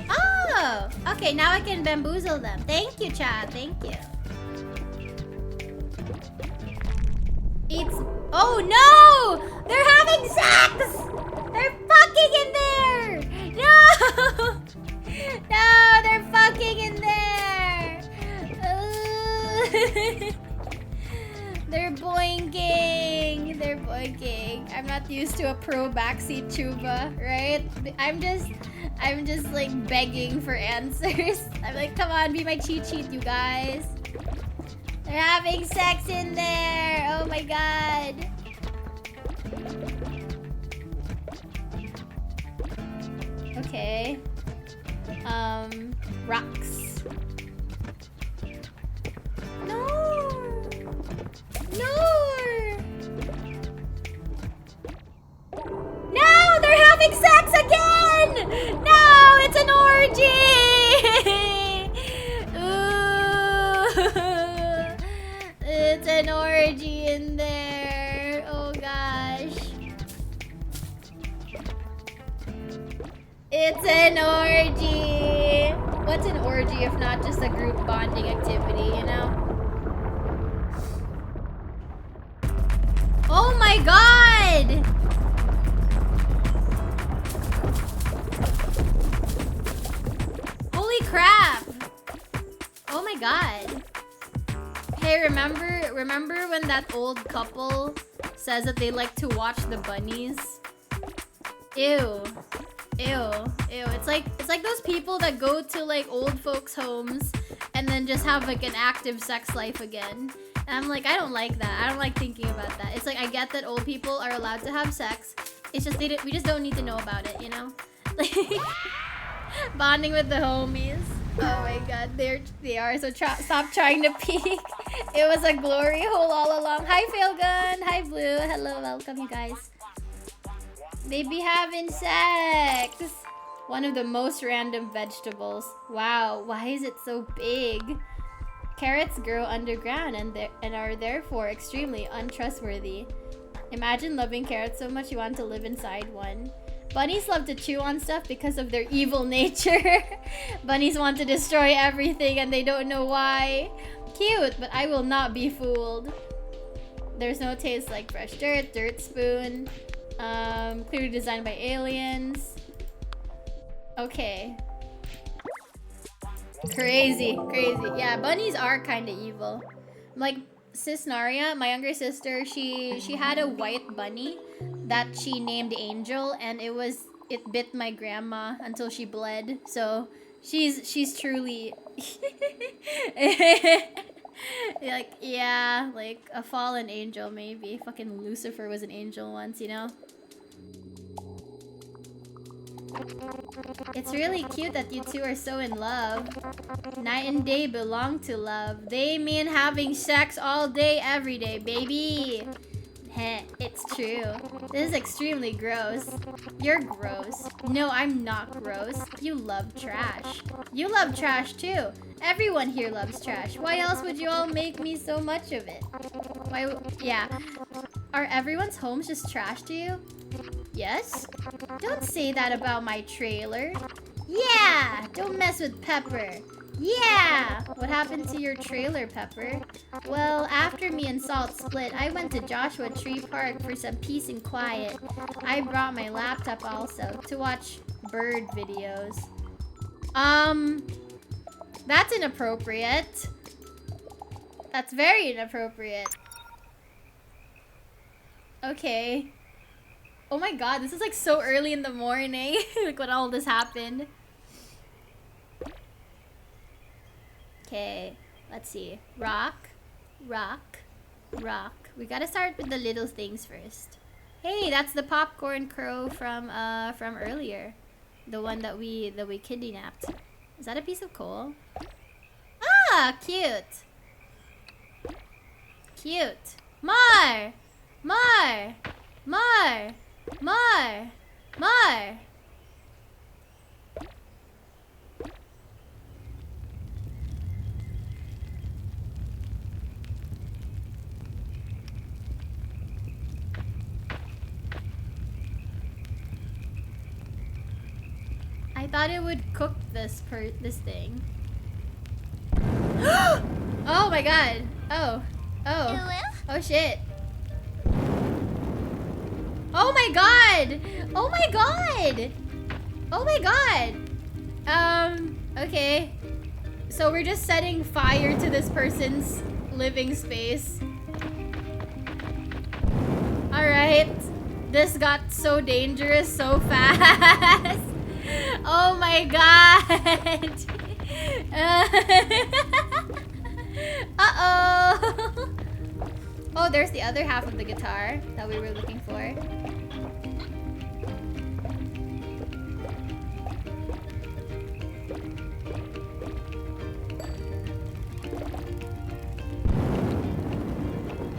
Speaker 1: Oh! Okay, now I can bamboozle them. Thank you, chat. Thank you. It's... Oh, no! They're having sex! They're fucking in there! No! No, they're fucking in there! They're boinking! They're boinking. I'm not used to a pro backseat tuba, right? I'm just like begging for answers. I'm like, come on, be my cheat sheet, you guys. They're having sex in there! Oh my god! Okay. Rocks. No! No! No! They're having sex again! No! It's an orgy! Ooh! It's an orgy in there. Oh gosh. It's an orgy! What's an orgy if not just a group bonding activity, you know? Oh my god! god. Hey, remember when that old couple says that they like to watch the bunnies? Ew. Ew. Ew. It's like those people that go to like old folks' homes and then just have like an active sex life again. And I'm like, I don't like that. I don't like thinking about that. It's like, I get that old people are allowed to have sex. It's just we just don't need to know about it, you know? Like bonding with the homies. Oh my god, they are. So stop trying to peek. It was a glory hole all along. Hi, Failgun. Hi, Blue. Hello, welcome, you guys. They be having sex. One of the most random vegetables. Wow, why is it so big? Carrots grow underground and are therefore extremely untrustworthy. Imagine loving carrots so much you want to live inside one. Bunnies love to chew on stuff because of their evil nature. Bunnies want to destroy everything and they don't know why. Cute, but I will not be fooled. There's no taste like fresh dirt, dirt spoon. Clearly designed by aliens. Okay. Crazy. Yeah, bunnies are kind of evil. Like, Sis Naria, my younger sister, she had a white bunny that she named Angel, and it bit my grandma until she bled. So she's truly like, yeah, like a fallen angel maybe. Fucking Lucifer was an angel once, you know? It's really cute that you two are so in love. Night and day belong to love. They mean having sex all day, every day, baby. Heh, it's true. This is extremely gross. You're gross. No, I'm not gross. You love trash. You love trash too. Everyone here loves trash. Why else would you all make me so much of it? Why? Yeah. Are everyone's homes just trash to you? Yes? Don't say that about my trailer. Yeah! Don't mess with Pepper. Yeah! What happened to your trailer, Pepper? Well, after me and Salt split, I went to Joshua Tree Park for some peace and quiet. I brought my laptop also to watch bird videos. That's inappropriate. That's very inappropriate. Okay. Oh my god, this is like so early in the morning. Like when all this happened. Okay, let's see. Rock, rock, rock. We gotta start with the little things first. Hey, that's the popcorn crow from earlier. The one that we kidnapped. Is that a piece of coal? Ah, cute. Cute. More! More! More! More! More! I thought it would cook this thing. Oh my god. Oh. Oh. Oh shit. Oh my god! Oh my god! Oh my god! Okay. So we're just setting fire to this person's living space. Alright. This got so dangerous so fast. Oh my god! Uh-oh! Oh, there's the other half of the guitar that we were looking for.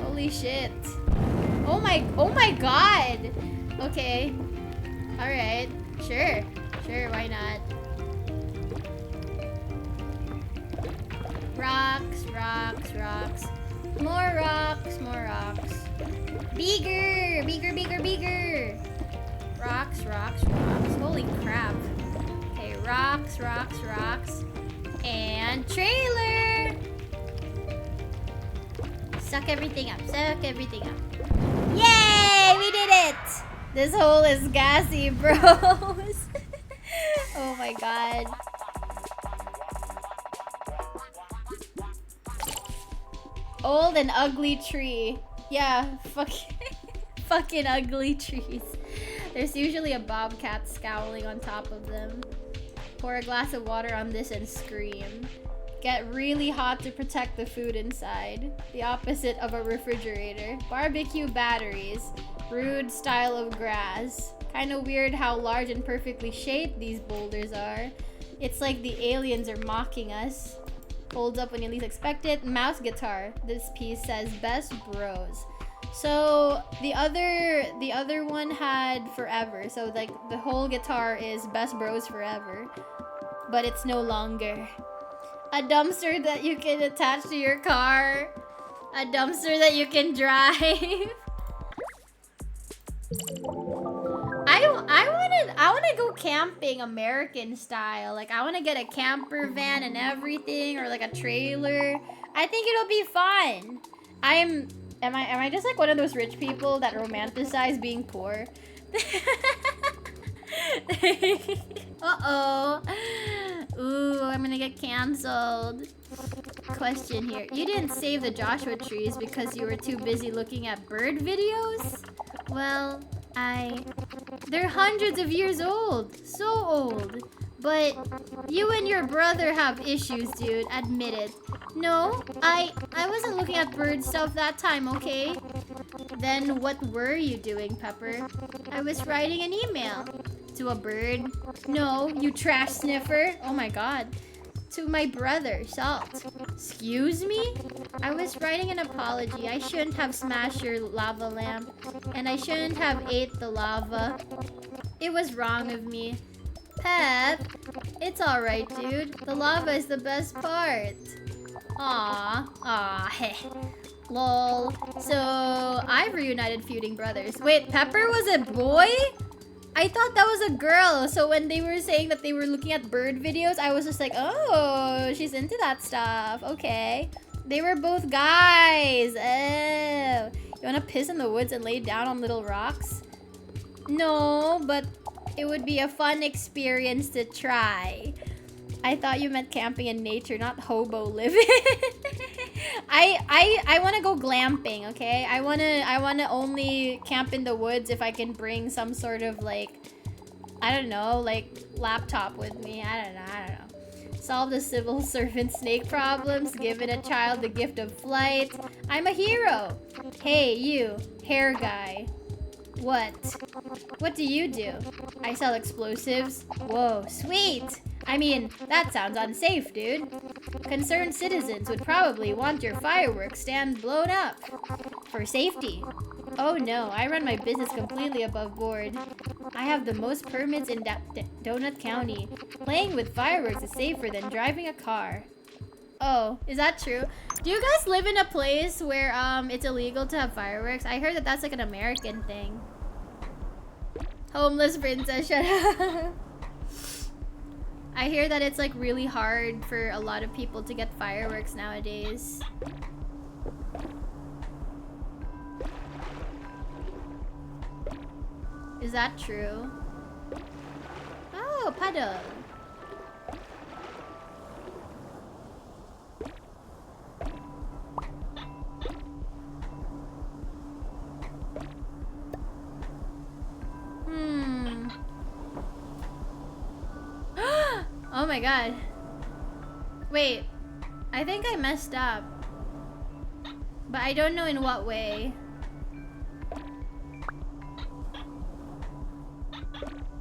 Speaker 1: Holy shit. Oh my god! Okay. Alright. Sure. Sure, why not? Rocks, rocks, rocks. More rocks, more rocks. Bigger! Bigger, bigger, bigger! Rocks, rocks, rocks. Holy crap. Okay, rocks, rocks, rocks. And trailer! Suck everything up, suck everything up. Yay! We did it! This hole is gassy, bros. Oh my god. Old and ugly tree. Yeah, fucking ugly trees. There's usually a bobcat scowling on top of them. Pour a glass of water on this and scream. Get really hot to protect the food inside. The opposite of a refrigerator. Barbecue batteries. Rude style of grass. Kinda weird how large and perfectly shaped these boulders are. It's like the aliens are mocking us. Holds up when you least expect it. Mouse guitar. This piece says best bros. So the other one had forever. So like the whole guitar is best bros forever. But it's no longer. A dumpster that you can attach to your car. A dumpster that you can drive. I wanna go camping American style. Like I wanna get a camper van and everything, or like a trailer. I think it'll be fun. Am I just like one of those rich people that romanticize being poor? Uh-oh. Ooh, I'm gonna get canceled. Question here. You didn't save the Joshua trees because you were too busy looking at bird videos? Well, they're hundreds of years old. So old. But you and your brother have issues, dude. Admit it. No, I wasn't looking at bird stuff that time, okay? Then what were you doing, Pepper? I was writing an email. To a bird? No, you trash sniffer. Oh my god. To my brother, Salt. Excuse me? I was writing an apology. I shouldn't have smashed your lava lamp. And I shouldn't have ate the lava. It was wrong of me. Pep, it's alright, dude. The lava is the best part. Aw, heh. Lol. So, I've reunited feuding brothers. Wait, Pepper was a boy? I thought that was a girl. So when they were saying that they were looking at bird videos, I was just like, oh, she's into that stuff. Okay. They were both guys. Oh. You wanna piss in the woods and lay down on little rocks? No, but it would be a fun experience to try. I thought you meant camping in nature, not hobo living. I want to go glamping, okay? I want to only camp in the woods if I can bring some sort of like, I don't know, like laptop with me. I don't know. Solve the civil servant snake problems, given a child the gift of flight. I'm a hero. Hey, you, hair guy. What? What do you do? I sell explosives. Whoa, sweet! I mean, that sounds unsafe, dude. Concerned citizens would probably want your fireworks stand blown up. For safety. Oh no, I run my business completely above board. I have the most permits in Donut County. Playing with fireworks is safer than driving a car. Oh, is that true? Do you guys live in a place where it's illegal to have fireworks? I heard that that's like an American thing. Homeless princess, shut up. I hear that it's like really hard for a lot of people to get fireworks nowadays. Is that true? Oh, puddle. Oh my god. Wait, I think I messed up. But I don't know in what way.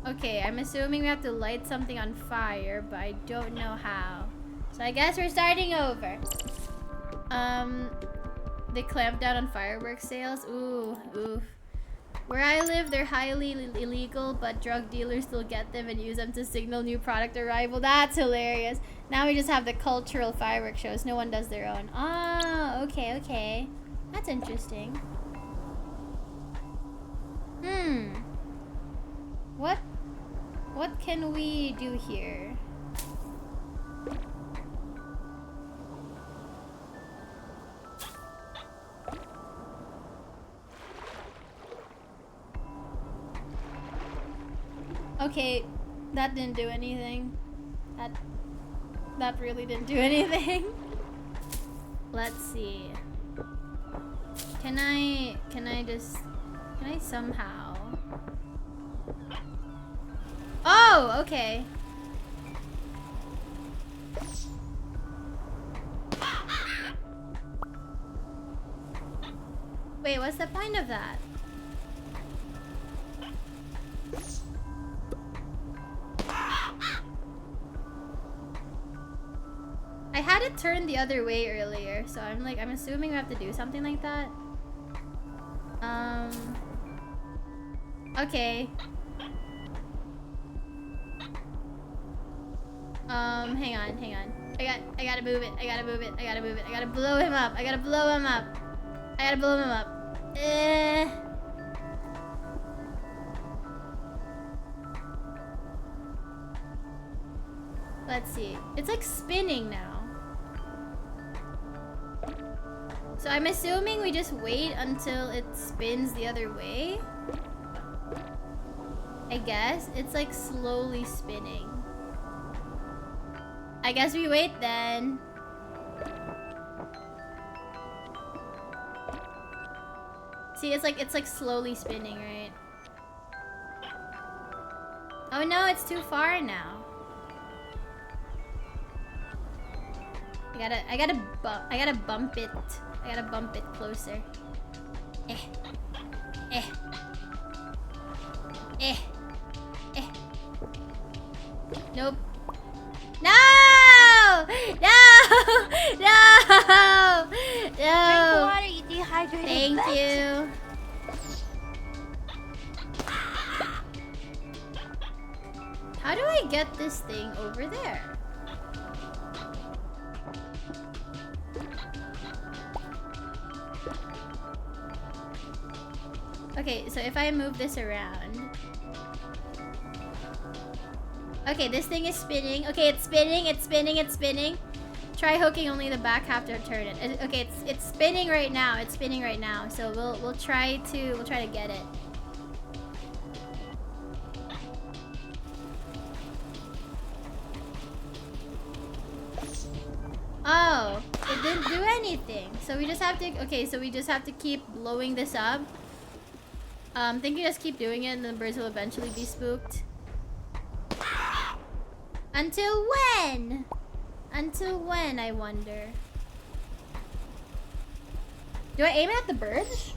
Speaker 1: Okay, I'm assuming we have to light something on fire, but I don't know how. So I guess we're starting over. They clamped down on fireworks sales. Ooh. Where I live, they're highly illegal, but drug dealers still get them and use them to signal new product arrival. That's hilarious. Now we just have the cultural fireworks shows. No one does their own. Ah, okay. That's interesting. What can we do here? Okay, that didn't do anything. That really didn't do anything. Let's see. Can I somehow? Oh, okay. Wait, what's the point of that? I had it turned the other way earlier, so I'm assuming we have to do something like that. Okay. Hang on. I gotta move it. I gotta blow him up. I gotta blow him up. Let's see. It's like spinning now. So I'm assuming we just wait until it spins the other way. I guess. It's like slowly spinning. I guess we wait then. See, it's like slowly spinning, right? Oh no, it's too far now. I gotta bump it. I gotta bump it closer. Nope. No!
Speaker 2: Drink water, you dehydrated.
Speaker 1: Thank you. How do I get this thing over there? Okay, so if I move this around. Okay, this thing is spinning. Okay, it's spinning. Try hooking only the back half to turn it. Okay, it's spinning right now. So we'll try to get it. Oh, it didn't do anything. So we just have to keep blowing this up. Think you just keep doing it and the birds will eventually be spooked. Until when? Until when, I wonder? Do I aim at the birds?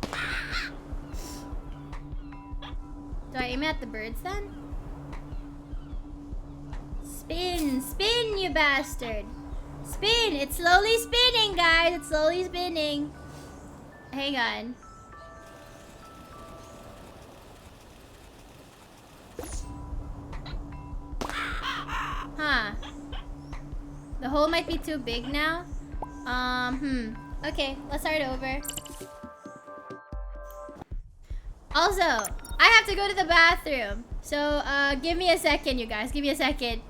Speaker 1: Do I aim at the birds then? Spin, spin, you bastard. Spin, it's slowly spinning, guys. It's slowly spinning. Hang on. Huh. The hole might be too big now. Okay, let's start over. Also, I have to go to the bathroom. So, give me a second, you guys. Give me a second.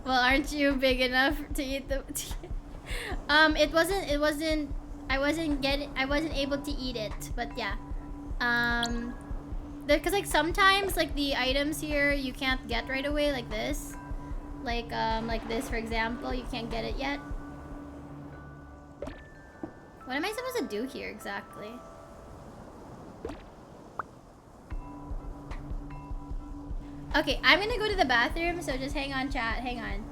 Speaker 1: Well, aren't you big enough to eat the... I wasn't able to eat it, but yeah. Because like sometimes like the items here you can't get right away, like this. Like this, for example, you can't get it yet. What am I supposed to do here exactly? Okay, I'm gonna go to the bathroom, so just hang on, chat. Hang on.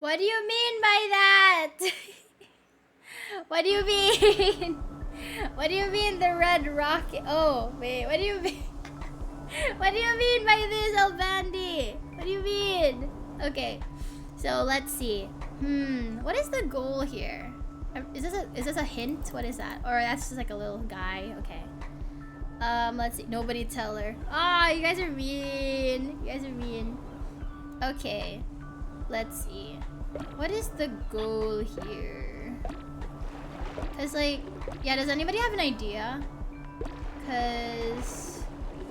Speaker 1: What do you mean by that? What do you mean? What do you mean the red rocket? Oh, wait, what do you mean? What do you mean by this, Albandi? What do you mean? Okay, so let's see. What is the goal here? Is this a hint? What is that? Or that's just like a little guy? Okay. Let's see. Nobody tell her. Ah, you guys are mean. You guys are mean. Okay. Let's see. What is the goal here? Cause like, yeah, does anybody have an idea? Cause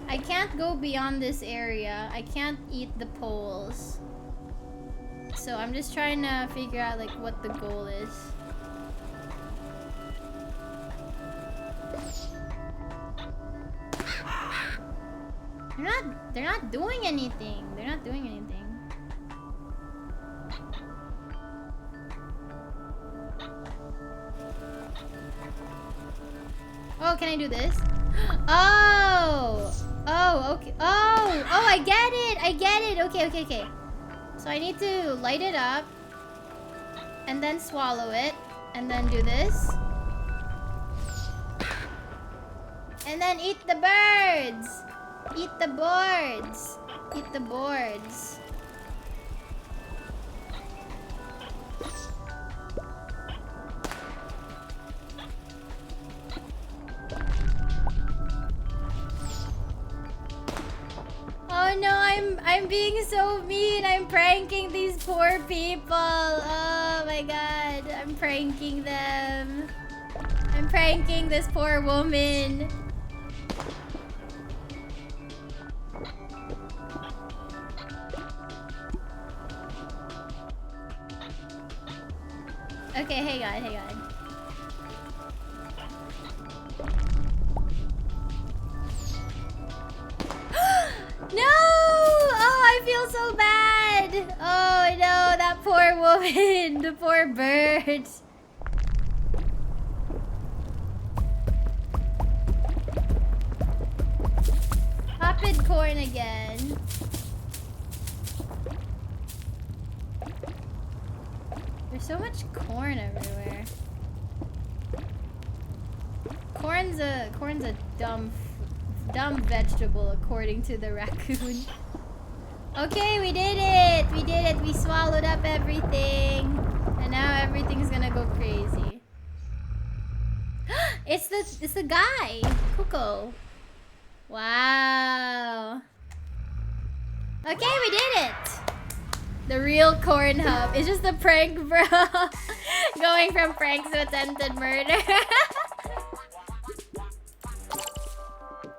Speaker 1: I can't go beyond this area. I can't eat the poles. So I'm just trying to figure out like what the goal is. They're not doing anything. They're not doing anything. Oh, can I do this? Oh! Oh, okay. Oh! Oh, I get it! I get it! Okay, okay, okay. So I need to light it up. And then swallow it. And then do this. And then eat the birds! Eat the boards! Eat the boards. Oh no, I'm being so mean. I'm pranking these poor people. Oh my god, I'm pranking them. I'm pranking this poor woman. Okay, hang on, hang on. No! Oh, I feel so bad. Oh no, that poor woman. The poor birds. Poppin' corn again. There's so much corn everywhere. Corn's a dumb vegetable according to the raccoon. Okay, we did it! We did it! We swallowed up everything! And now everything's gonna go crazy. It's the guy! Kuko. Wow. Okay, we did it! The real corn hub. It's just a prank, bro. Going from pranks to attempted murder.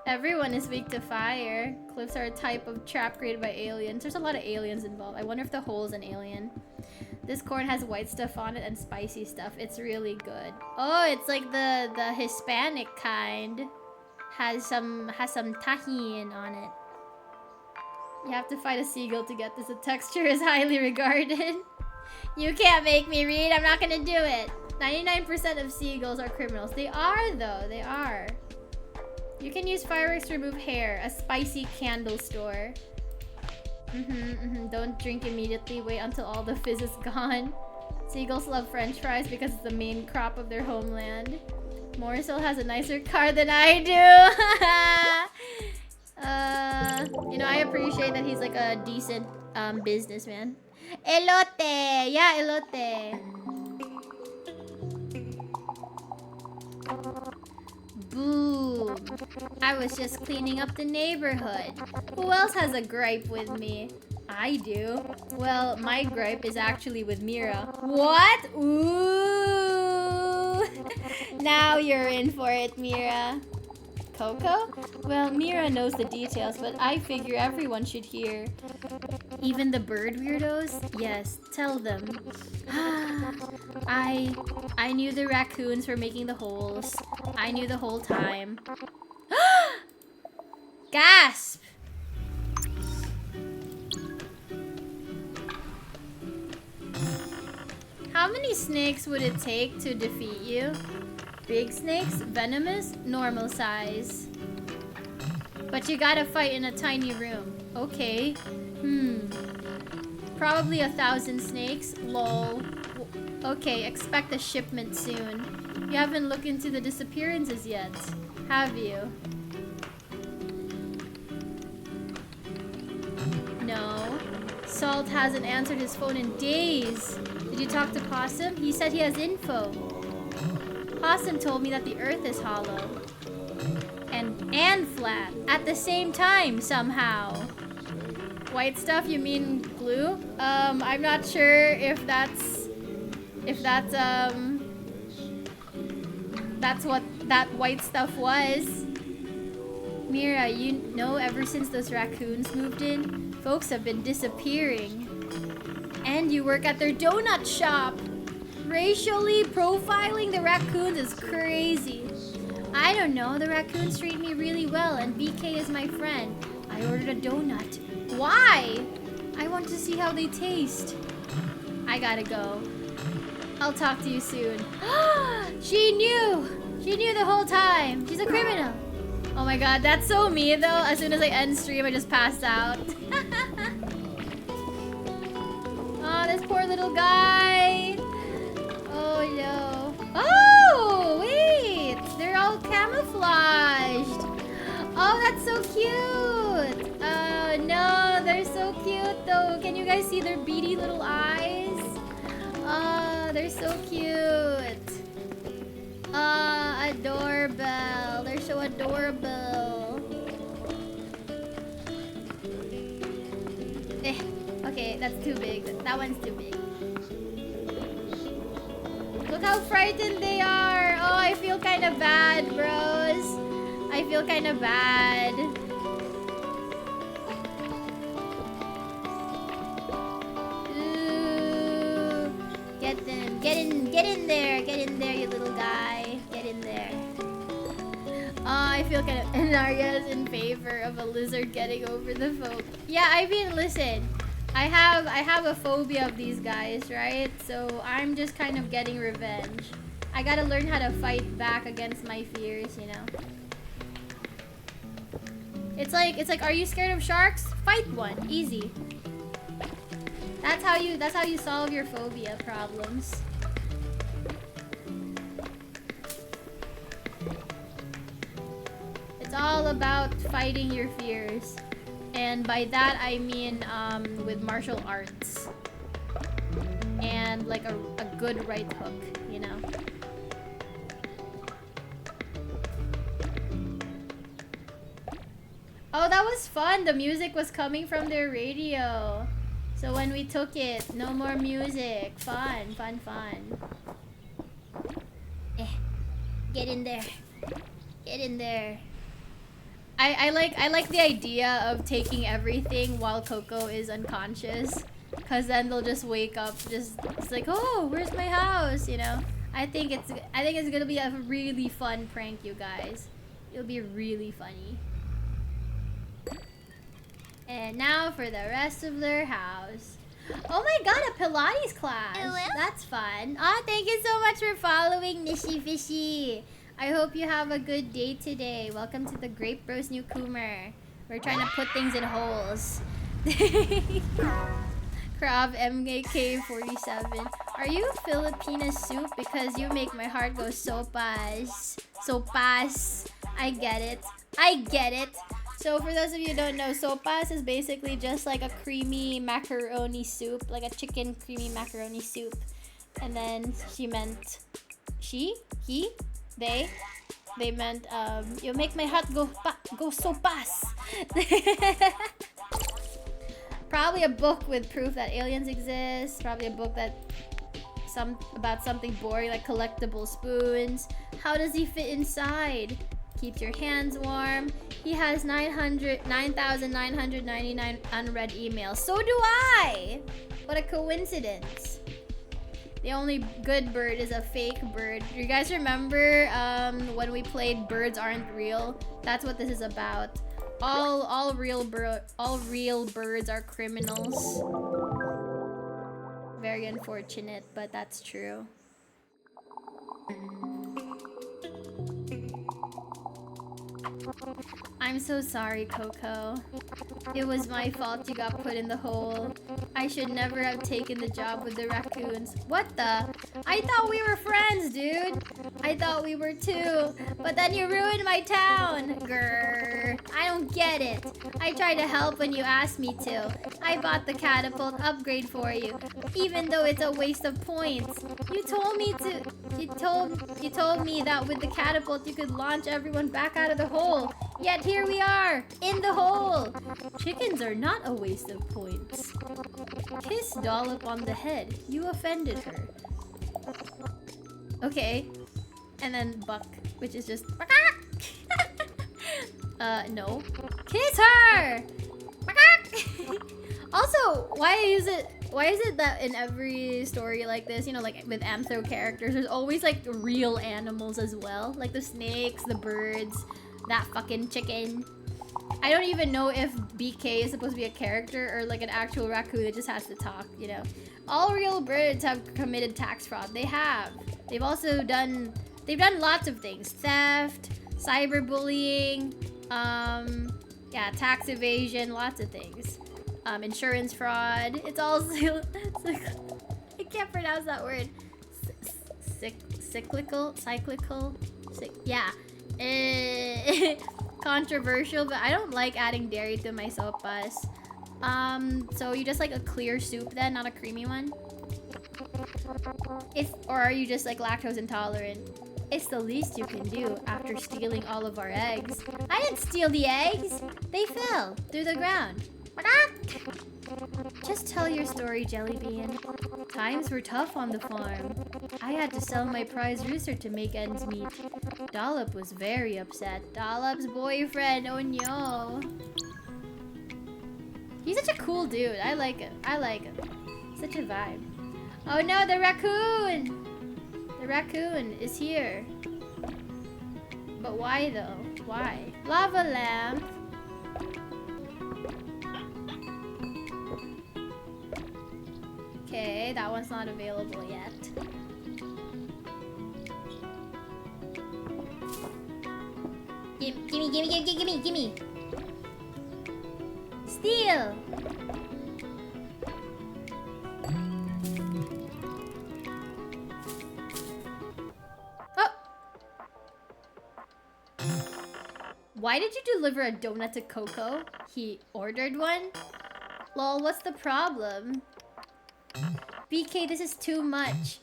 Speaker 1: Everyone is weak to fire. Cliffs are a type of trap created by aliens. There's a lot of aliens involved. I wonder if the hole's an alien. This corn has white stuff on it and spicy stuff. It's really good. Oh, it's like the Hispanic kind. Has some tahini on it. You have to fight a seagull to get this. The texture is highly regarded. You can't make me read. I'm not gonna do it. 99% of seagulls are criminals. They are though. They are. You can use fireworks to remove hair. A spicy candle store. Don't drink immediately. Wait until all the fizz is gone. Seagulls love french fries because it's the main crop of their homeland. Morrisville has a nicer car than I do. You know, I appreciate that he's like a decent businessman. Elote! Yeah, elote. Boom. I was just cleaning up the neighborhood. Who else has a gripe with me? I do. Well, my gripe is actually with Mira. What? Ooh. Now you're in for it, Mira. Coco? Well, Mira knows the details, but I figure everyone should hear. Even the bird weirdos? Yes, tell them. I knew the raccoons were making the holes. I knew the whole time. Gasp! How many snakes would it take to defeat you? Big snakes, venomous, normal size. But you gotta fight in a tiny room. Okay. Probably 1,000 snakes. Lol. Okay, expect a shipment soon. You haven't looked into the disappearances yet, have you? No. Salt hasn't answered his phone in days. Did you talk to Possum? He said he has info. Possum told me that the earth is hollow. And flat. At the same time, somehow. White stuff, you mean glue? I'm not sure if that's what that white stuff was. Mira, you know, ever since those raccoons moved in, folks have been disappearing. And you work at their donut shop. Racially profiling the raccoons is crazy. I don't know, the raccoons treat me really well and BK is my friend. I ordered a donut. Why? I want to see how they taste. I gotta go. I'll talk to you soon. She knew! She knew the whole time. She's a criminal. Oh my god, that's so me though. As soon as I end stream, I just pass out. Oh, this poor little guy. Oh no. Oh, wait! They're all camouflaged. Oh, that's so cute. Oh no, they're so cute though. Can you guys see their beady little eyes? Oh, they're so cute. A doorbell. They're so adorable. Okay, that's too big. That one's too big. Look how frightened they are. Oh, I feel kind of bad, bros. I feel kind of bad. Ooh. Get them. Get in there. Get in there, you little guy. Get in there. Oh, I feel kind of... And Arya's in favor of a lizard getting over the phobia. Yeah, I mean, listen. I have a phobia of these guys, right? So I'm just kind of getting revenge. I gotta learn how to fight back against my fears, you know? It's like, are you scared of sharks? Fight one. Easy. That's how you solve your phobia problems. It's all about fighting your fears. And by that I mean with martial arts. And like a good right hook, you know? Oh, that was fun. The music was coming from their radio. So when we took it, no more music. Fun, fun, fun. Get in there. Get in there. I like the idea of taking everything while Coco is unconscious, cause then they'll just wake up, it's like, oh, where's my house, you know? I think it's gonna be a really fun prank, you guys. It'll be really funny. And now for the rest of their house. Oh my god, a Pilates class. That's fun. Oh, thank you so much for following, Nishy Fishy. I hope you have a good day today. Welcome to the Grape Bros Newcomer. We're trying to put things in holes. Krav MK47. Are you Filipina soup? Because you make my heart go sopas. Sopas. I get it. I get it. So for those of you who don't know, sopas is basically just like a creamy macaroni soup. Like a chicken creamy macaroni soup. And then she meant... She? He? They meant you make my heart go sopas. Probably a book with proof that aliens exist. Probably a book that about something boring like collectible spoons. How does he fit inside? Keeps your hands warm. He has 9,999 unread emails. So do I. What a coincidence. The only good bird is a fake bird. You guys remember when we played Birds Aren't Real? That's what this is about. All real birds are criminals. Very unfortunate, but that's true. I'm so sorry, Coco. It was my fault you got put in the hole. I should never have taken the job with the raccoons. What the? I thought we were friends, dude. I thought we were too. But then you ruined my town. Grrr. I don't get it. I tried to help when you asked me to. I bought the catapult upgrade for you, even though it's a waste of points. You told me that with the catapult you could launch everyone back out of the hole. Yet here we are, in the hole. Chickens are not a waste of points. Kiss Dollop on the head. You offended her. Okay. And then Buck, which is just no. Kiss her! Also, why is it that in every story like this, you know, like with Anthro characters, there's always like real animals as well? Like the snakes, the birds, that fucking chicken. I don't even know if BK is supposed to be a character or like an actual raccoon that just has to talk, you know. All real birds have committed tax fraud. They have. They've done lots of things. Theft, cyberbullying, yeah, tax evasion, lots of things. Insurance fraud. It's all I can't pronounce that word. Cyclical? Yeah. Controversial, but I don't like adding dairy to my sopas. So you just like a clear soup then, not a creamy one? Or are you just like lactose intolerant? It's the least you can do after stealing all of our eggs. I didn't steal the eggs. They fell through the ground. Just tell your story, Jellybean. Times were tough on the farm. I had to sell my prize rooster to make ends meet. Dollop was very upset. Dollop's boyfriend, oh no. He's such a cool dude. I like him. Such a vibe. Oh no, the raccoon! The raccoon is here. But why though? Why? Lava lamp. Okay, that one's not available yet. Gimme. Steal! Oh! Why did you deliver a donut to Coco? He ordered one? Lol, what's the problem? BK, this is too much.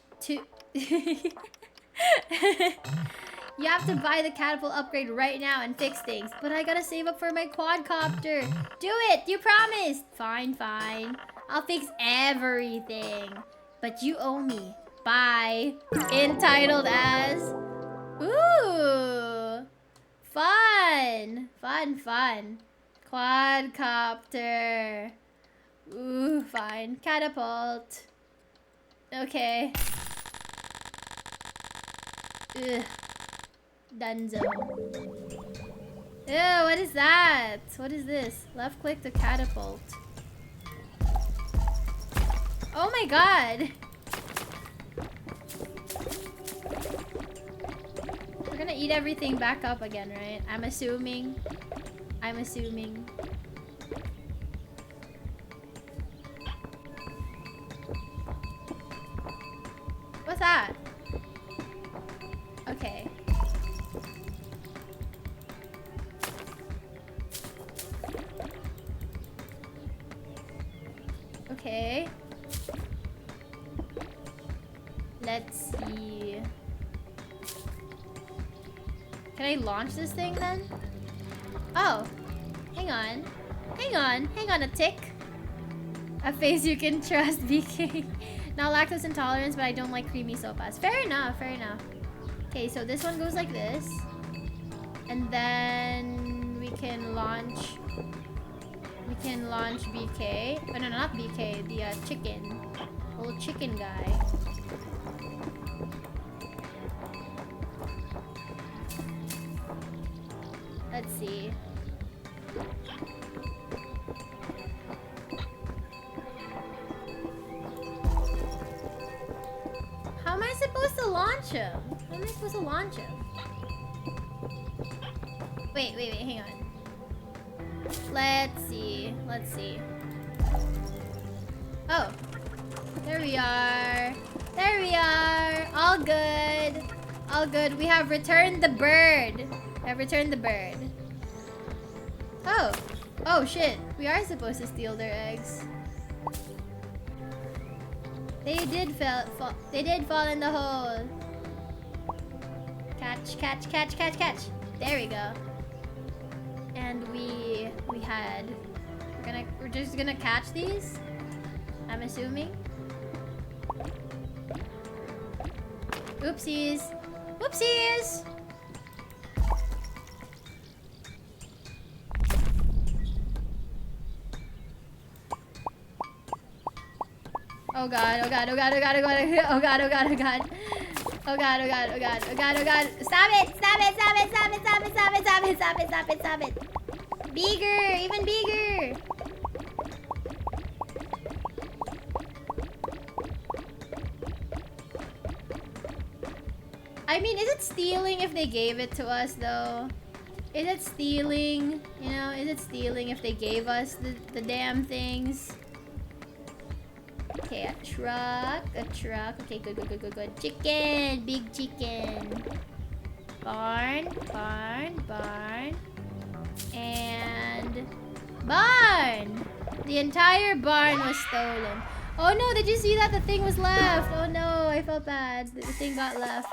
Speaker 1: You have to buy the catapult upgrade right now and fix things. But I gotta save up for my quadcopter. Do it! You promised! Fine. I'll fix everything. But you owe me. Bye. Entitled as... Ooh! Fun! Quadcopter. Ooh, fine. Catapult. Okay. Ugh. Dunzo. Ew, what is that? What is this? Left click to catapult. Oh my god! We're gonna eat everything back up again, right? I'm assuming. What's that? Okay. Okay. Let's see. Can I launch this thing then? Oh. Hang on a tick. A face you can trust, BK. Not lactose intolerance, but I don't like creamy sopas. Fair enough. Okay, so this one goes like this. And then we can launch BK. Oh, no, not BK, the chicken. Little chicken guy. Let's see. How am I supposed to launch him? wait, hang on. Let's see. Oh, there we are. All good. We have returned the bird. Oh shit. We are supposed to steal their eggs. They did fall in the hole. Catch. There we go. And we're just gonna catch these, I'm assuming. Oopsies. Oh god. Stop it. Bigger, even bigger. I mean, is it stealing if they gave it to us though? Is it stealing? You know, is it stealing if they gave us the damn things? Okay, a truck. Okay, good. Chicken, big chicken. Barn. And barn! The entire barn was stolen. Oh no, did you see that? The thing was left. Oh no, I felt bad. The thing got left.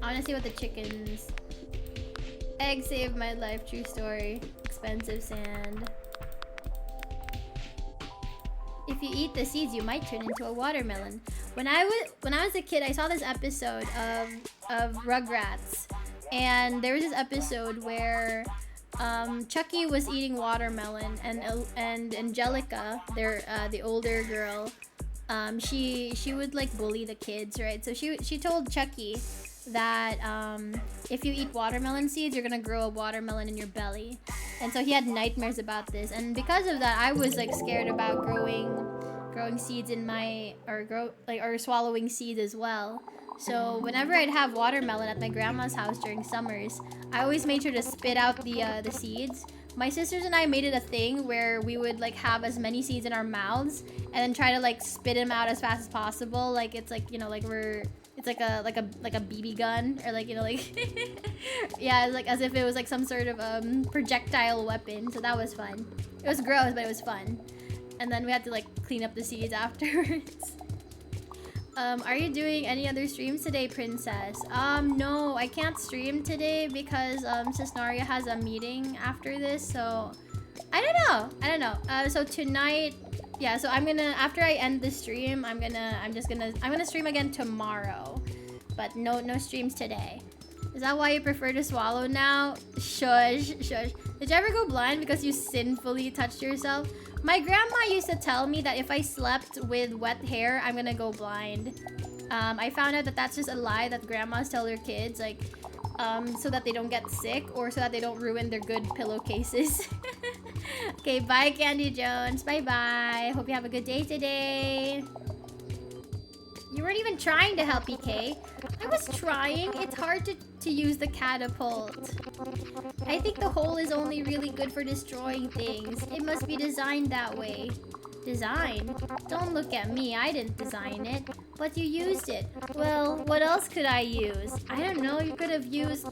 Speaker 1: I wanna see what the chickens... Egg saved my life, true story. Expensive sand. If you eat the seeds, you might turn into a watermelon. When I was a kid, I saw this episode of Rugrats, and there was this episode where Chucky was eating watermelon, and Angelica, the older girl, she would like bully the kids, right? So she told Chucky that if you eat watermelon seeds, you're gonna grow a watermelon in your belly. And so he had nightmares about this, and because of that, I was like scared about growing seeds in my or swallowing seeds as well. So whenever I'd have watermelon at my grandma's house during summers, I always made sure to spit out the seeds. My sisters and I made it a thing where we would like have as many seeds in our mouths and then try to like spit them out as fast as possible. Like it's like, you know, like it's like a BB gun, or like, you know, like yeah, it's like as if it was like some sort of projectile weapon. So that was fun. It was gross, but it was fun. And then we had to like clean up the seeds afterwards. Are you doing any other streams today, Princess? No, I can't stream today because Cisnaria has a meeting after this, so I don't know. So tonight, yeah, so I'm gonna, after I end the stream, I'm gonna stream again tomorrow. But no streams today. Is that why you prefer to swallow now? Shush. Did you ever go blind because you sinfully touched yourself? My grandma used to tell me that if I slept with wet hair, I'm gonna go blind. I found out that that's just a lie that grandmas tell their kids, like, so that they don't get sick or so that they don't ruin their good pillowcases. Okay, bye, Candy Jones. Bye-bye. Hope you have a good day today. You weren't even trying to help, EK. I was trying. It's hard to use the catapult. I think the hole is only really good for destroying things. It must be designed that way. Design? Don't look at me. I didn't design it. But you used it. Well, what else could I use? I don't know. You could have used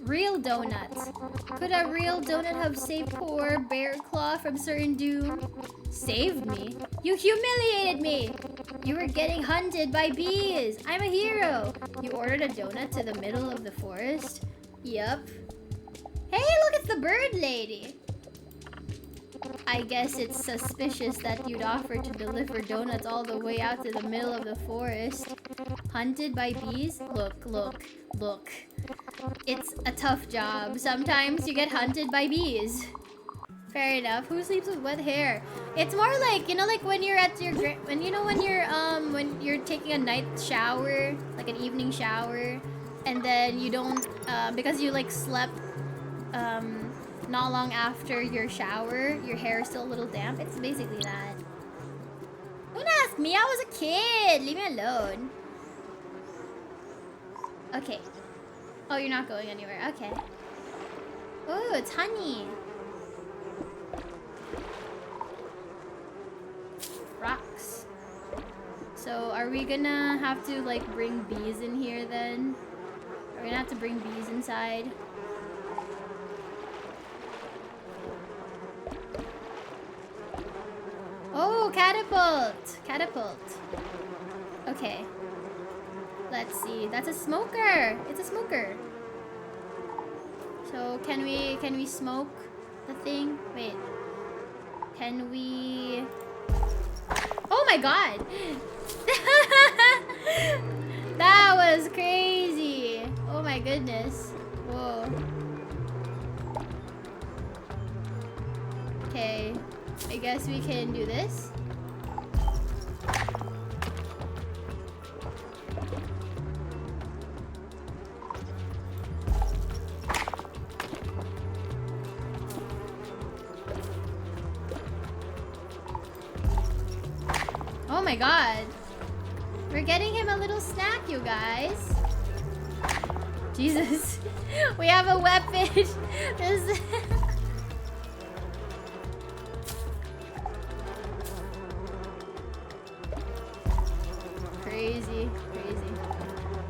Speaker 1: real donuts. Could a real donut have saved poor Bear Claw from certain doom? Saved me? You humiliated me! You were getting hunted by bees! I'm a hero! You ordered a donut to the middle of the forest? Yup. Hey, look, it's the bird lady! I guess it's suspicious that you'd offer to deliver donuts all the way out to the middle of the forest. Hunted by bees? Look. It's a tough job. Sometimes you get hunted by bees. Fair enough. Who sleeps with wet hair? It's more like, you know, like when you're at your when you're taking a night shower, like an evening shower, and then you don't because you like slept not long after your shower, your hair is still a little damp. It's basically that. Don't ask me. I was a kid. Leave me alone. Okay. Oh, you're not going anywhere. Okay. Oh, it's honey. Rocks. So, are we gonna have to, like, bring bees in here then? Are we gonna have to bring bees inside? Oh, catapult! Catapult. Okay. Let's see. That's a smoker! It's a smoker. So, can we smoke the thing? Wait. Can we... Oh my god! That was crazy! Oh my goodness. Whoa. Okay. I guess we can do this. Oh my god. We're getting him a little snack, you guys. Jesus. We have a weapon. This Crazy. Crazy.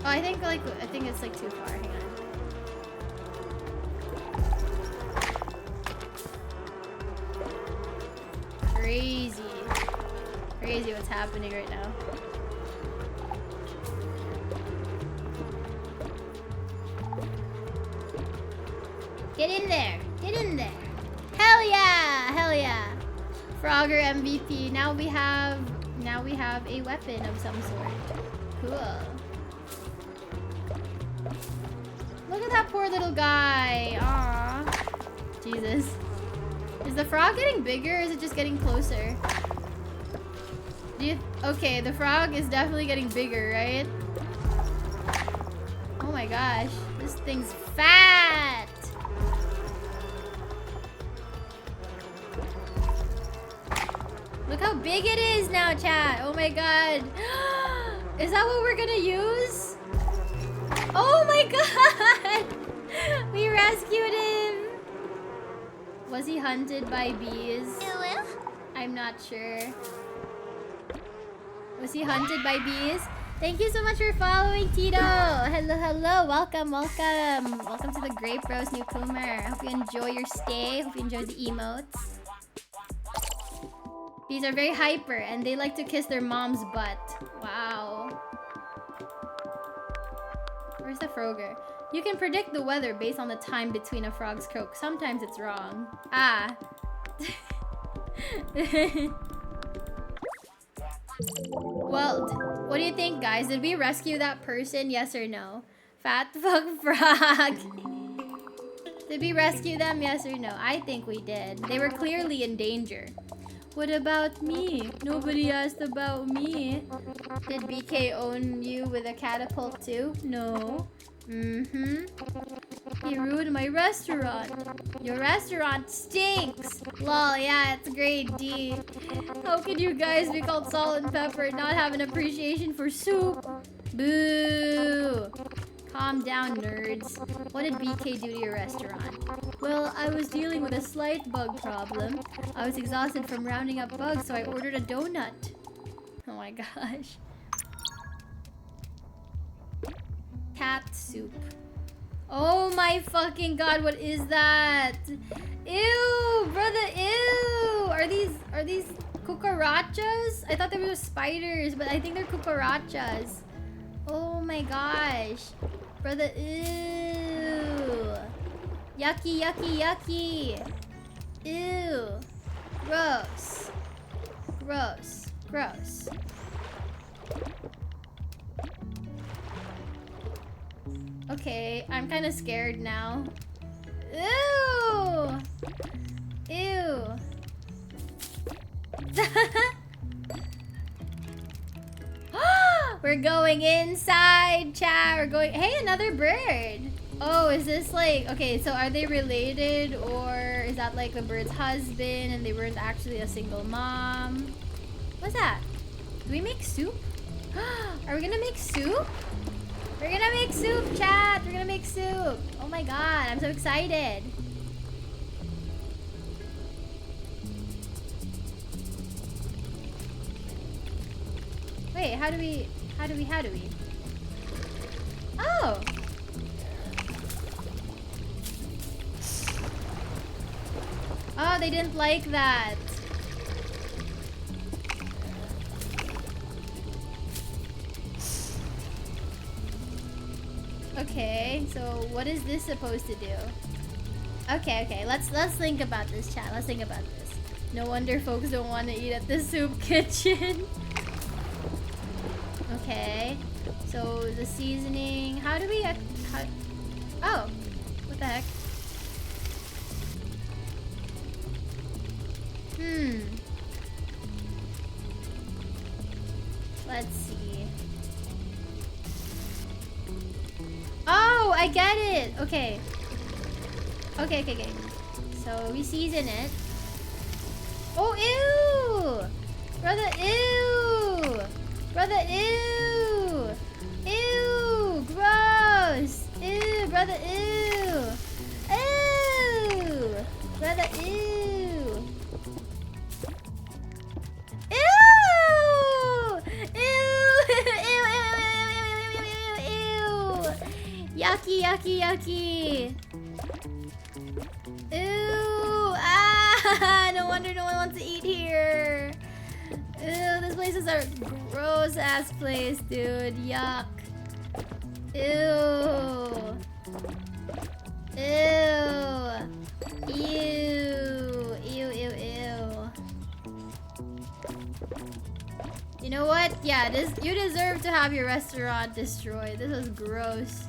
Speaker 1: Oh, I think it's like too far. Hang on. Crazy. Crazy what's happening right now. Get in there. Get in there. Hell yeah. Hell yeah. Frogger MVP. Now we have a weapon of some sort. Cool. Look at that poor little guy. Aww. Jesus. Is the frog getting bigger or is it just getting closer? Okay, the frog is definitely getting bigger, right? Oh my gosh. This thing's fat! Look how big it is now, chat. Oh my god. Is that what we're gonna use? Oh my god! We rescued him! Was he hunted by bees? I'm not sure. Was he hunted by bees? Thank you so much for following, Tito. Hello, hello. Welcome, welcome. Welcome to the Grape Rose Newcomer. Hope you enjoy your stay. Hope you enjoy the emotes. Bees are very hyper and they like to kiss their mom's butt. Wow. Where's the Frogger? You can predict the weather based on the time between a frog's croak. Sometimes it's wrong. Ah. Well, what do you think, guys? Did we rescue that person? Yes or no? Fat fuck frog. Did we rescue them? Yes or no? I think we did. They were clearly in danger. What about me? Nobody asked about me. Did BK own you with a catapult too? No. Mm-hmm. He ruined my restaurant. Your restaurant stinks. Lol, yeah, it's grade D. How could you guys be called salt and pepper and not have an appreciation for soup? Boo. Calm down, nerds. What did BK do to your restaurant? Well, I was dealing with a slight bug problem. I was exhausted from rounding up bugs, so I ordered a donut. Oh my gosh. Cat soup. Oh my fucking god, what is that? Ew, brother, ew! Are these cucarachas? I thought they were spiders, but I think they're cucarachas. Oh my gosh. Brother, ew. Yucky, yucky, yucky. Ew. Gross. Gross. Gross. Okay, I'm kind of scared now. Ew! Ew. We're going inside, chat. We're going... Hey, another bird. Oh, is this like... Okay, so are they related? Or is that like the bird's husband and they weren't actually a single mom? What's that? Do we make soup? Are we gonna make soup? We're gonna make soup, chat. We're gonna make soup. Oh my god, I'm so excited. Wait, how do we? Oh! Oh, they didn't like that. Okay, so what is this supposed to do? Okay, let's think about this, chat. Let's think about this. No wonder folks don't want to eat at the soup kitchen. Okay, so the seasoning. How do we? Oh, what the heck? Let's see. Oh, I get it. Okay. Okay. So we season it. Oh, ew! Brother, ew! Brother, ew! Ew! Gross! Ew! Brother, ew! Ew! Brother, ew! Ew! Ew! Yucky! Ew! Ah! No wonder no one wants to eat here. Ew, this place is a gross ass place, dude. Yuck. Ew. You know what? Yeah, you deserve to have your restaurant destroyed. This was gross.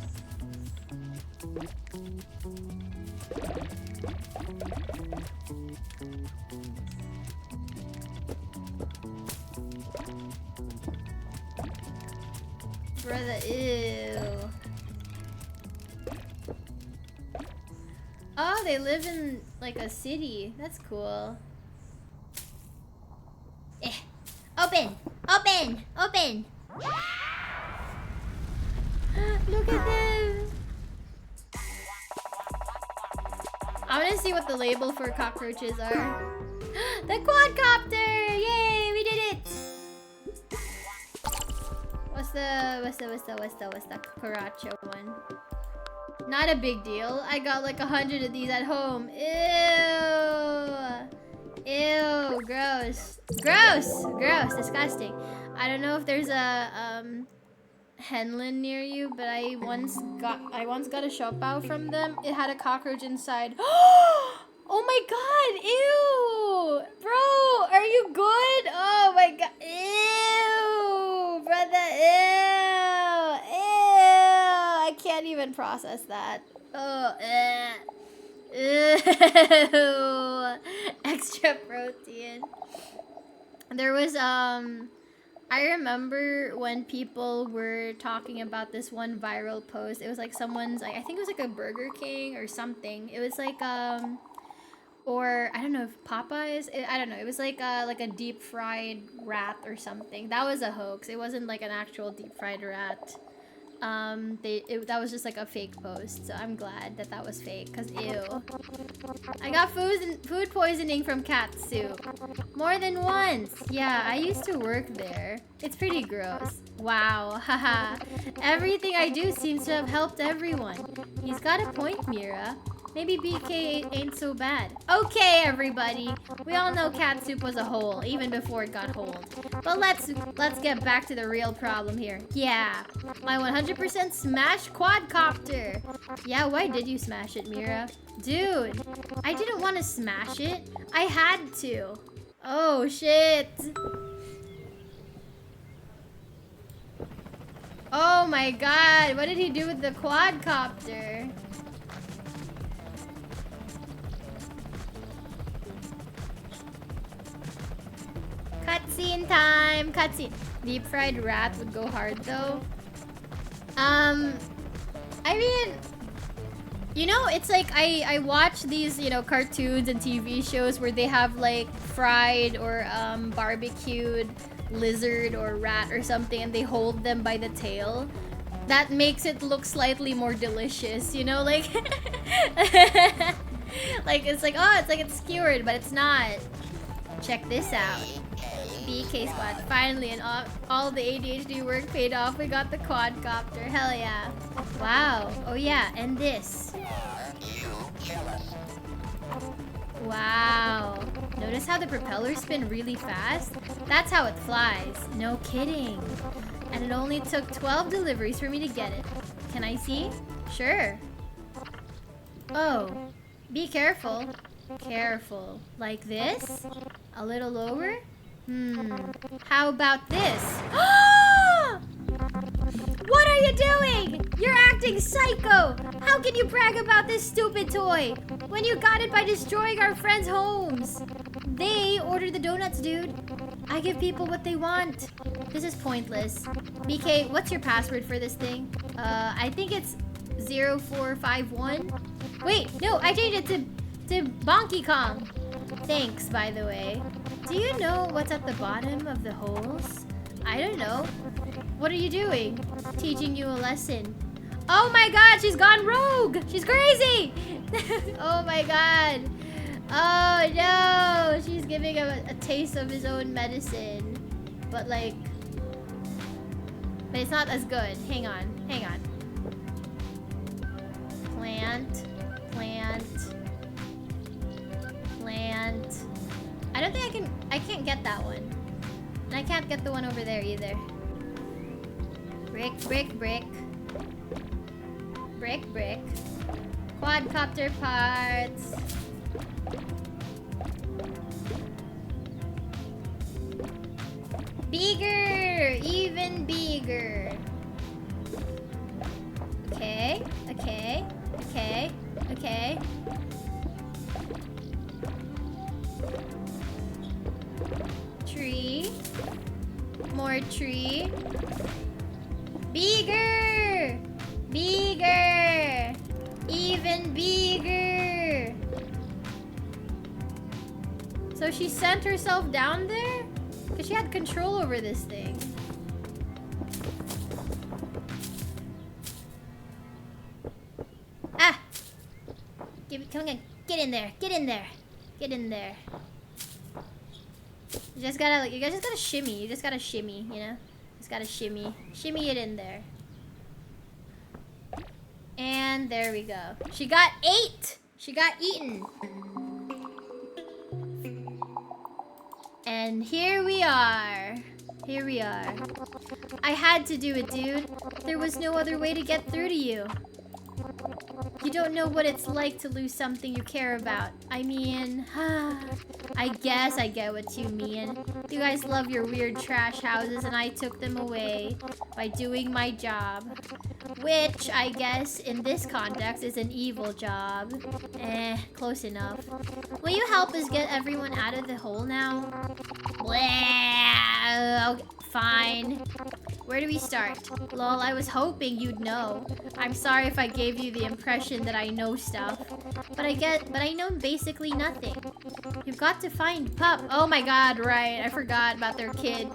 Speaker 1: Brother, ew. Oh, they live in like a city. That's cool. Open! Look at them! I want to see what the label for cockroaches are. The quadcopter! Yay! We did it! What's the cucaracha one? Not a big deal. I got like 100 of these at home. Ew, gross. Gross, disgusting. I don't know if there's a Henlin near you, but I once got a shopao from them. It had a cockroach inside. Oh my god, ew! Bro, are you good? Oh my god. Ew! Brother, ew! I can't even process that. Oh, ew. Extra protein. There was I remember when people were talking about this one viral post. It was like someone's, I think it was like a Burger King or something. It was like or I don't know if Popeyes. I don't know. It was like a deep fried rat or something. That was a hoax. It wasn't like an actual deep fried rat. That was just like a fake post. So I'm glad that was fake. Cause ew. I got food poisoning from cat soup. More than once. Yeah, I used to work there. It's pretty gross. Wow, haha. Everything I do seems to have helped everyone. He's got a point, Mira. Maybe BK ain't so bad. Okay, everybody. We all know cat soup was a hole, even before it got holed. But let's get back to the real problem here. Yeah, my 100% smash quadcopter. Yeah, why did you smash it, Mira? Dude, I didn't want to smash it. I had to. Oh, shit. Oh my god, what did he do with the quadcopter? Cutscene time! Cutscene. Deep fried rat would go hard though. I mean, you know, it's like I watch these, you know, cartoons and TV shows where they have like fried or barbecued lizard or rat or something and they hold them by the tail. that makes it look slightly more delicious, you know, like like it's like, oh, it's like it's skewered, but it's not. Check this out. BK squad, finally, and all the ADHD work paid off. We got the quadcopter. Hell yeah. Wow. Oh yeah, and this. Wow. Notice how the propellers spin really fast? That's how it flies. No kidding. And it only took 12 deliveries for me to get it. Can I see? Sure. Oh. Be careful. Careful. Like this? A little lower? How about this? What are you doing? You're acting psycho! How can you brag about this stupid toy when you got it by destroying our friends' homes? They ordered the donuts, dude. I give people what they want. This is pointless. BK, what's your password for this thing? I think it's 0451. Wait, no, I changed it to Bonky Kong. Thanks, by the way. Do you know what's at the bottom of the holes? I don't know. What are you doing? Teaching you a lesson. Oh my god, she's gone rogue! She's crazy! Oh my god. Oh no! She's giving him a taste of his own medicine. But like... But it's not as good. Hang on. Hang on. Plant. Plant. Plant. I don't think I can't get that one. And I can't get the one over there either. Brick, brick, brick. Brick, brick. Quadcopter parts. Bigger! Even bigger. Okay, okay, okay, okay. Tree. More tree. Bigger! Bigger! Even bigger! So she sent herself down there? Because she had control over this thing. Ah! Come on, get in there, get in there. Get in there. You just gotta, like, you guys just gotta shimmy. You just gotta shimmy, you know? Just gotta shimmy. Shimmy it in there. And there we go. She got 8! She got eaten. And here we are. Here we are. I had to do it, dude. There was no other way to get through to you. You don't know what it's like to lose something you care about. I mean, I guess I get what you mean. You guys love your weird trash houses and I took them away by doing my job. Which, I guess, in this context is an evil job. Close enough. Will you help us get everyone out of the hole now? Okay, fine. Where do we start? Lol, I was hoping you'd know. I'm sorry if I gave you the impression that I know stuff. But I know basically nothing. You've got to find Pup. Oh my god, right. I forgot about their kid.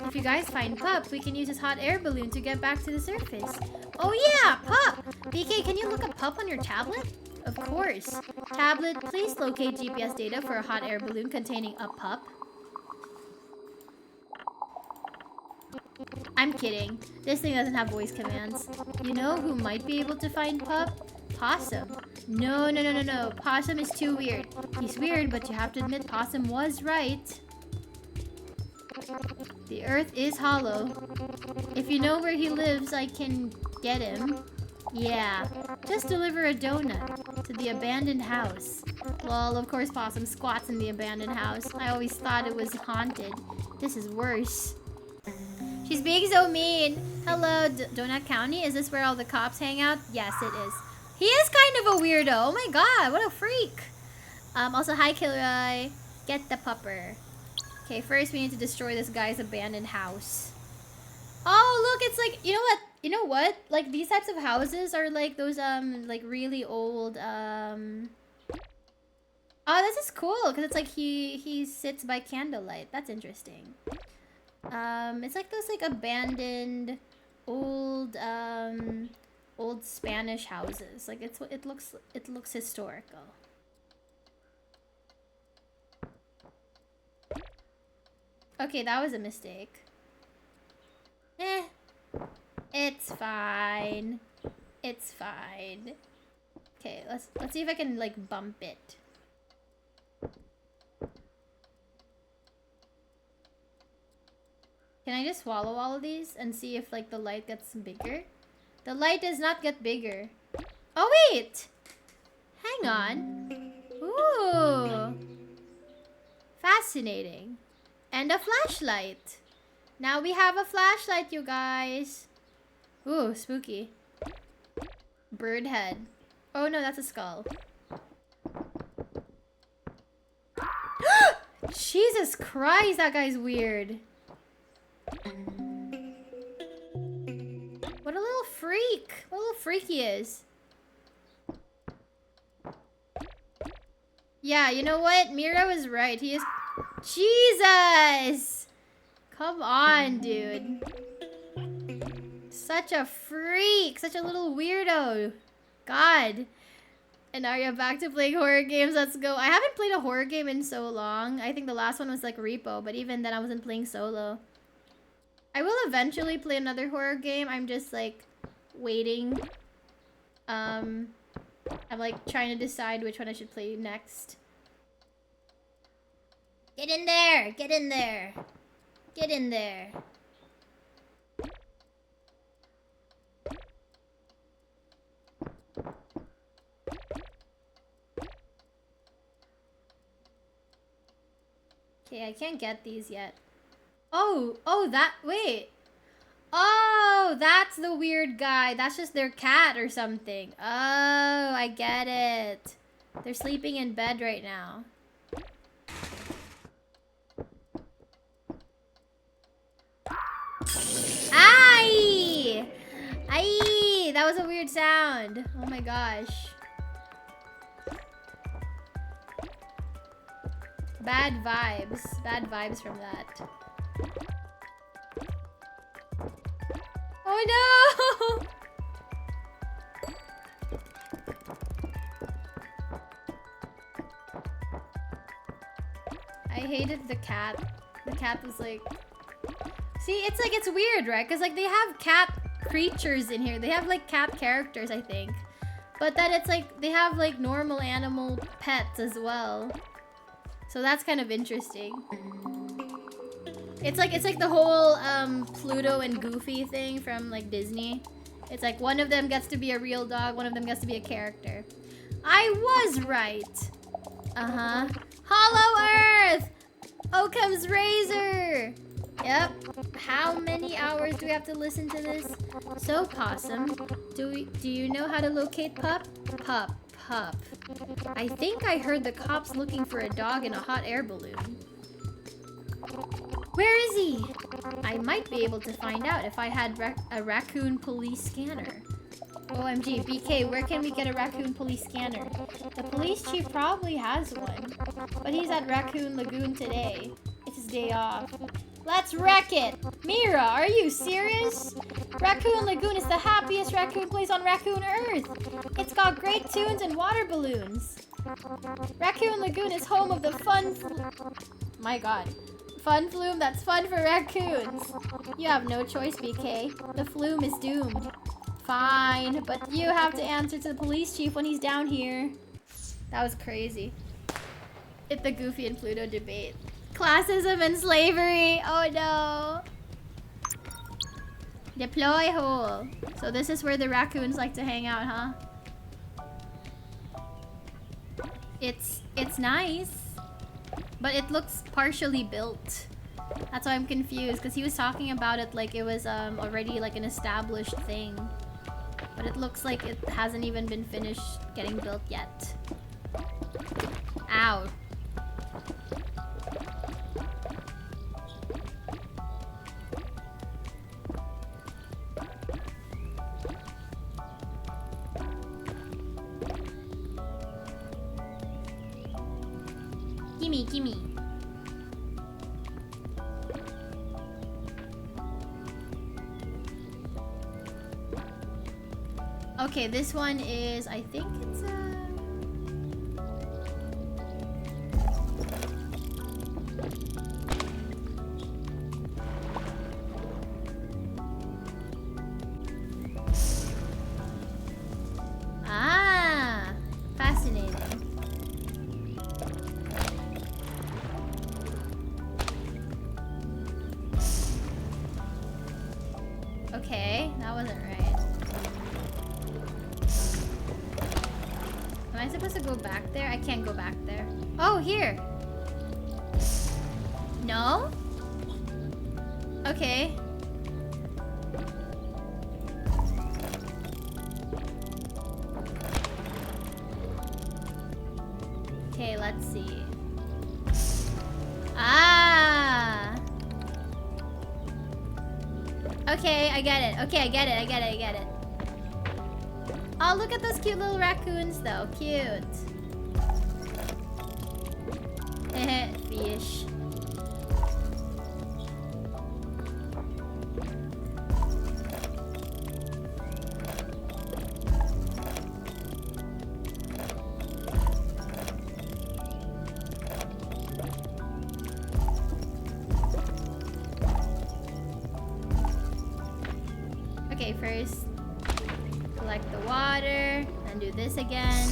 Speaker 1: If you guys find Pup, we can use his hot air balloon to get back to the surface. Oh yeah, Pup! BK, can you look up Pup on your tablet? Of course. Tablet, please locate GPS data for a hot air balloon containing a pup. I'm kidding. This thing doesn't have voice commands. You know who might be able to find Pup? Possum. No. Possum is too weird. He's weird, but you have to admit Possum was right. The earth is hollow. If you know where he lives, I can get him. Yeah. Just deliver a donut to the abandoned house. Lol, of course Possum squats in the abandoned house. I always thought it was haunted. This is worse. She's being so mean. Hello, Donut County. Is this where all the cops hang out? Yes, it is. He is kind of a weirdo. Oh my god, what a freak. Also, hi, Kilroy. Get the pupper. Okay, first we need to destroy this guy's abandoned house. Oh, look, it's like, you know what? Like, these types of houses are like those, like really old, Oh, this is cool, because it's like he sits by candlelight. That's interesting. It's like those, like, abandoned, old old Spanish houses. Like it looks historical. Okay, that was a mistake. It's fine. It's fine. Okay, let's see if I can like bump it. Can I just swallow all of these and see if like the light gets bigger? The light does not get bigger. Oh wait! Hang on. Ooh. Fascinating. And a flashlight. Now we have a flashlight, you guys. Ooh, spooky. Bird head. Oh no, that's a skull. Jesus Christ, that guy's weird. What a little freak. What a little freak he is. Yeah, you know what? Mira was right. He is... Jesus! Come on, dude. Such a freak. Such a little weirdo. God. And are you back to playing horror games? Let's go. I haven't played a horror game in so long. I think the last one was like Repo, but even then I wasn't playing solo. I will eventually play another horror game. I'm just like waiting. I'm like trying to decide which one I should play next. Get in there! Get in there! Get in there! Okay, I can't get these yet. Oh, wait. Oh, that's the weird guy. That's just their cat or something. Oh, I get it. They're sleeping in bed right now. Aye! Aye! That was a weird sound. Oh my gosh. Bad vibes. Bad vibes from that. Oh no! I hated the cat. The cat was like... See, it's like, it's weird, right? Because like they have cat creatures in here. They have like cat characters, I think. But then it's like, they have like normal animal pets as well. So that's kind of interesting. It's like the whole Pluto and Goofy thing from like Disney. It's like one of them gets to be a real dog, one of them gets to be a character. I was right. Uh-huh. Hollow Earth! Occam's Razor! Yep. How many hours do we have to listen to this? So, Possum, do you know how to locate Pup? Pup. I think I heard the cops looking for a dog in a hot air balloon. Where is he? I might be able to find out if I had a raccoon police scanner. OMG, BK, where can we get a raccoon police scanner? The police chief probably has one, but he's at Raccoon Lagoon today. It's his day off. Let's wreck it! Mira, are you serious? Raccoon Lagoon is the happiest raccoon place on Raccoon Earth. It's got great tunes and water balloons. Raccoon Lagoon is home of the fun flume that's fun for raccoons. You have no choice, BK. The flume is doomed. Fine, but you have to answer to the police chief when he's down here. That was crazy. It's the Goofy and Pluto debate. Classism and slavery. Oh no. Deploy hole. So this is where the raccoons like to hang out, huh? It's nice, but it looks partially built. That's why I'm confused, because he was talking about it like it was already like an established thing. But it looks like it hasn't even been finished getting built yet. Ow. Gimme. Okay, this one is, I think it's Ah, fascinating. Okay, that wasn't right. Am I supposed to go back there? I can't go back there. Oh, here. No? Okay. Okay, let's see. Ah. Okay, I get it. Okay, I get it. I get it. I get it. Oh, look at those cute little raccoons, though. Cute. Fish. Okay, first collect the water, then do this again.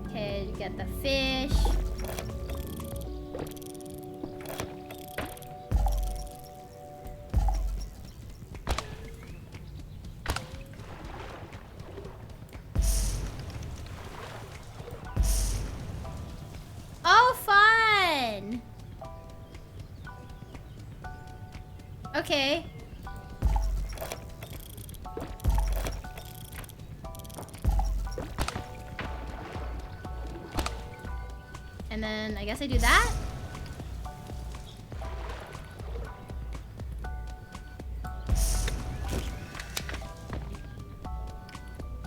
Speaker 1: Okay, get the fish. Oh, fun! Okay. And then I guess I do that.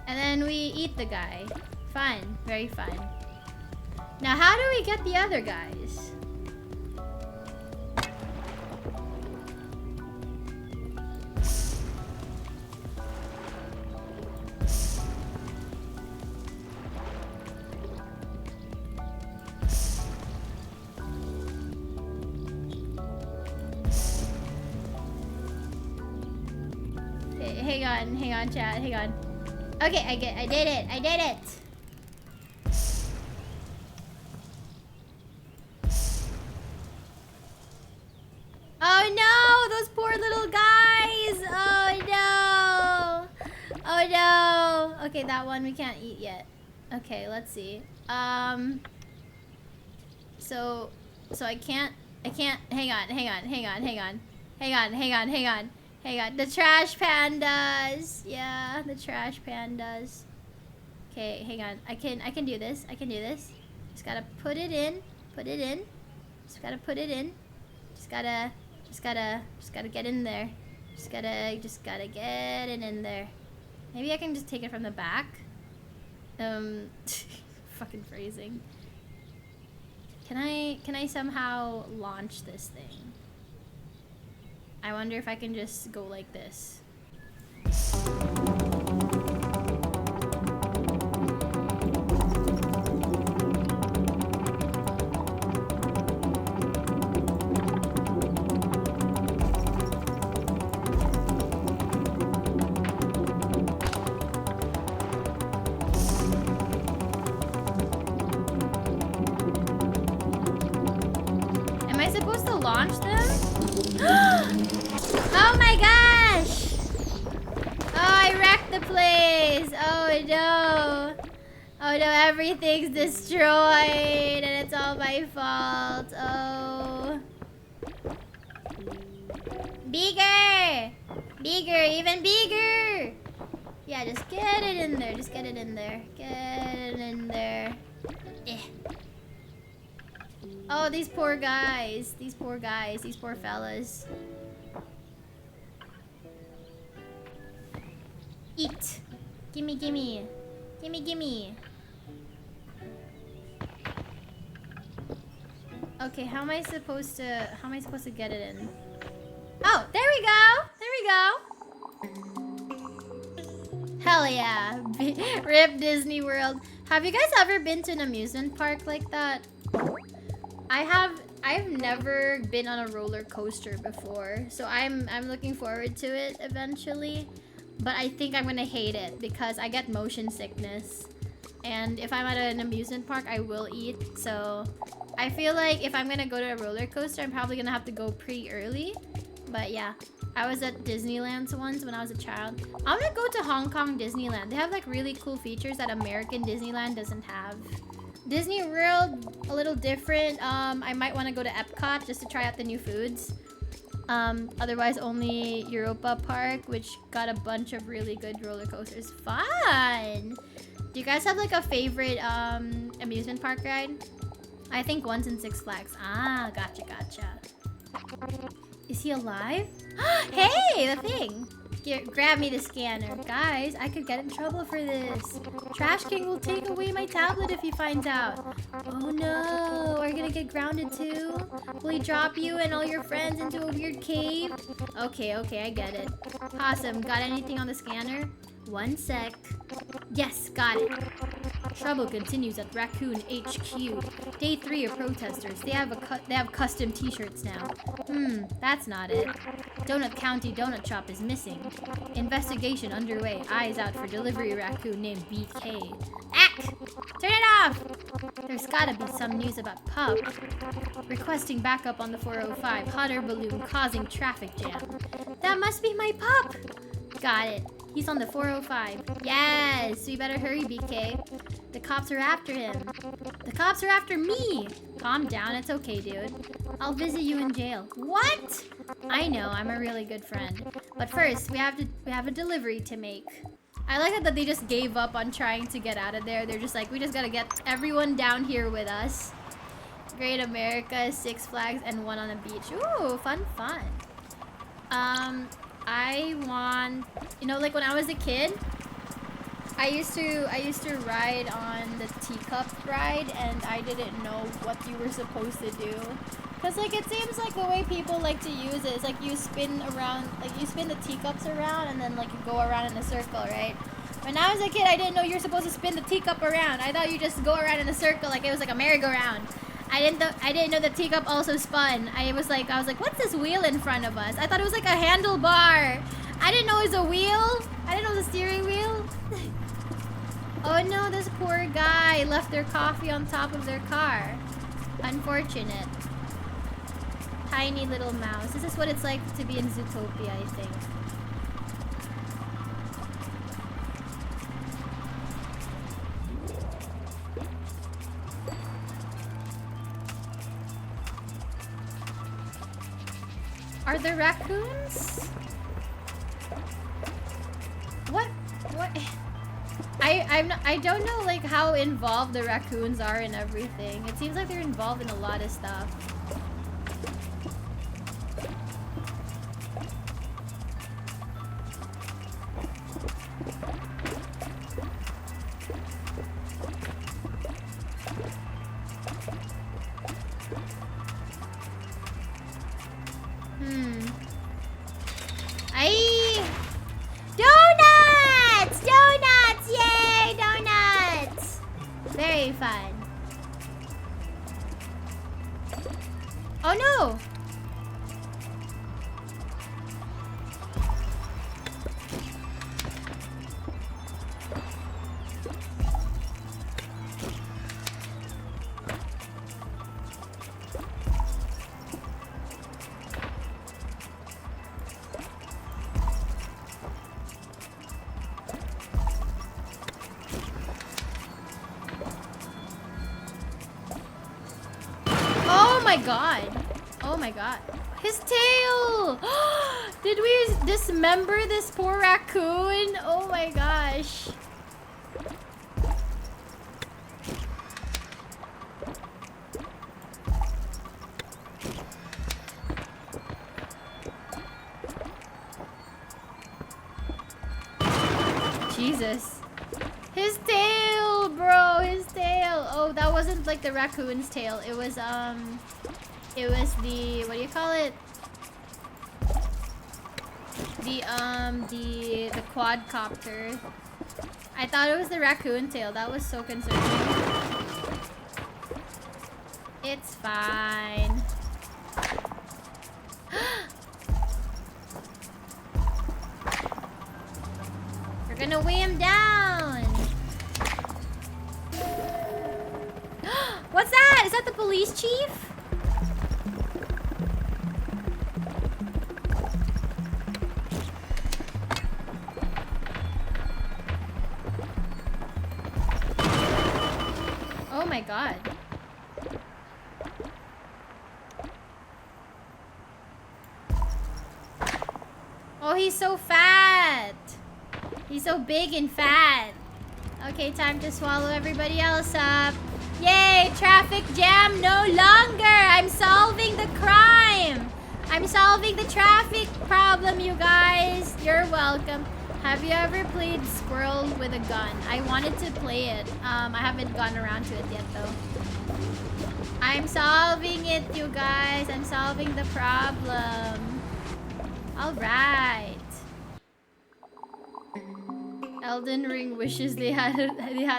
Speaker 1: And then we eat the guy. Fun. Very fun. Now how do we get the other guys? Hang on, chat, hang on. Okay, I did it. Oh no, those poor little guys. Oh no. Oh no. Okay, that one we can't eat yet. Okay, let's see. So I can't, hang on. The trash pandas. Yeah, the trash pandas. Okay, hang on. I can do this. Just gotta put it in. Just gotta put it in. Just gotta get in there. Just gotta get it in there. Maybe I can just take it from the back. Fucking phrasing. Can I somehow launch this thing? I wonder if I can just go like this. Am I supposed to launch them? Oh my gosh! Oh, I wrecked the place! Oh no! Oh no, everything's destroyed and it's all my fault. Oh. Bigger! Bigger, even bigger! Yeah, just get it in there. Get it in there. Eh. Oh, these poor guys. These poor fellas. Eat. Gimme. Okay, how am I supposed to get it in? Oh, there we go.
Speaker 3: Hell yeah. Rip Disney World. Have you guys ever been to an amusement park like that? I've never been on a roller coaster before, so I'm looking forward to it eventually. But I think I'm gonna hate it because I get motion sickness. And if I'm at an amusement park, I will eat. So I feel like if I'm gonna go to a roller coaster, I'm probably gonna have to go pretty early. But yeah, I was at Disneyland once when I was a child. I'm gonna go to Hong Kong Disneyland. They have like really cool features that American Disneyland doesn't have. Disney World, a little different. I might want to go to Epcot just to try out the new foods. Otherwise, only Europa Park, which got a bunch of really good roller coasters. Fun! Do you guys have like a favorite amusement park ride? I think one's in Six Flags. Ah, gotcha. Is he alive? Hey, the thing! Here, grab me the scanner. Guys, I could get in trouble for this. Trash King will take away my tablet if he finds out. Oh no, are you gonna get grounded too? Will he drop you and all your friends into a weird cave? Okay, I get it. Awesome, got anything on the scanner? One sec. Yes, got it. Trouble continues at Raccoon HQ. Day 3 of protesters. They have custom t-shirts now. That's not it. Donut County Donut Shop is missing. Investigation underway. Eyes out for delivery raccoon named BK. Ack! Turn it off! There's gotta be some news about Pup. Requesting backup on the 405. Hot air balloon causing traffic jam. That must be my pup! Got it. He's on the 405. Yes! We better hurry, BK. The cops are after him. The cops are after me! Calm down, it's okay, dude. I'll visit you in jail. What? I know, I'm a really good friend. But first, we have a delivery to make. I like it that they just gave up on trying to get out of there. They're just like, we just gotta get everyone down here with us. Great America, Six Flags, and one on the beach. Ooh, fun. I want, like when I was a kid, I used to ride on the teacup ride, and I didn't know what you were supposed to do. Cause like it seems like the way people like to use it is like you spin around, like you spin the teacups around, and then like you go around in a circle, right? When I was a kid, I didn't know you were supposed to spin the teacup around. I thought you just go around in a circle like it was like a merry-go-round. I didn't know the teacup also spun. I was like, what's this wheel in front of us? I thought it was like a handlebar. I didn't know it was a wheel. I didn't know it was a steering wheel. Oh no, this poor guy left their coffee on top of their car. Unfortunate. Tiny little mouse. This is what it's like to be in Zootopia, I think. Are there raccoons? What? I don't know like how involved the raccoons are in everything. It seems like they're involved in a lot of stuff. Donuts! Yay! Donuts! Very fun. Oh no! Oh my god. His tail! Did we dismember this poor raccoon? Oh my gosh. Jesus. His tail, bro! His tail! Oh, that wasn't like the raccoon's tail. It was the, what do you call it? The quadcopter. I thought it was the raccoon tail. That was so concerning. It's fine. We're gonna weigh him down. What's that? Is that the police chief? Oh my god. Oh, he's so fat. He's so big and fat. Okay, time to swallow everybody else up. Yay, traffic jam no longer. I'm solving the crime. I'm solving the traffic problem, you guys. You're welcome. Have you ever played Squirrel with a Gun? I wanted to play it. I haven't gotten around to it yet, though. I'm solving it, you guys. I'm solving the problem. All right. Elden Ring wishes they had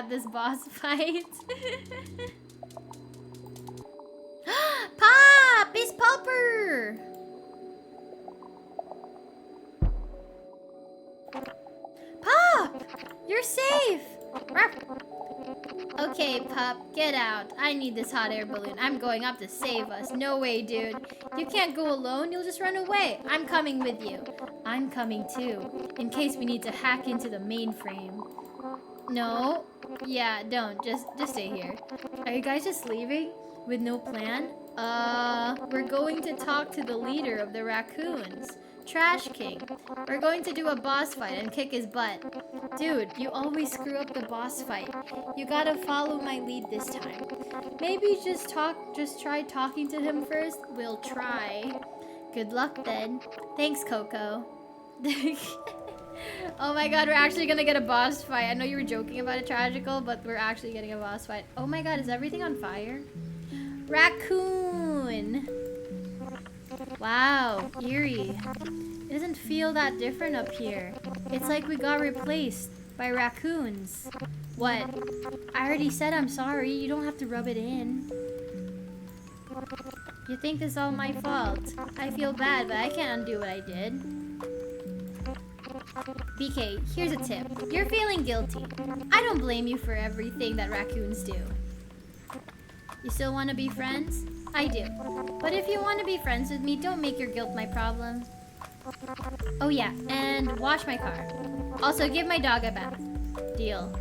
Speaker 3: this boss fight. Pop! It's Pulper! Pop! You're safe! Okay, Pup, get out. I need this hot air balloon. I'm going up to save us. No way, dude. You can't go alone. You'll just run away. I'm coming with you. I'm coming too, in case we need to hack into the mainframe. No? Yeah, don't. Just stay here. Are you guys just leaving? With no plan? We're going to talk to the leader of the raccoons. Trash King. We're going to do a boss fight and kick his butt. Dude, you always screw up the boss fight. You gotta follow my lead this time. Maybe just try talking to him first? We'll try. Good luck then. Thanks, Coco. Oh my god, we're actually gonna get a boss fight. I know you were joking about it, Tragical, but we're actually getting a boss fight. Oh my god, is everything on fire? Raccoon! Wow, eerie. It doesn't feel that different up here. It's like we got replaced by raccoons. What? I already said I'm sorry. You don't have to rub it in. You think this is all my fault. I feel bad, but I can't undo what I did. BK, here's a tip. You're feeling guilty. I don't blame you for everything that raccoons do. You still want to be friends? I do. But if you want to be friends with me, don't make your guilt my problem. Oh yeah, and wash my car. Also, give my dog a bath. Deal.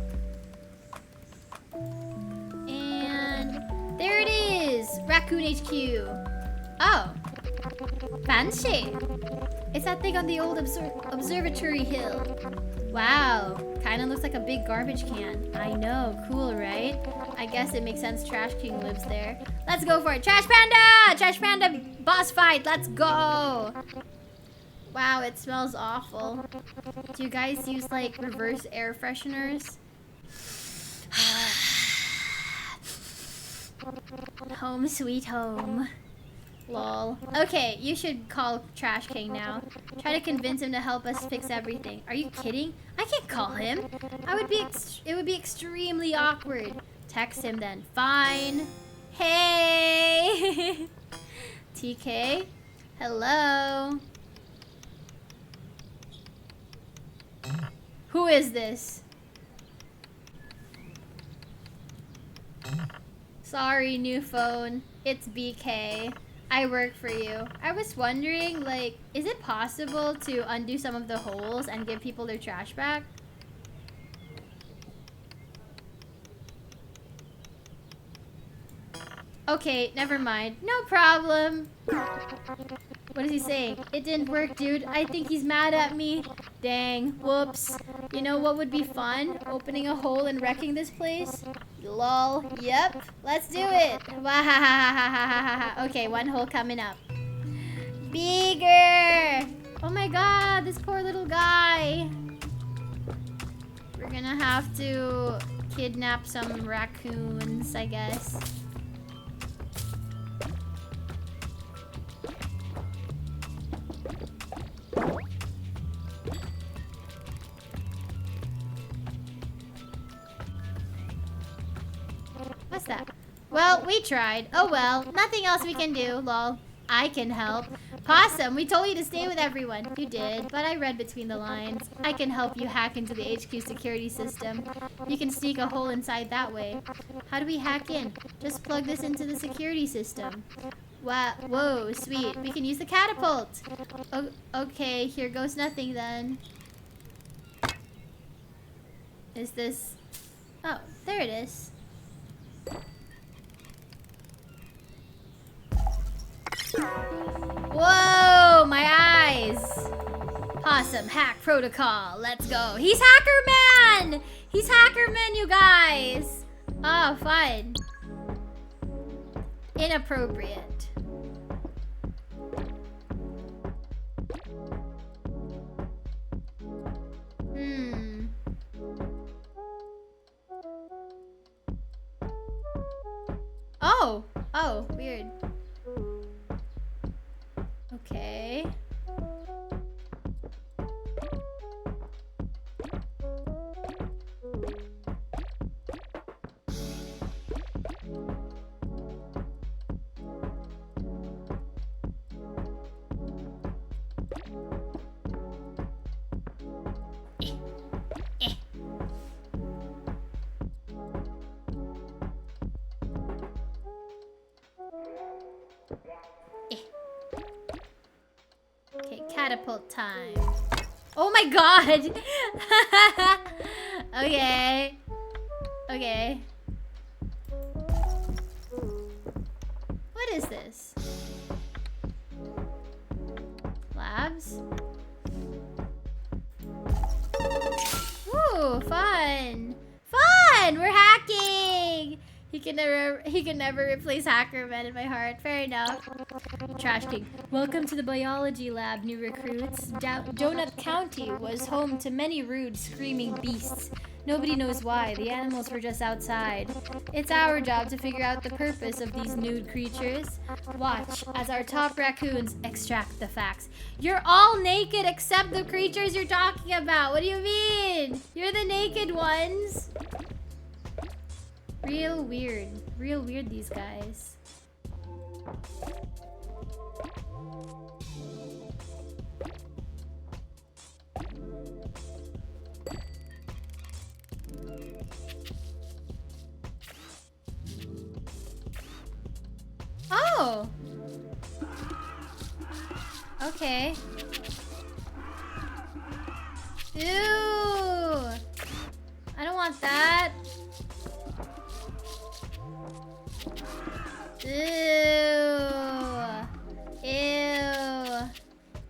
Speaker 3: And there it is! Raccoon HQ. Oh. Fancy. It's that thing on the old observatory hill. Wow. Kinda looks like a big garbage can. I know. Cool, right? I guess it makes sense Trash King lives there. Let's go for it. Trash Panda! Trash Panda boss fight. Let's go! Wow, it smells awful. Do you guys use, like, reverse air fresheners? Home sweet home. Lol. Okay, you should call Trash King now. Try to convince him to help us fix everything. Are you kidding? I can't call him. It would be extremely awkward. Text him then. Fine. Hey! TK? Hello? Who is this? Sorry, new phone. It's BK. I work for you. I was wondering, like, is it possible to undo some of the holes and give people their trash back? Okay, never mind. No problem. What is he saying? It didn't work, dude. I think he's mad at me. Dang. Whoops. You know what would be fun? Opening a hole and wrecking this place? Lol. Yep. Let's do it. Wahahahahaha. Okay, one hole coming up. Bigger. Oh my god, this poor little guy. We're gonna have to kidnap some raccoons, I guess. Well, we tried. Oh well, nothing else we can do, lol. I can help. Possum, we told you to stay with everyone. You did, but I read between the lines. I can help you hack into the HQ security system. You can sneak a hole inside that way. How do we hack in? Just plug this into the security system. Wow, whoa, sweet. We can use the catapult. Okay, here goes nothing then. Is this... Oh, there it is. Whoa, my eyes. Possum, hack protocol. Let's go. He's Hacker Man! He's Hacker Man, you guys. Oh, fun. Inappropriate. Oh, weird. Okay. Okay, catapult time. Oh my god! Okay. Okay. What is this? Labs? Ooh, fun! Fun! We're hacking! He can never replace Hacker Man in my heart. Fair enough. Trash King. Welcome to the biology lab, new recruits. Donut County was home to many rude, screaming beasts. Nobody knows why. The animals were just outside. It's our job to figure out the purpose of these nude creatures. Watch as our top raccoons extract the facts. You're all naked except the creatures you're talking about. What do you mean? You're the naked ones. Real weird. Real weird, these guys. Oh! Okay. Ew! I don't want that. Ew. Ew.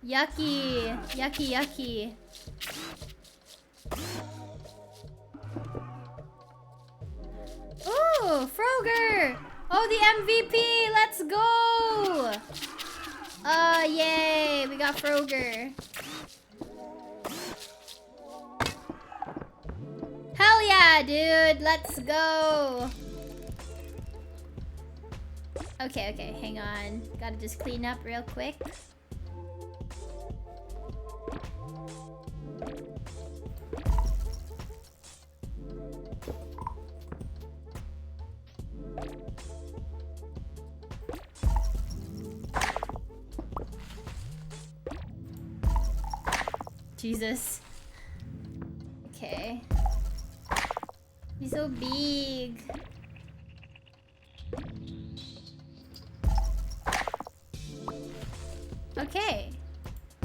Speaker 3: Yucky. Yucky, yucky. Ooh, Frogger! Oh, the MVP! Let's go! Yay! We got Frogger. Hell yeah, dude! Let's go! Okay, hang on. Gotta just clean up real quick. Jesus. Okay. He's so big. Okay.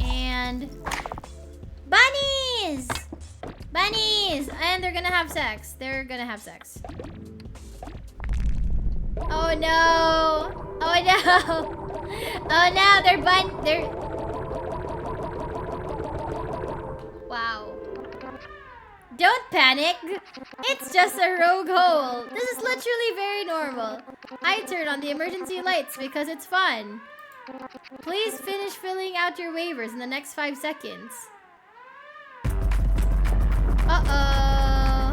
Speaker 3: And bunnies! Bunnies! And they're gonna have sex. They're gonna have sex. Oh no! Oh no! Oh no, they're wow. Don't panic. It's just a rogue hole. This is literally very normal. I turn on the emergency lights because it's fun. Please finish filling out your waivers in the next 5 seconds. Uh-oh.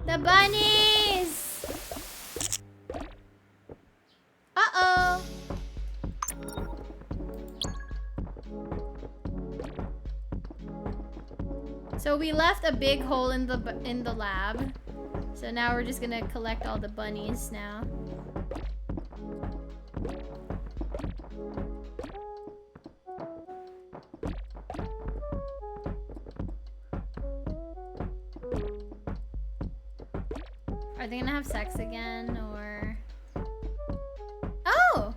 Speaker 3: The bunnies. Uh-oh. So we left a big hole in the lab. So now we're just gonna collect all the bunnies now. Are they gonna have sex again, or... Oh!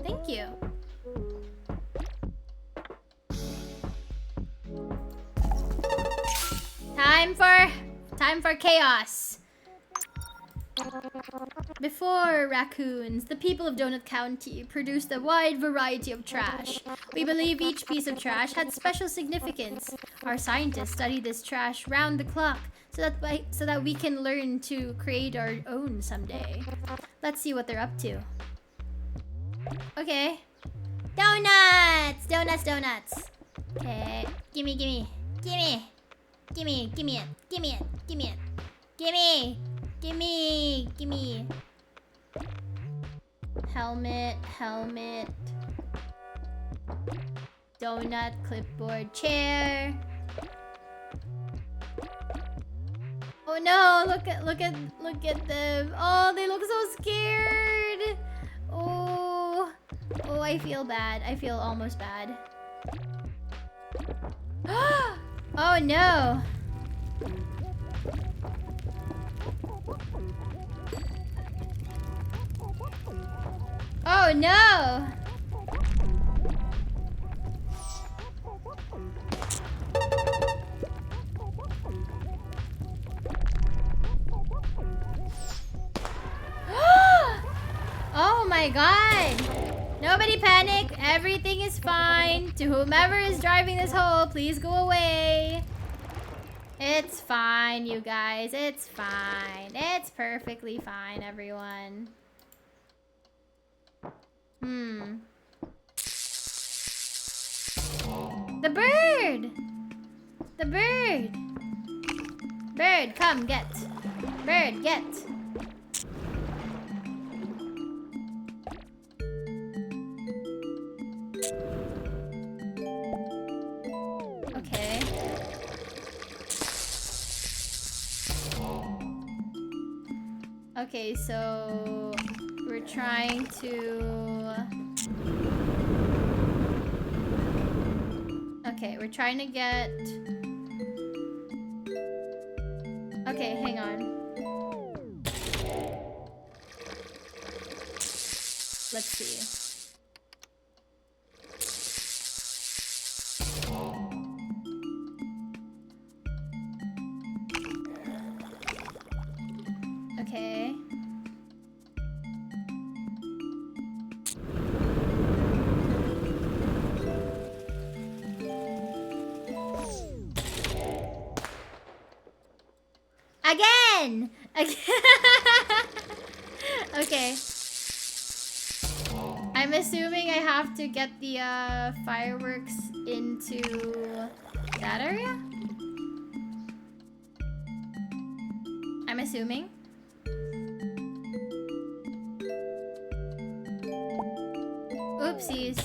Speaker 3: Thank you. Time for chaos. Before raccoons, the people of Donut County produced a wide variety of trash. We believe each piece of trash had special significance. Our scientists study this trash round the clock so that we can learn to create our own someday. Let's see what they're up to. Okay.
Speaker 2: Donuts! Donuts, donuts.
Speaker 3: Okay.
Speaker 2: Gimme, gimme. Gimme. Gimme, gimme it. Gimme it. Gimme it. Gimme. Gimme. Gimme.
Speaker 3: Helmet, helmet. Donut, clipboard, chair. Oh no, look at them. Oh, they look so scared. Oh, I feel bad. I feel almost bad. Oh no. Oh no. Oh my god! Nobody panic, everything is fine. To whomever is driving this hole, please go away. It's fine, you guys. It's fine. It's perfectly fine, everyone. The bird! The bird! Bird, come, get. Bird, get. Okay. Okay, so we're trying to... Okay, we're trying to get... Okay, hang on. Let's see. Okay.
Speaker 2: Again!
Speaker 3: Okay. I'm assuming I have to get the fireworks into that area? I'm assuming. Oopsies.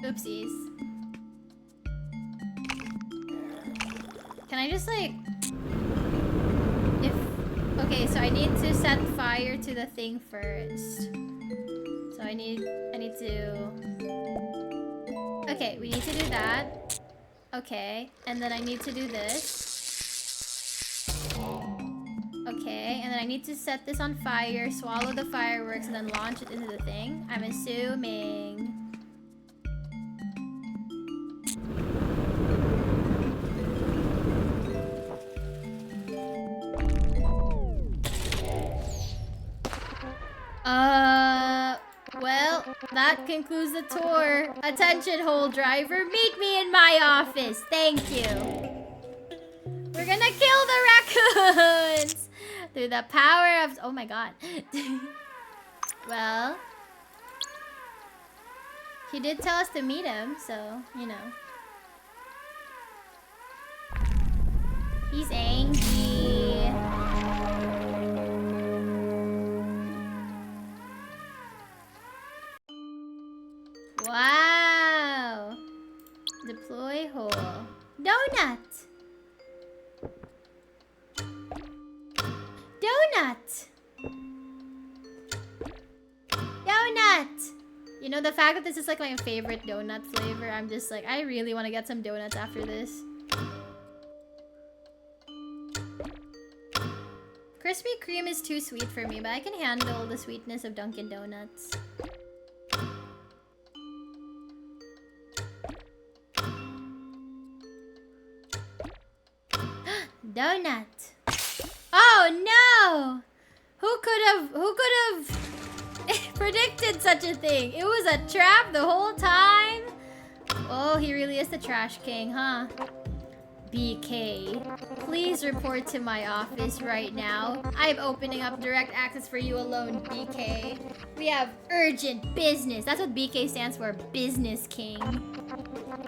Speaker 3: Oopsies. Can I just like... Okay, so I need to set fire to the thing first. So I need to... Okay, we need to do that. Okay, and then I need to do this. Okay, and then I need to set this on fire, swallow the fireworks, and then launch it into the thing. I'm assuming... Well, that concludes the tour. Attention, hole driver, meet me in my office. Thank you. We're gonna kill the raccoons through the power of... Oh my god. Well, he did tell us to meet him, so, you know. He's angry. Wow. Deploy hole. Donut! Donut! You know, the fact that this is like my favorite donut flavor, I'm just like, I really want to get some donuts after this. Krispy Kreme is too sweet for me, but I can handle the sweetness of Dunkin' Donuts. Donut. Oh no! Who could have predicted such a thing? It was a trap the whole time? Oh, he really is the trash king, huh? BK, please report to my office right now. I'm opening up direct access for you alone, BK. We have urgent business. That's what BK stands for, Business King.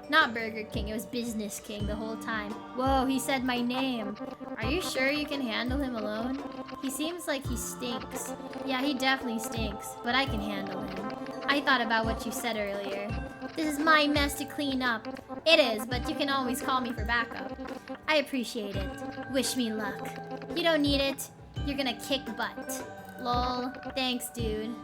Speaker 3: Not Burger King, it was Business King the whole time. Whoa, he said my name. Are you sure you can handle him alone? He seems like he stinks. Yeah, he definitely stinks, but I can handle him. I thought about what you said earlier. This is my mess to clean up. It is, but you can always call me for backup. I appreciate it. Wish me luck. You don't need it. You're gonna kick butt. Lol. Thanks, dude.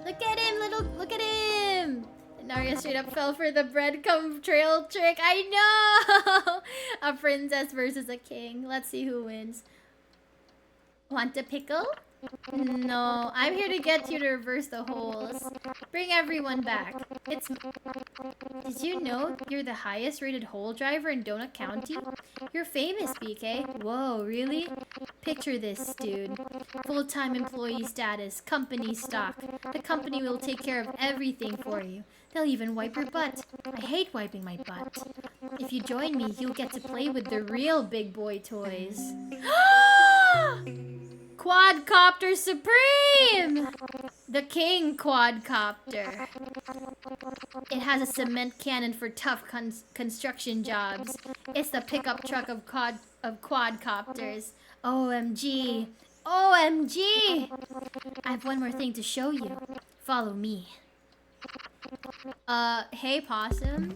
Speaker 3: Look at him, look at him! Narya straight up fell for the breadcrumb trail trick. I know! A princess versus a king. Let's see who wins. Want a pickle? No, I'm here to get you to reverse the holes. Bring everyone back. Did you know you're the highest rated hole driver in Donut County? You're famous, BK. Whoa, really? Picture this, dude. Full-time employee status, company stock. The company will take care of everything for you. They'll even wipe your butt. I hate wiping my butt. If you join me, you'll get to play with the real big boy toys. Quadcopter Supreme! The King Quadcopter. It has a cement cannon for tough construction jobs. It's the pickup truck of quadcopters. OMG. OMG! I have one more thing to show you. Follow me. Hey Possum?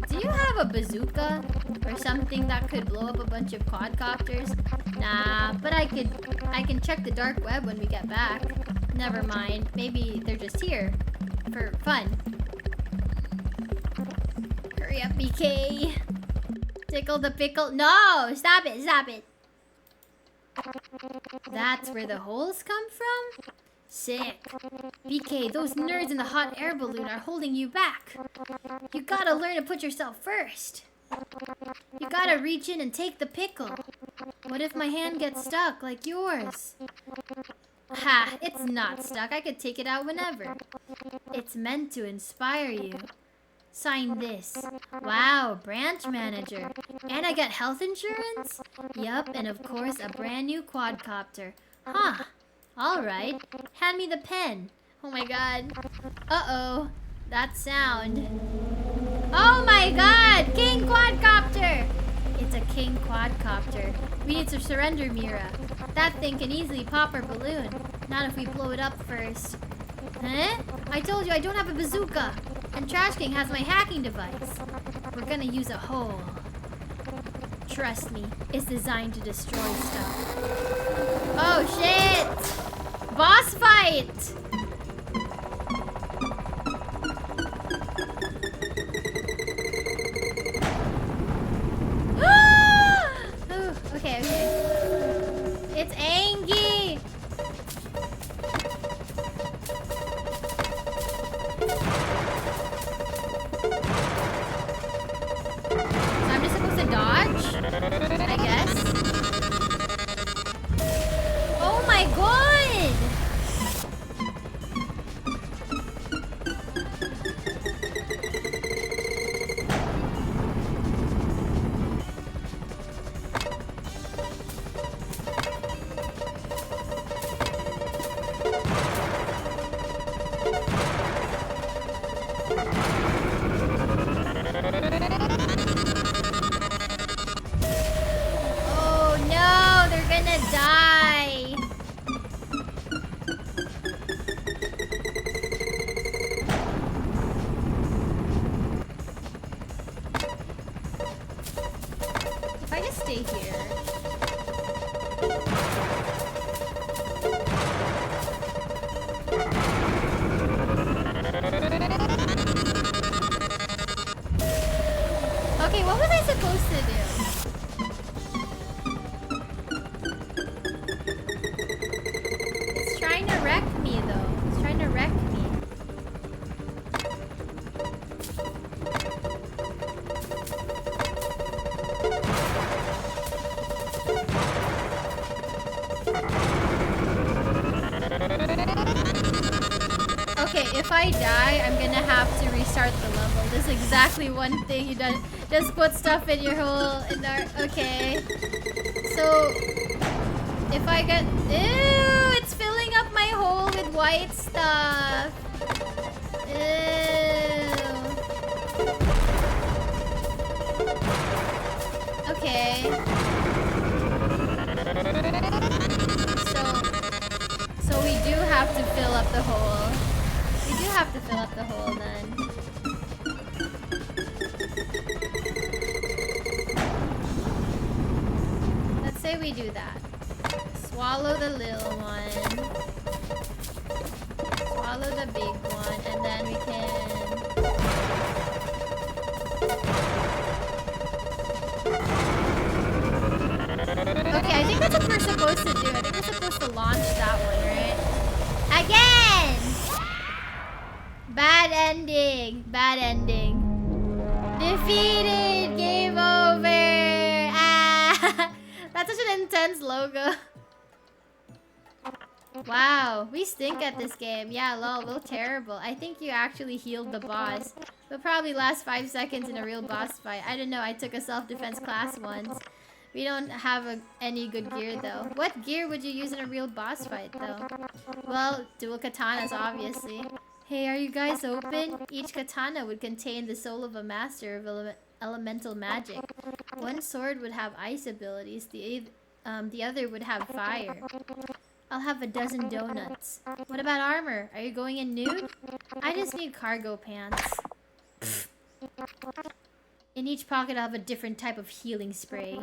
Speaker 3: Do you have a bazooka? Or something that could blow up a bunch of quadcopters? Nah, but I can check the dark web when we get back. Never mind. Maybe they're just here. For fun. Hurry up, BK. Tickle the pickle. No! Stop it, stop it. That's where the holes come from? Sick. BK, those nerds in the hot air balloon are holding you back. You gotta learn to put yourself first. You gotta reach in and take the pickle. What if my hand gets stuck like yours? Ha, it's not stuck. I could take it out whenever. It's meant to inspire you. Sign this. Wow, branch manager. And I get health insurance? Yup, and of course a brand new quadcopter. Huh. Alright. Hand me the pen. Oh my god. Uh-oh. That sound. Oh my god! King Quadcopter! It's a King Quadcopter. We need to surrender Mira. That thing can easily pop our balloon. Not if we blow it up first. Huh? I told you I don't have a bazooka. And Trash King has my hacking device. We're gonna use a hole. Trust me, it's designed to destroy stuff. Oh shit! Boss fight! Okay. It's Angie! So I'm just supposed to dodge? I guess. Oh my god! stay here. Okay, what was I supposed to do? It's trying to wreck me though. It's trying to wreck me. Okay, if I die, I'm gonna have to restart the level. This is exactly one thing you done. Just put stuff in your hole in our. Okay. So, if I get. Ew! It's filling up my hole with white stuff. Ew. Okay. So we do have to fill up the hole. We do have to fill up the hole then. Let's say we do that. Swallow the little one. Swallow the big one, and then we can... Okay, I think that's what we're supposed to do. I think we're supposed to launch that one, right? Again! Bad ending. Bad ending. Defeated! Game over! Ah! That's such an intense logo. Wow, we stink at this game. Yeah, lol, we're terrible. I think you actually healed the boss. It'll probably last 5 seconds in a real boss fight. I don't know, I took a self-defense class once. We don't have any good gear though. What gear would you use in a real boss fight though? Well, dual katanas obviously. Hey, are you guys open? Each katana would contain the soul of a master of elemental magic. One sword would have ice abilities, the other would have fire. I'll have a dozen donuts. What about armor? Are you going in nude? I just need cargo pants. In each pocket I'll have a different type of healing spray.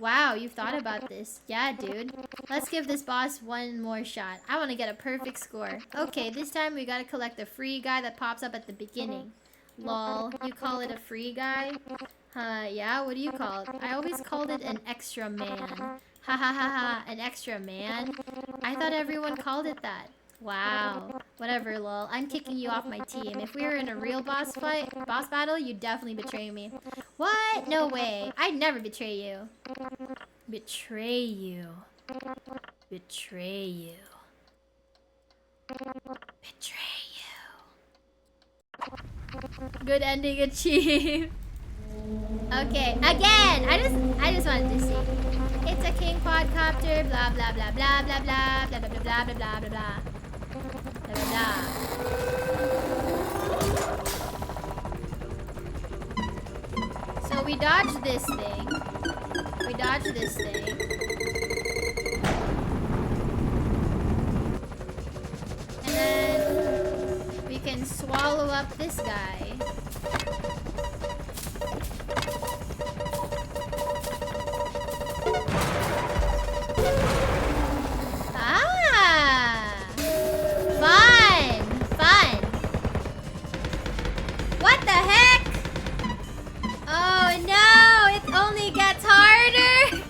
Speaker 3: Wow, you've thought about this. Yeah, dude. Let's give this boss one more shot. I want to get a perfect score. Okay, this time we gotta collect the free guy that pops up at the beginning. Lol, you call it a free guy? Yeah, what do you call it? I always called it an extra man. Ha ha ha ha, an extra man? I thought everyone called it that. Wow. Whatever, lol. I'm kicking you off my team. If we were in a real boss battle, you'd definitely betray me. What? No way. I'd never betray you. Betray you. Betray you. Betray you. Good ending achieved. Okay, again! I just wanted to see. It's a king quadcopter, blah blah blah blah blah blah blah blah blah blah blah blah blah. So we dodge this thing. We dodge this thing. And then we can swallow up this guy. What the heck? Oh no, it only gets harder.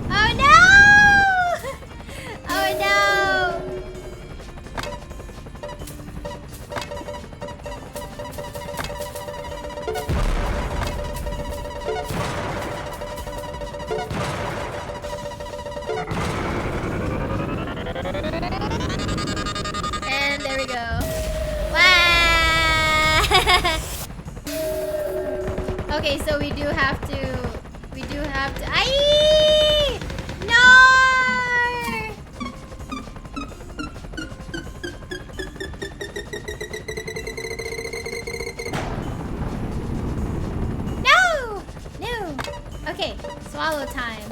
Speaker 3: Oh no! Oh no! And there we go. Wow! Okay, so we do have to. Aye! No! No! No! Okay, swallow time.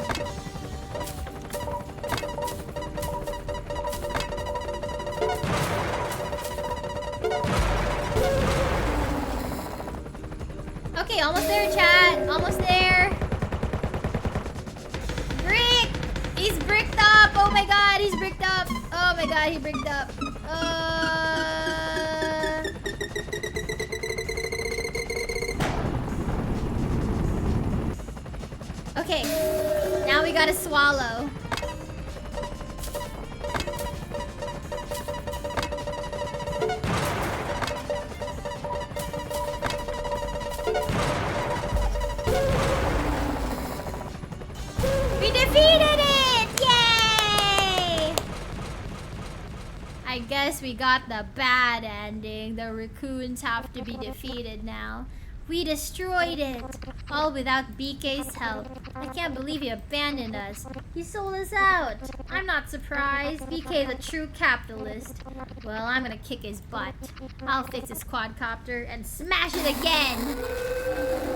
Speaker 3: almost there, chat. Almost there. Brick! He's bricked up. Oh my god, he's bricked up. Oh my god, he bricked up. Okay, now we gotta swallow. We defeated it! Yay! I guess we got the bad ending. The raccoons have to be defeated now. We destroyed it, all without BK's help. I can't believe he abandoned us. He sold us out. I'm not surprised. BK's a true capitalist. Well, I'm gonna kick his butt. I'll fix his quadcopter and smash it again.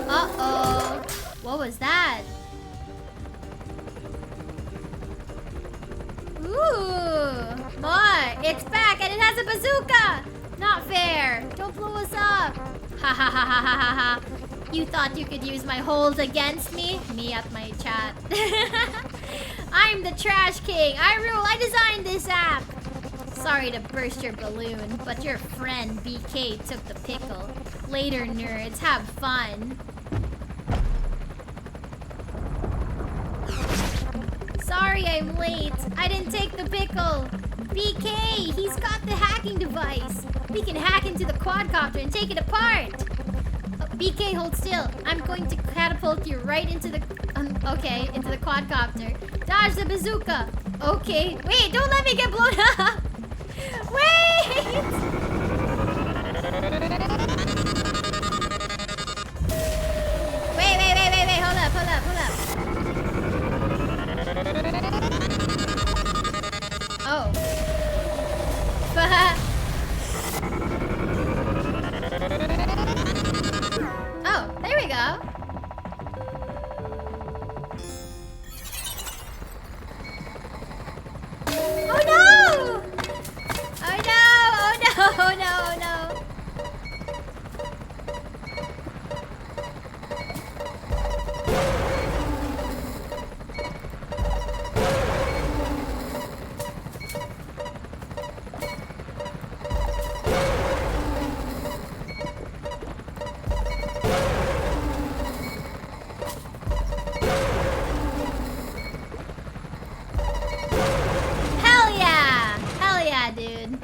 Speaker 3: Uh-oh. What was that? Ooh, more. It's back and it has a bazooka. Not fair. Don't blow us up. Ha ha ha ha ha ha ha. You thought you could use my holes against me? Me at my chat. I'm the Trash King. I rule. I designed this app. Sorry to burst your balloon, but your friend BK took the pickle. Later, nerds. Have fun. Sorry I'm late. I didn't take the pickle. BK, he's got the hacking device. We can hack into the quadcopter and take it apart. BK, hold still. I'm going to catapult you right into the... into the quadcopter. Dodge the bazooka. Okay. Wait, don't let me get blown up. Wait! Wait. Hold up. Oh. Oh, there we go. Oh no! Oh no! Hell yeah, dude.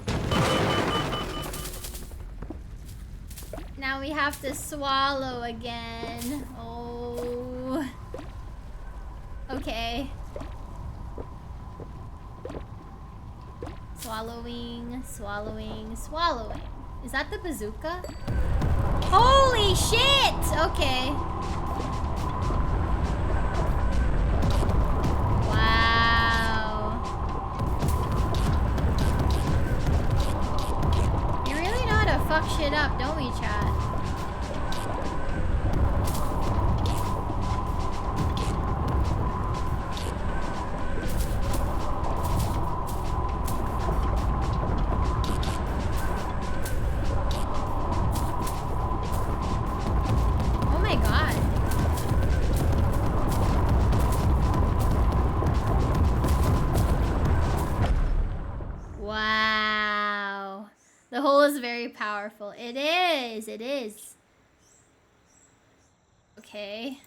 Speaker 3: Now we have to swallow again. Oh. Okay. Swallowing. Is that the bazooka? Holy shit! Okay. Wow. You really know how to fuck shit up, don't we, chat? Wow. The hole is very powerful. It is. Okay.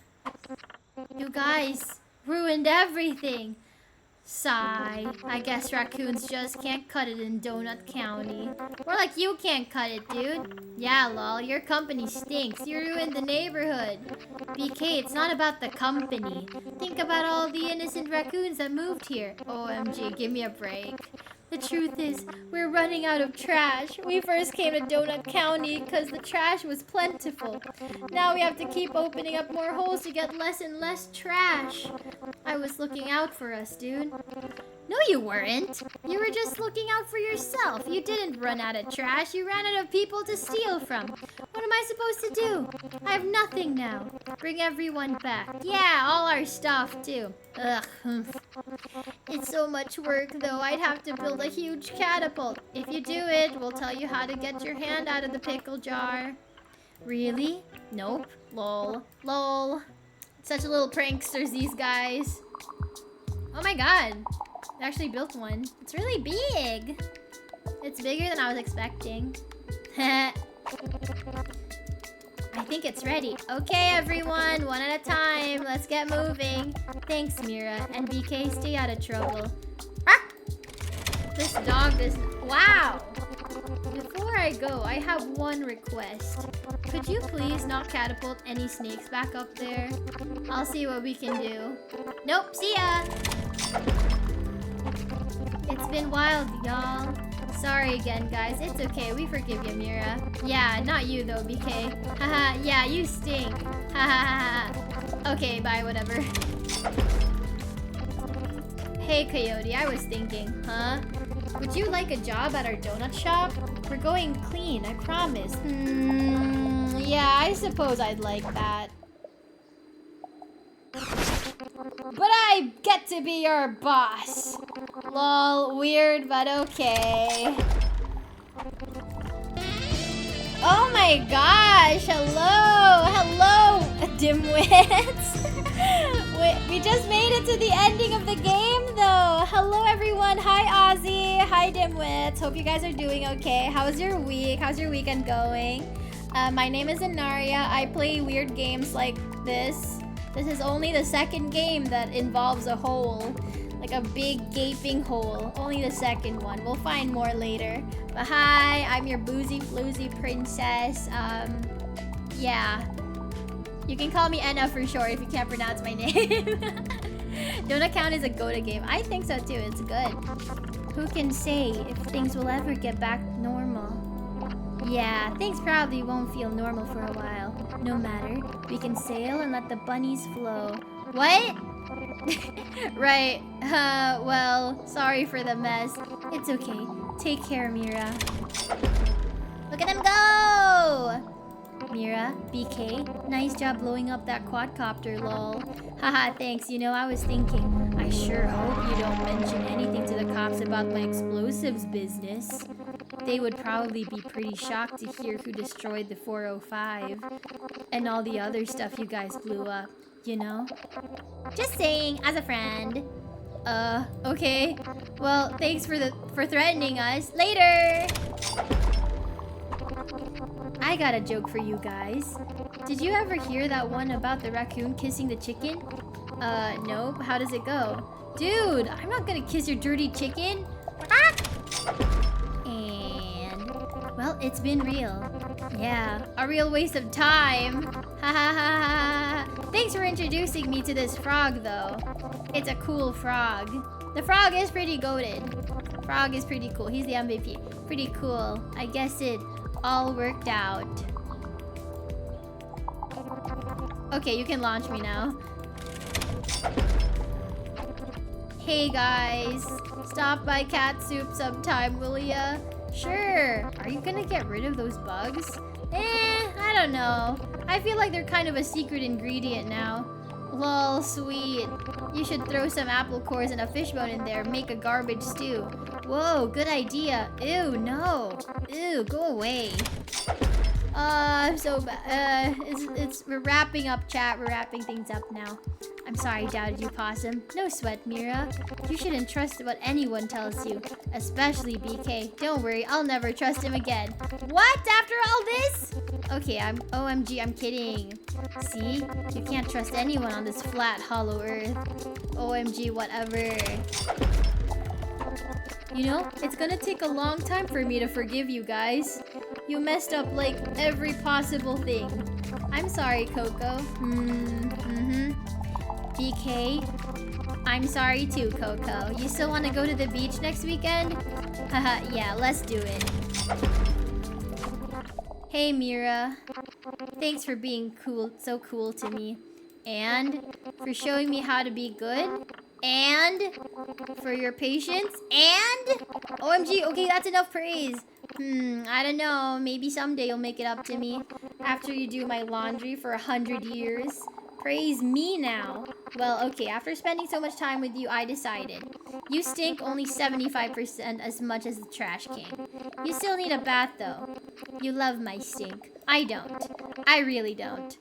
Speaker 3: You guys ruined everything. Sigh. I guess raccoons just can't cut it in Donut County. Or like you can't cut it, dude. Yeah, lol. Your company stinks. You ruined the neighborhood. BK, it's not about the company. Think about all the innocent raccoons that moved here. OMG, give me a break. The truth is, we're running out of trash. We first came to Donut County because the trash was plentiful. Now we have to keep opening up more holes to get less and less trash. I was looking out for us, dude. No, you weren't. You were just looking out for yourself. You didn't run out of trash. You ran out of people to steal from. What am I supposed to do? I have nothing now. Bring everyone back. Yeah, all our stuff, too. Ugh. It's so much work, though. I'd have to build a huge catapult. If you do it, we'll tell you how to get your hand out of the pickle jar. Really? Nope. Lol. Lol. Such little pranksters, these guys. Oh my god. They actually built one. It's really big. It's bigger than I was expecting. I think it's ready. Okay, everyone. One at a time. Let's get moving. Thanks, Mira. And BK, stay out of trouble. Ah! This dog does... Wow! Before I go, I have one request. Could you please not catapult any snakes back up there? I'll see what we can do. Nope, see ya! It's been wild, y'all. Sorry again, guys. It's okay. We forgive you, Mira. Yeah, not you though, BK. Haha, yeah, you stink. Haha. Okay, bye, whatever. Hey, Coyote, I was thinking, huh? Would you like a job at our donut shop? We're going clean, I promise. Yeah, I suppose I'd like that. But I get to be your boss. Lol, weird, but okay. Oh my gosh, hello, dimwits. We just made it to the ending of the game though. Hello everyone, hi Ozzy, hi dimwits. Hope you guys are doing okay. How's your week? How's your weekend going? My name is Anaria. I play weird games like this. This is only the second game that involves a hole. Like a big gaping hole. Only the second one. We'll find more later. But hi, I'm your boozy floozy princess. Yeah. You can call me Enna for short if you can't pronounce my name. Donut Count is a Goda game. I think so too. It's good. Who can say if things will ever get back normal? Yeah, things probably won't feel normal for a while. No matter. We can sail and let the bunnies flow. What? Right. Well, sorry for the mess. It's okay. Take care, Mira. Look at them go! Mira, BK, nice job blowing up that quadcopter, lol. Haha, thanks. You know, I was thinking, I sure hope you don't mention anything to the cops about my explosives business. They would probably be pretty shocked to hear who destroyed the 405 and all the other stuff you guys blew up, you know? Just saying, as a friend. Okay. Well, thanks for threatening us. Later! I got a joke for you guys. Did you ever hear that one about the raccoon kissing the chicken? Nope. How does it go? Dude, I'm not gonna kiss your dirty chicken. And, well, it's been real. Yeah, a real waste of time. Ha ha ha ha. Thanks for introducing me to this frog, though. It's a cool frog. The frog is pretty goated. Frog is pretty cool. He's the MVP. Pretty cool. I guess it all worked out. Okay, you can launch me now. Hey guys, stop by Cat Soup sometime, will ya? Sure. Are you gonna get rid of those bugs? I don't know. I feel like they're kind of a secret ingredient now. Lol, sweet. You should throw some apple cores and a fishbone in there, make a garbage stew. Whoa, good idea. Ew, no. Ew, go away. I'm so bad. We're wrapping up, chat. We're wrapping things up now. I'm sorry, doubted you, Possum. No sweat, Mira. You shouldn't trust what anyone tells you, especially BK. Don't worry, I'll never trust him again. What? After all this? Okay, OMG, I'm kidding. See? You can't trust anyone on this flat, hollow earth. OMG, whatever. You know, it's gonna take a long time for me to forgive you guys. You messed up like every possible thing. I'm sorry, Coco. BK, I'm sorry too, Coco. You still want to go to the beach next weekend? Haha, yeah, let's do it. Hey, Mira. Thanks for being cool, so cool to me. And for showing me how to be good. And for your patience. And OMG, okay, that's enough praise. I don't know. Maybe someday you'll make it up to me after you do my laundry for 100 years. Praise me now. Well, okay, after spending so much time with you, I decided. You stink only 75% as much as the trash can. You still need a bath, though. You love my stink. I don't. I really don't.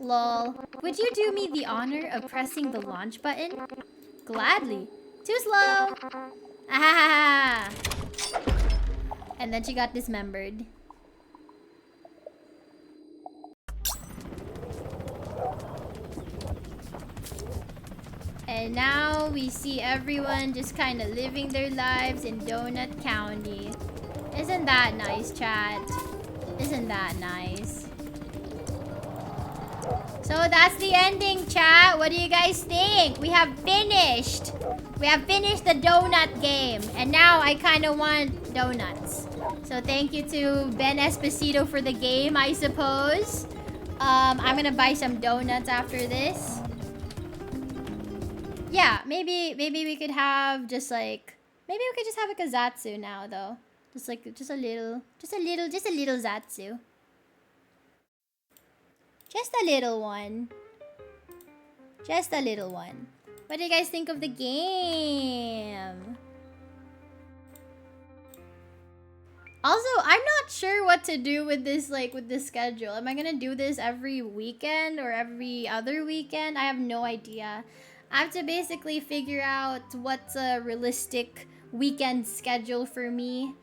Speaker 3: Lol. Would you do me the honor of pressing the launch button? Gladly. Too slow. Ah! And then she got dismembered. And now we see everyone just kind of living their lives in Donut County. Isn't that nice, chat? Isn't that nice? So that's the ending, chat. What do you guys think? We have finished. We have finished the donut game. And now I kind of want donuts. So thank you to Ben Esposito for the game, I suppose. I'm gonna buy some donuts after this. Yeah, maybe we could have just like, maybe we could just have a Kazatsu now though. Just a little Zatsu. Just a little one. Just a little one. What do you guys think of the game? Also, I'm not sure what to do with this, like, with this schedule. Am I gonna do this every weekend or every other weekend? I have no idea. I have to basically figure out what's a realistic weekend schedule for me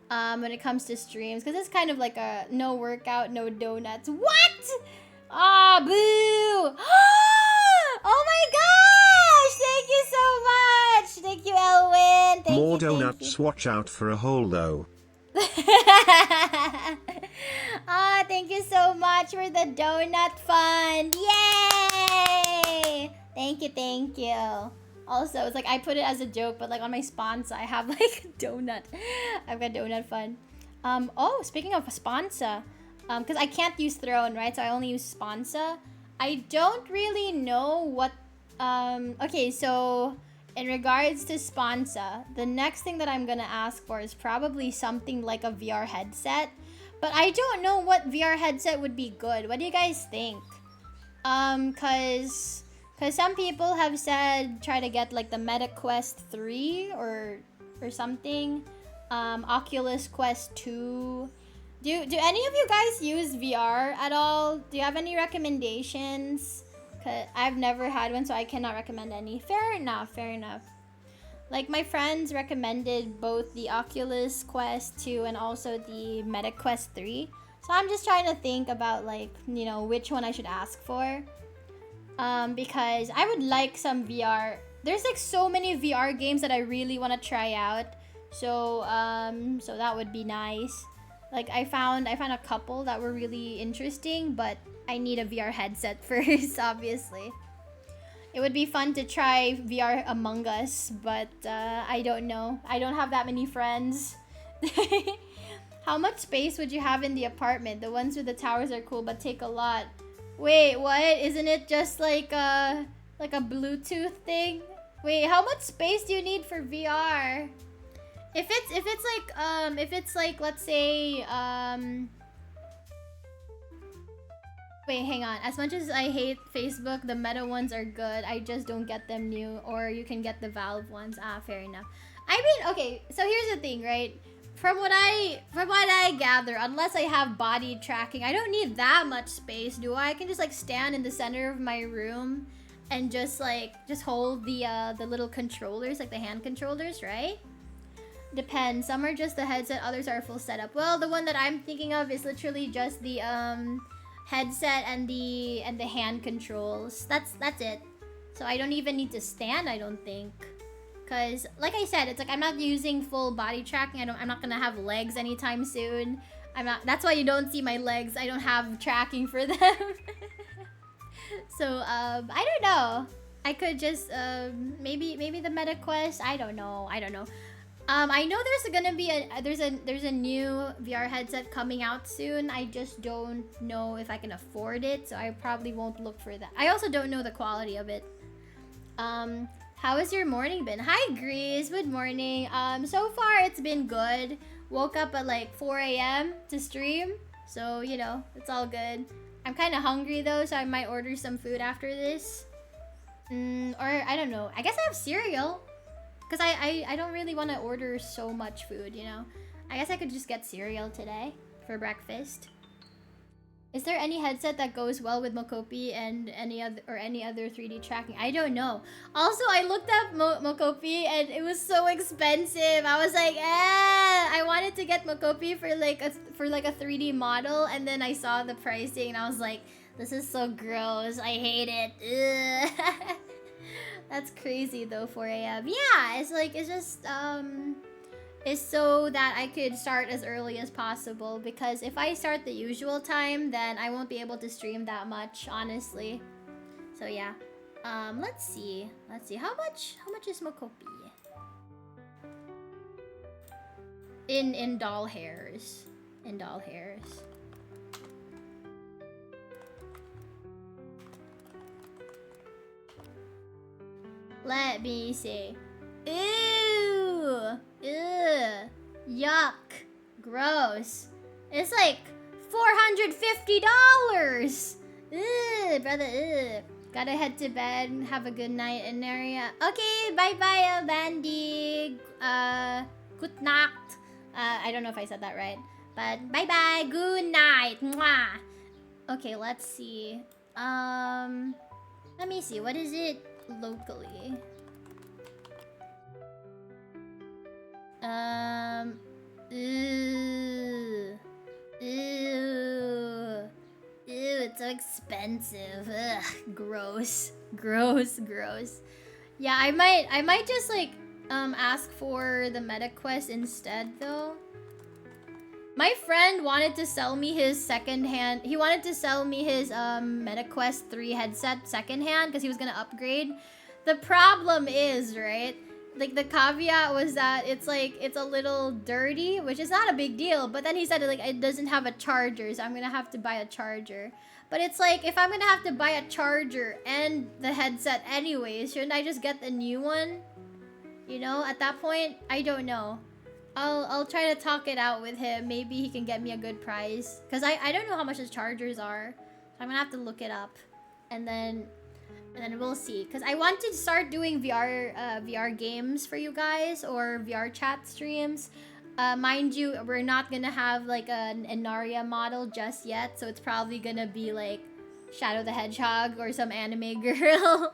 Speaker 3: when it comes to streams. Because it's kind of like a no workout, no donuts. What? Ah, boo! Oh my gosh! Thank you so much! Thank you, Elwin! Thank
Speaker 4: More
Speaker 3: you,
Speaker 4: donuts, watch out for a hole though.
Speaker 3: Ah, thank you so much for the donut fund! Yay! Thank you. Also, it's like I put it as a joke, but like on my sponsor, I have like donut. I've got donut fun. Oh, speaking of a sponsor, because I can't use Throne, right? So I only use sponsor. I don't really know what. Okay, so in regards to sponsor, the next thing that I'm gonna ask for is probably something like a VR headset. But I don't know what VR headset would be good. What do you guys think? Cause some people have said try to get like the Meta Quest 3 or something. Oculus Quest 2. Do any of you guys use VR at all? Do you have any recommendations? Cause I've never had one, so I cannot recommend any. Fair enough. Like my friends recommended both the Oculus Quest 2 and also the Meta Quest 3. So I'm just trying to think about like, you know, which one I should ask for. Because I would like some VR. There's like so many VR games that I really want to try out. So so that would be nice. Like I found a couple that were really interesting, but I need a VR headset first, obviously. It would be fun to try VR Among Us, but I don't know. I don't have that many friends. How much space would you have in the apartment? The ones with the towers are cool, but take a lot. Wait, what? Isn't it just like a Bluetooth thing? Wait, how much space do you need for VR? If it's like let's say wait, hang on. As much as I hate Facebook, the Meta ones are good. I just don't get them new, or you can get the Valve ones. Ah, fair enough. I mean, okay, so here's the thing, right? From what I gather, unless I have body tracking, I don't need that much space, do I? I can just like stand in the center of my room and just hold the little controllers, like the hand controllers, right? Depends. Some are just the headset, others are full setup. Well, the one that I'm thinking of is literally just the headset and the hand controls. That's it. So I don't even need to stand, I don't think. Cause like I said, it's like I'm not using full body tracking. I'm not gonna have legs anytime soon. That's why you don't see my legs. I don't have tracking for them. So I don't know. I could just maybe the Meta Quest. I don't know. I know there's gonna be there's a new VR headset coming out soon. I just don't know if I can afford it, so I probably won't look for that. I also don't know the quality of it. How has your morning been? Hi, Grease. Good morning. So far it's been good. Woke up at like 4 a.m. to stream, so you know it's all good. I'm kind of hungry though, so I might order some food after this. Or I don't know. I guess I have cereal. Because I don't really want to order so much food, you know? I guess I could just get cereal today for breakfast. Is there any headset that goes well with Mokopi and any other 3D tracking? I don't know. Also, I looked up Mokopi and it was so expensive. I was like, I wanted to get Mokopi for like a 3D model, and then I saw the pricing and I was like, this is so gross. I hate it. Ugh. That's crazy though, 4 a.m. Yeah, it's just is so that I could start as early as possible, because if I start the usual time, then I won't be able to stream that much, honestly. So yeah. Let's see. How much is Mokopi? In doll hairs. Let me see. Ew! Ugh! Yuck! Gross! It's like $450! Ugh, brother, ugh. Gotta head to bed and have a good night in area. Okay, bye-bye, Bandy. Good night. I don't know if I said that right. But bye-bye, good night. Mwah! Okay, let's see. Let me see. What is it locally? Ew, it's so expensive. Ugh, gross. Yeah, I might just like ask for the MetaQuest instead though. My friend wanted to sell me his secondhand. He wanted to sell me his MetaQuest 3 headset secondhand because he was gonna upgrade. The problem is, right? Like, the caveat was that it's a little dirty, which is not a big deal. But then he said like it doesn't have a charger, so I'm gonna have to buy a charger. But it's like, if I'm gonna have to buy a charger and the headset anyways, shouldn't I just get the new one? You know, at that point, I don't know. I'll try to talk it out with him. Maybe he can get me a good price. Because I don't know how much his chargers are. So I'm gonna have to look it up. And then we'll see. Because I want to start doing VR games for you guys. Or VR chat streams. Mind you, we're not gonna have like an Inaria model just yet. So it's probably gonna be like Shadow the Hedgehog or some anime girl.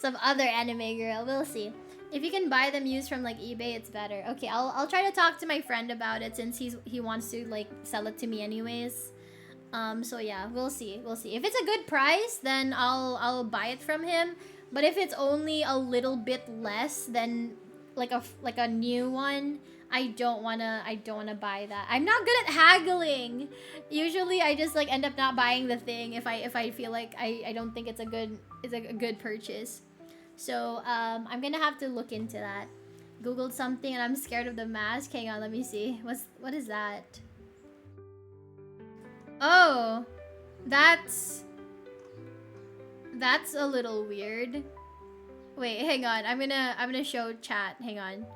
Speaker 3: Some other anime girl. We'll see. If you can buy them used from like eBay, it's better. Okay, I'll try to talk to my friend about it since he wants to like sell it to me anyways. So yeah, we'll see. If it's a good price, then I'll buy it from him. But if it's only a little bit less than like a new one, I don't wanna buy that. I'm not good at haggling. Usually I just like end up not buying the thing if I feel like I don't think it's a good purchase. So, I'm gonna have to look into that. Googled something and I'm scared of the mask. Hang on, let me see. What is that? Oh, that's a little weird. Wait, hang on. I'm gonna show chat. Hang on.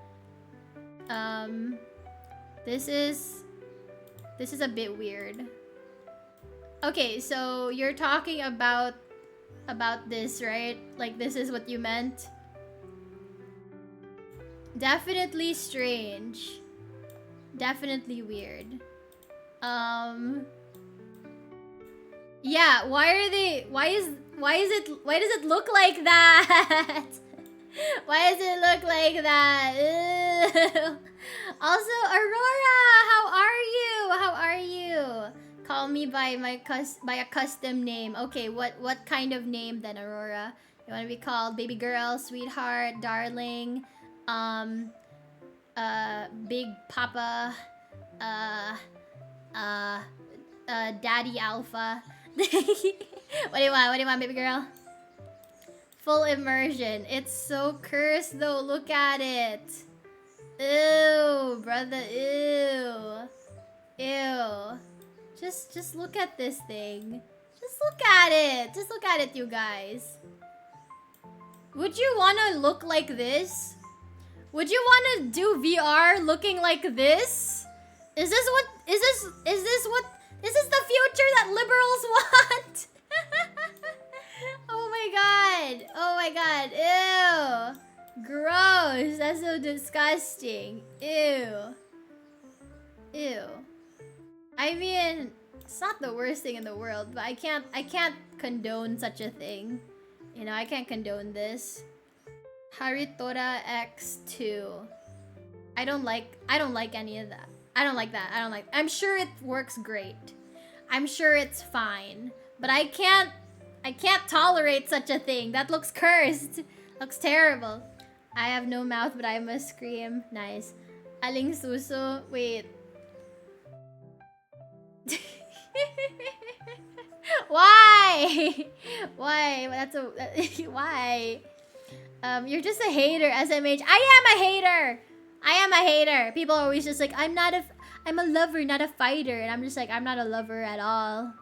Speaker 3: This is a bit weird. Okay, so you're talking about this, right? Like, this is what you meant? Definitely strange. Definitely weird. Yeah, why does it look like that? Why does it look like that? Ew. Also, Aurora, how are you? Call me by a custom name. Okay, what kind of name then, Aurora? You want to be called baby girl, sweetheart, darling, big papa, daddy alpha. What do you want, baby girl? Full immersion. It's so cursed though. Look at it. Ew, brother. Ew. Just look at this thing. Just look at it. Just look at it, you guys. Would you wanna look like this? Would you wanna do VR looking like this? Is this what This is the future that liberals want. Oh my god. Oh my god. Ew. Gross. That's so disgusting. Ew. Ew. I mean, it's not the worst thing in the world, but I can't condone such a thing. You know, I can't condone this. Haritora X2. I don't like any of that. I don't like that. I'm sure it works great. I'm sure it's fine. But I can't tolerate such a thing. That looks cursed. Looks terrible. I have no mouth, but I must scream. Nice. Aling suso. Wait. Why? Why? That's a why? You're just a hater, SMH. I am a hater. People are always just like, I'm a lover, not a fighter. And I'm just like, I'm not a lover at all.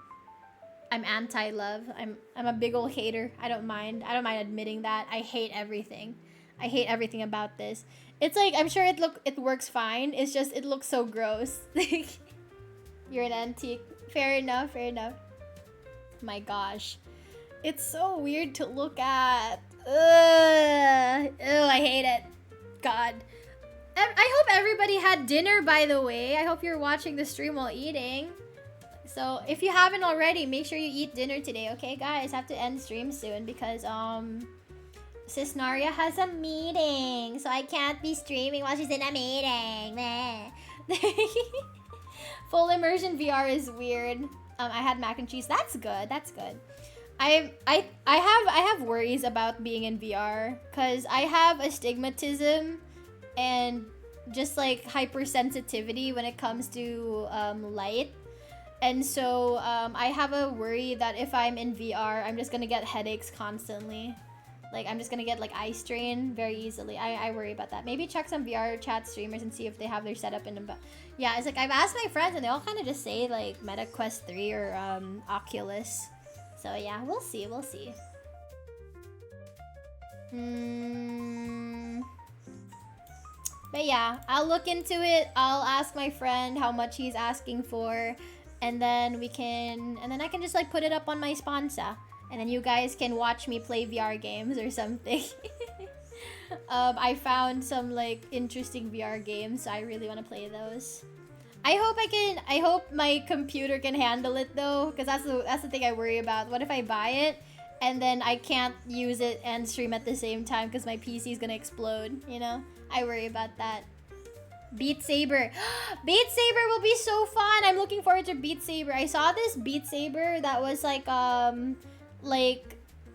Speaker 3: I'm anti-love. I'm a big old hater. I don't mind admitting that. I hate everything. I hate everything about this. It's like, I'm sure it works fine. It's just, it looks so gross. You're an antique. Fair enough. My gosh. It's so weird to look at. Ugh. Ew, I hate it. God. I hope everybody had dinner, by the way. I hope you're watching the stream while eating. So, if you haven't already, make sure you eat dinner today, okay, guys? Have to end stream soon because, Sis Naria has a meeting. So, I can't be streaming while she's in a meeting. Full immersion VR is weird. I had mac and cheese. That's good. I have worries about being in VR because I have astigmatism and just like hypersensitivity when it comes to light. And so I have a worry that if I'm in VR, I'm just gonna get headaches constantly. Like I'm just gonna get like eye strain very easily. I worry about that. Maybe check some VR chat streamers and see if they have their setup in them. Yeah, it's like I've asked my friends and they all kind of just say like Meta Quest 3 or Oculus. So yeah, we'll see. But yeah, I'll look into it. I'll ask my friend how much he's asking for, and then I can just like put it up on my sponsor, and then you guys can watch me play VR games or something. I found some like interesting VR games, so I really want to play those. I hope my computer can handle it though, because that's the thing I worry about. What if I buy it and then I can't use it and stream at the same time because my PC is gonna explode, you know? I worry about that. Beat Saber. Beat Saber will be so fun. I'm looking forward to Beat Saber. I saw this Beat Saber that was like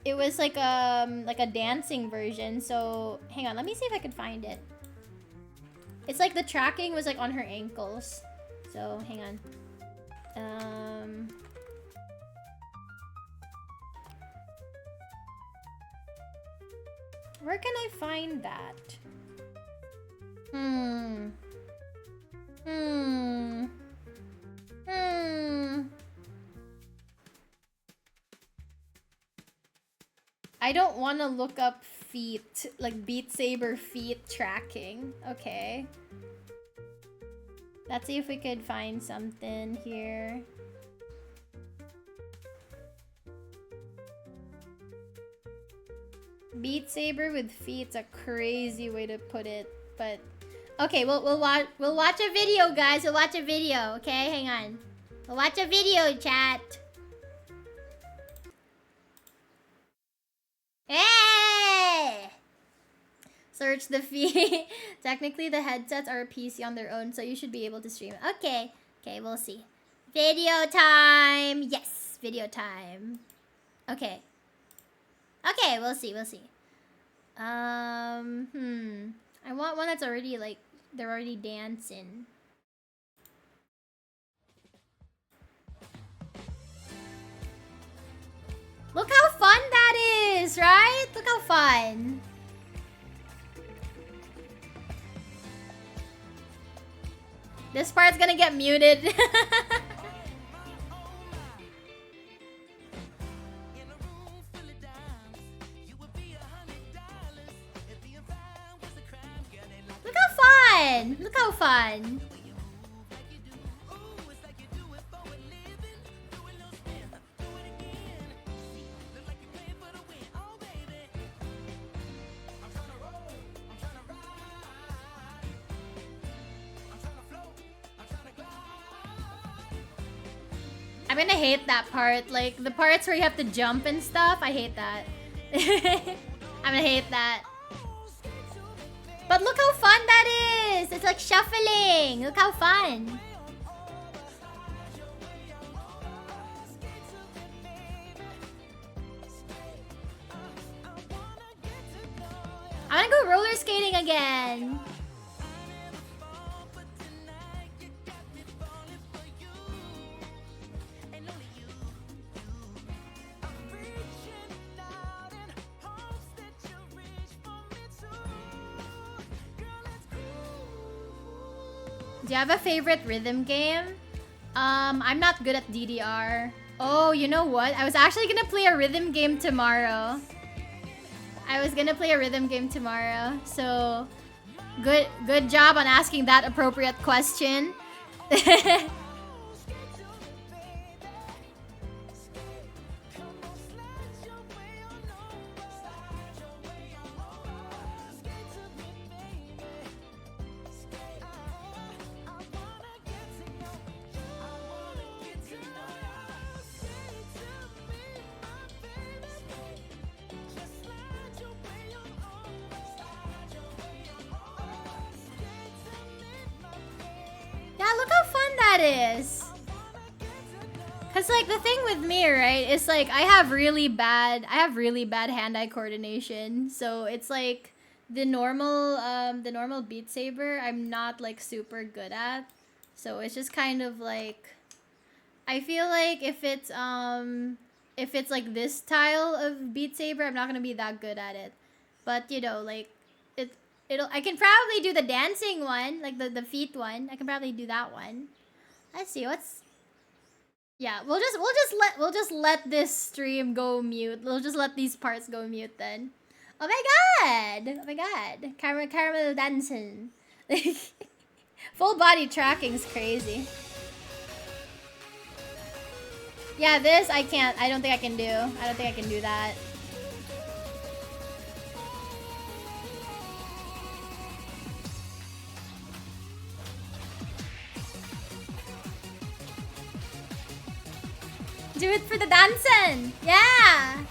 Speaker 3: it was like a dancing version. So hang on, let me see if I can find it. It's like the tracking was like on her ankles. So hang on. Where can I find that? I don't want to look up feet, like Beat Saber feet tracking. Okay. Let's see if we could find something here. Beat Saber with feet's a crazy way to put it, but okay, we'll watch a video, guys. We'll watch a video, okay? Hang on. We'll watch a video, chat. Hey! Search the feed. Technically, the headsets are a PC on their own, so you should be able to stream. Okay, we'll see. Video time. Yes, video time. Okay, we'll see. I want one that's already like they're already dancing. Look how fun that is, right? Look how fun. This part's gonna get muted. Look how fun! Look how fun! I'm gonna hate that part. Like, the parts where you have to jump and stuff, I hate that. I'm gonna hate that. But look how fun that is! It's like shuffling! Look how fun! I wanna go roller skating again! Do you have a favorite rhythm game? I'm not good at DDR. Oh, you know what? I was actually gonna play a rhythm game tomorrow. So good job on asking that appropriate question. Yeah, look how fun that is. Cause like the thing with me, right, is like I have really bad hand-eye coordination. So it's like the normal Beat Saber I'm not like super good at. So it's just kind of like, I feel like if it's like this style of Beat Saber, I'm not gonna be that good at it. But you know, like I can probably do the dancing one, like the feet one. I can probably do that one. Let's see yeah, we'll just let this stream go mute. We'll just let these parts go mute then. Oh my god. Caramel dancing. Full body tracking's crazy. Yeah, this I can't. I don't think I can do that. Do it for the dancing! Yeah!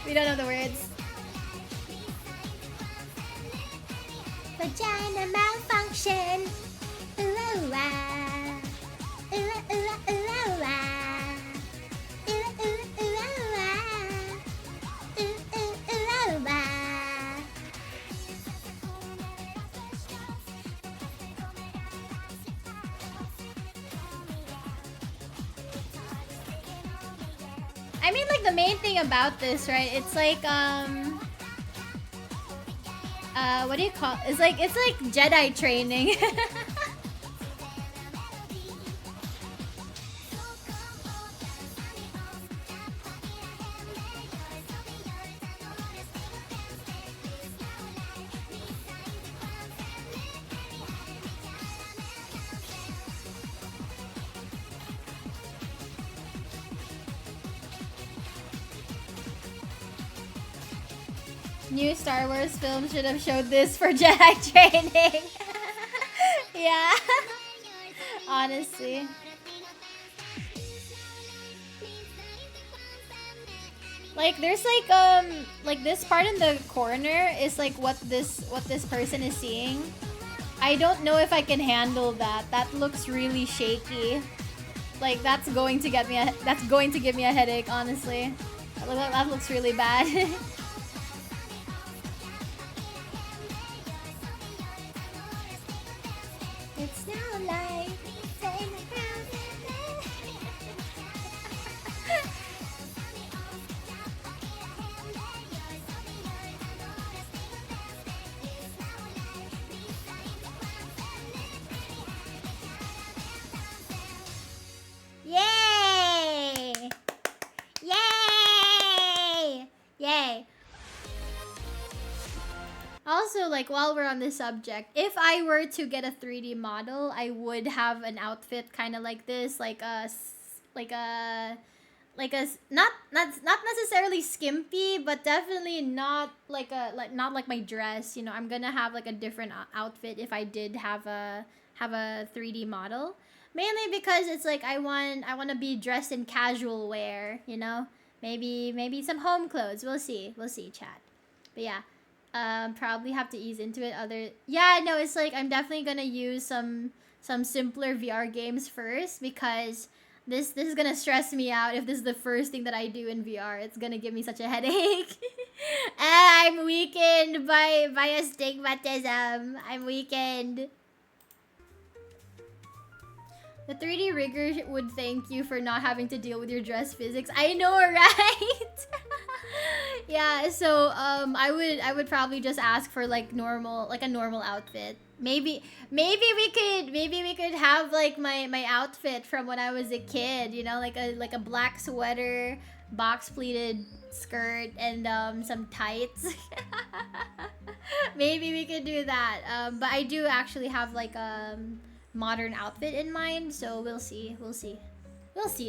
Speaker 3: We don't know the words.
Speaker 2: Vagina malfunction. Ooh, ooh, ah. Ooh, ooh, ooh, ah. Ooh, ooh, ooh, ah. Ooh, ooh, ooh, ah.
Speaker 3: I mean, like, the main thing about this, right? It's like, what do you call it? It's like Jedi training. New Star Wars film should have showed this for Jedi training. Yeah. Honestly. Like there's like this part in the corner is like what this person is seeing. I don't know if I can handle that. That looks really shaky. Like that's going to give me a headache, honestly. That looks really bad.
Speaker 2: It's now light.
Speaker 3: like while we're on this subject, if I were to get a 3D model, I would have an outfit kind of like this, like not necessarily skimpy, but definitely not like not like my dress. You know, I'm gonna have like a different outfit if I did have a 3D model. Mainly because it's like I want to be dressed in casual wear. You know, maybe some home clothes. We'll see, chat. But yeah. Probably have to ease into it. No, it's like I'm definitely gonna use some simpler VR games first, because this is gonna stress me out if this is the first thing that I do in VR. It's gonna give me such a headache. I'm weakened by astigmatism. I'm weakened. The 3D rigger would thank you for not having to deal with your dress physics. I know, right? Yeah, so I would probably just ask for like a normal outfit. Maybe we could have like my outfit from when I was a kid, you know, like a black sweater, box pleated skirt, and some tights. Maybe we could do that. But I do actually have like modern outfit in mind, so we'll see,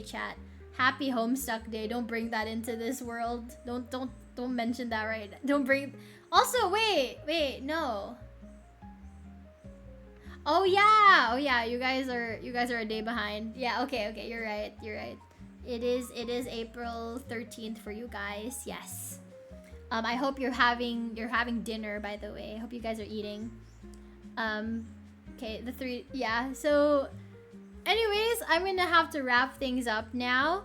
Speaker 3: chat. Happy Homestuck Day. Don't bring that into this world. Don't mention that, right? Don't bring. Also, wait, no. Oh yeah, you guys are a day behind. Yeah, okay, you're right. It is April 13th for you guys. Yes. I hope you're having dinner, by the way. I hope you guys are eating. Okay, so anyways, I'm gonna have to wrap things up now.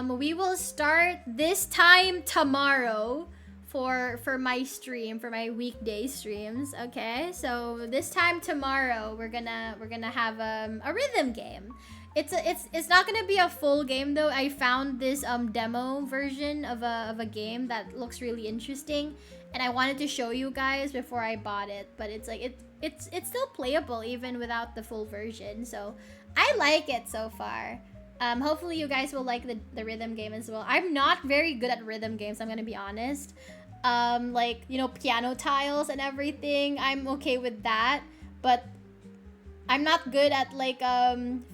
Speaker 3: We will start this time tomorrow for my stream, for my weekday streams. Okay, so this time tomorrow we're gonna have a rhythm game. It's not gonna be a full game though. I found this demo version of a game that looks really interesting, and I wanted to show you guys before I bought it. But it's like it's still playable even without the full version. So I like it so far. Hopefully you guys will like the rhythm game as well. I'm not very good at rhythm games, I'm gonna be honest. Like, you know, piano tiles and everything, I'm okay with that. But I'm not good at like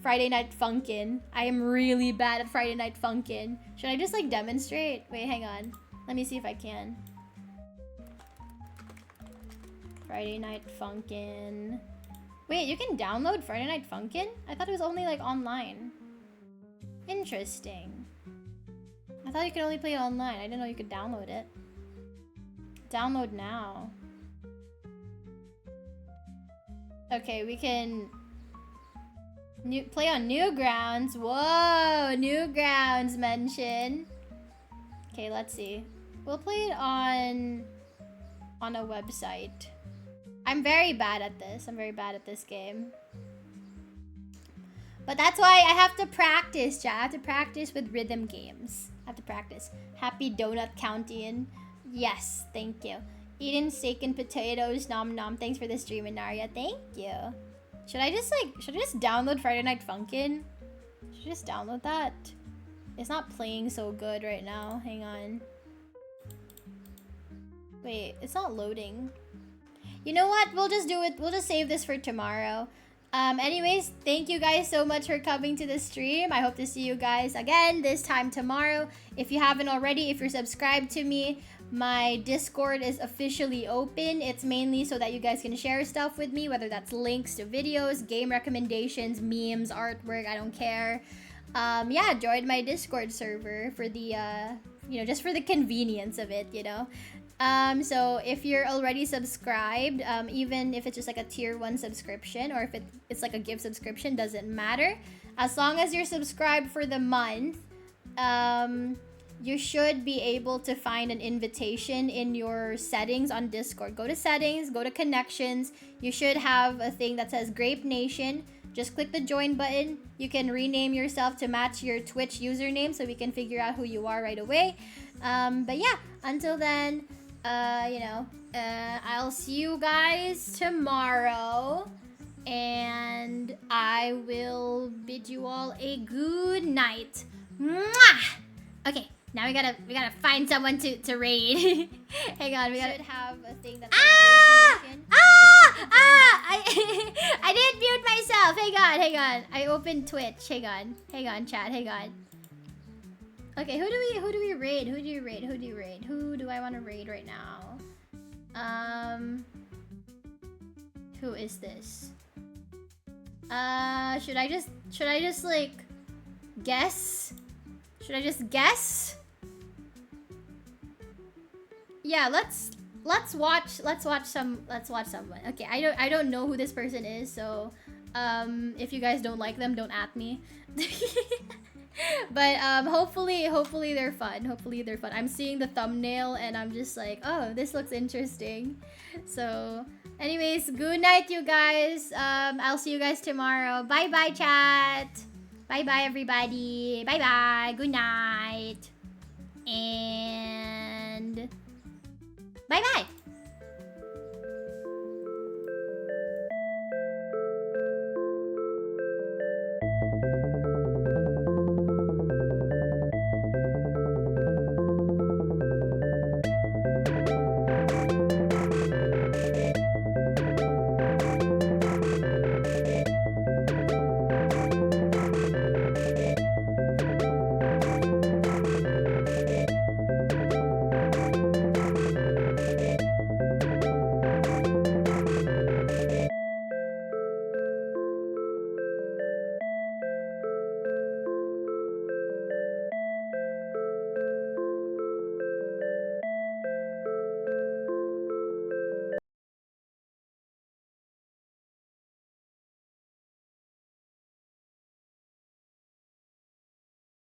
Speaker 3: Friday Night Funkin'. I am really bad at Friday Night Funkin'. Should I just like demonstrate? Wait, hang on. Let me see if I can. Friday Night Funkin'. Wait, you can download Friday Night Funkin'? I thought it was only like online. Interesting. I thought you could only play it online. I didn't know you could download it. Download now. Okay, we can play on Newgrounds. Whoa, Newgrounds mention. Okay, let's see. We'll play it on a website. I'm very bad at this. I'm very bad at this game. But that's why I have to practice, chat. I have to practice with rhythm games. I have to practice. Happy Donut Countian. Yes, thank you. Eating steak and potatoes, nom nom. Thanks for the stream, Inaria. Thank you. Should I just download Friday Night Funkin'? Should I just download that? It's not playing so good right now. Hang on. Wait, it's not loading. You know what? We'll just do it. We'll just save this for tomorrow. Anyways, thank you guys so much for coming to the stream. I hope to see you guys again this time tomorrow. If you haven't already, if you're subscribed to me, my Discord is officially open. It's mainly so that you guys can share stuff with me, whether that's links to videos, game recommendations, memes, artwork, I don't care. Yeah, join my Discord server for the, just for the convenience of it, you know. So if you're already subscribed, even if it's just like a tier 1 subscription, or if it's like a gift subscription, doesn't matter. As long as you're subscribed for the month, you should be able to find an invitation in your settings on Discord. Go to settings, go to connections. You should have a thing that says Grape Nation. Just click the join button. You can rename yourself to match your Twitch username so we can figure out who you are right away. But yeah, until then, I'll see you guys tomorrow. And I will bid you all a good night. Mwah! Okay, Now we gotta find someone to raid. Hang on, we
Speaker 1: Should
Speaker 3: gotta.
Speaker 1: have a thing that's
Speaker 3: I didn't mute myself. Hang on. I opened Twitch. Hang on, chat. Hang on. Okay, who do we raid? Who do I want to raid right now? Who is this? Should I just like guess? Should I just guess? Yeah, let's watch someone. Okay, I don't know who this person is, so if you guys don't like them, don't at me. But hopefully they're fun. I'm seeing the thumbnail and I'm just like, oh, this looks interesting. So anyways, good night, you guys. I'll see you guys tomorrow. Bye bye, chat. Bye bye, everybody. Bye bye. Good night. And bye bye.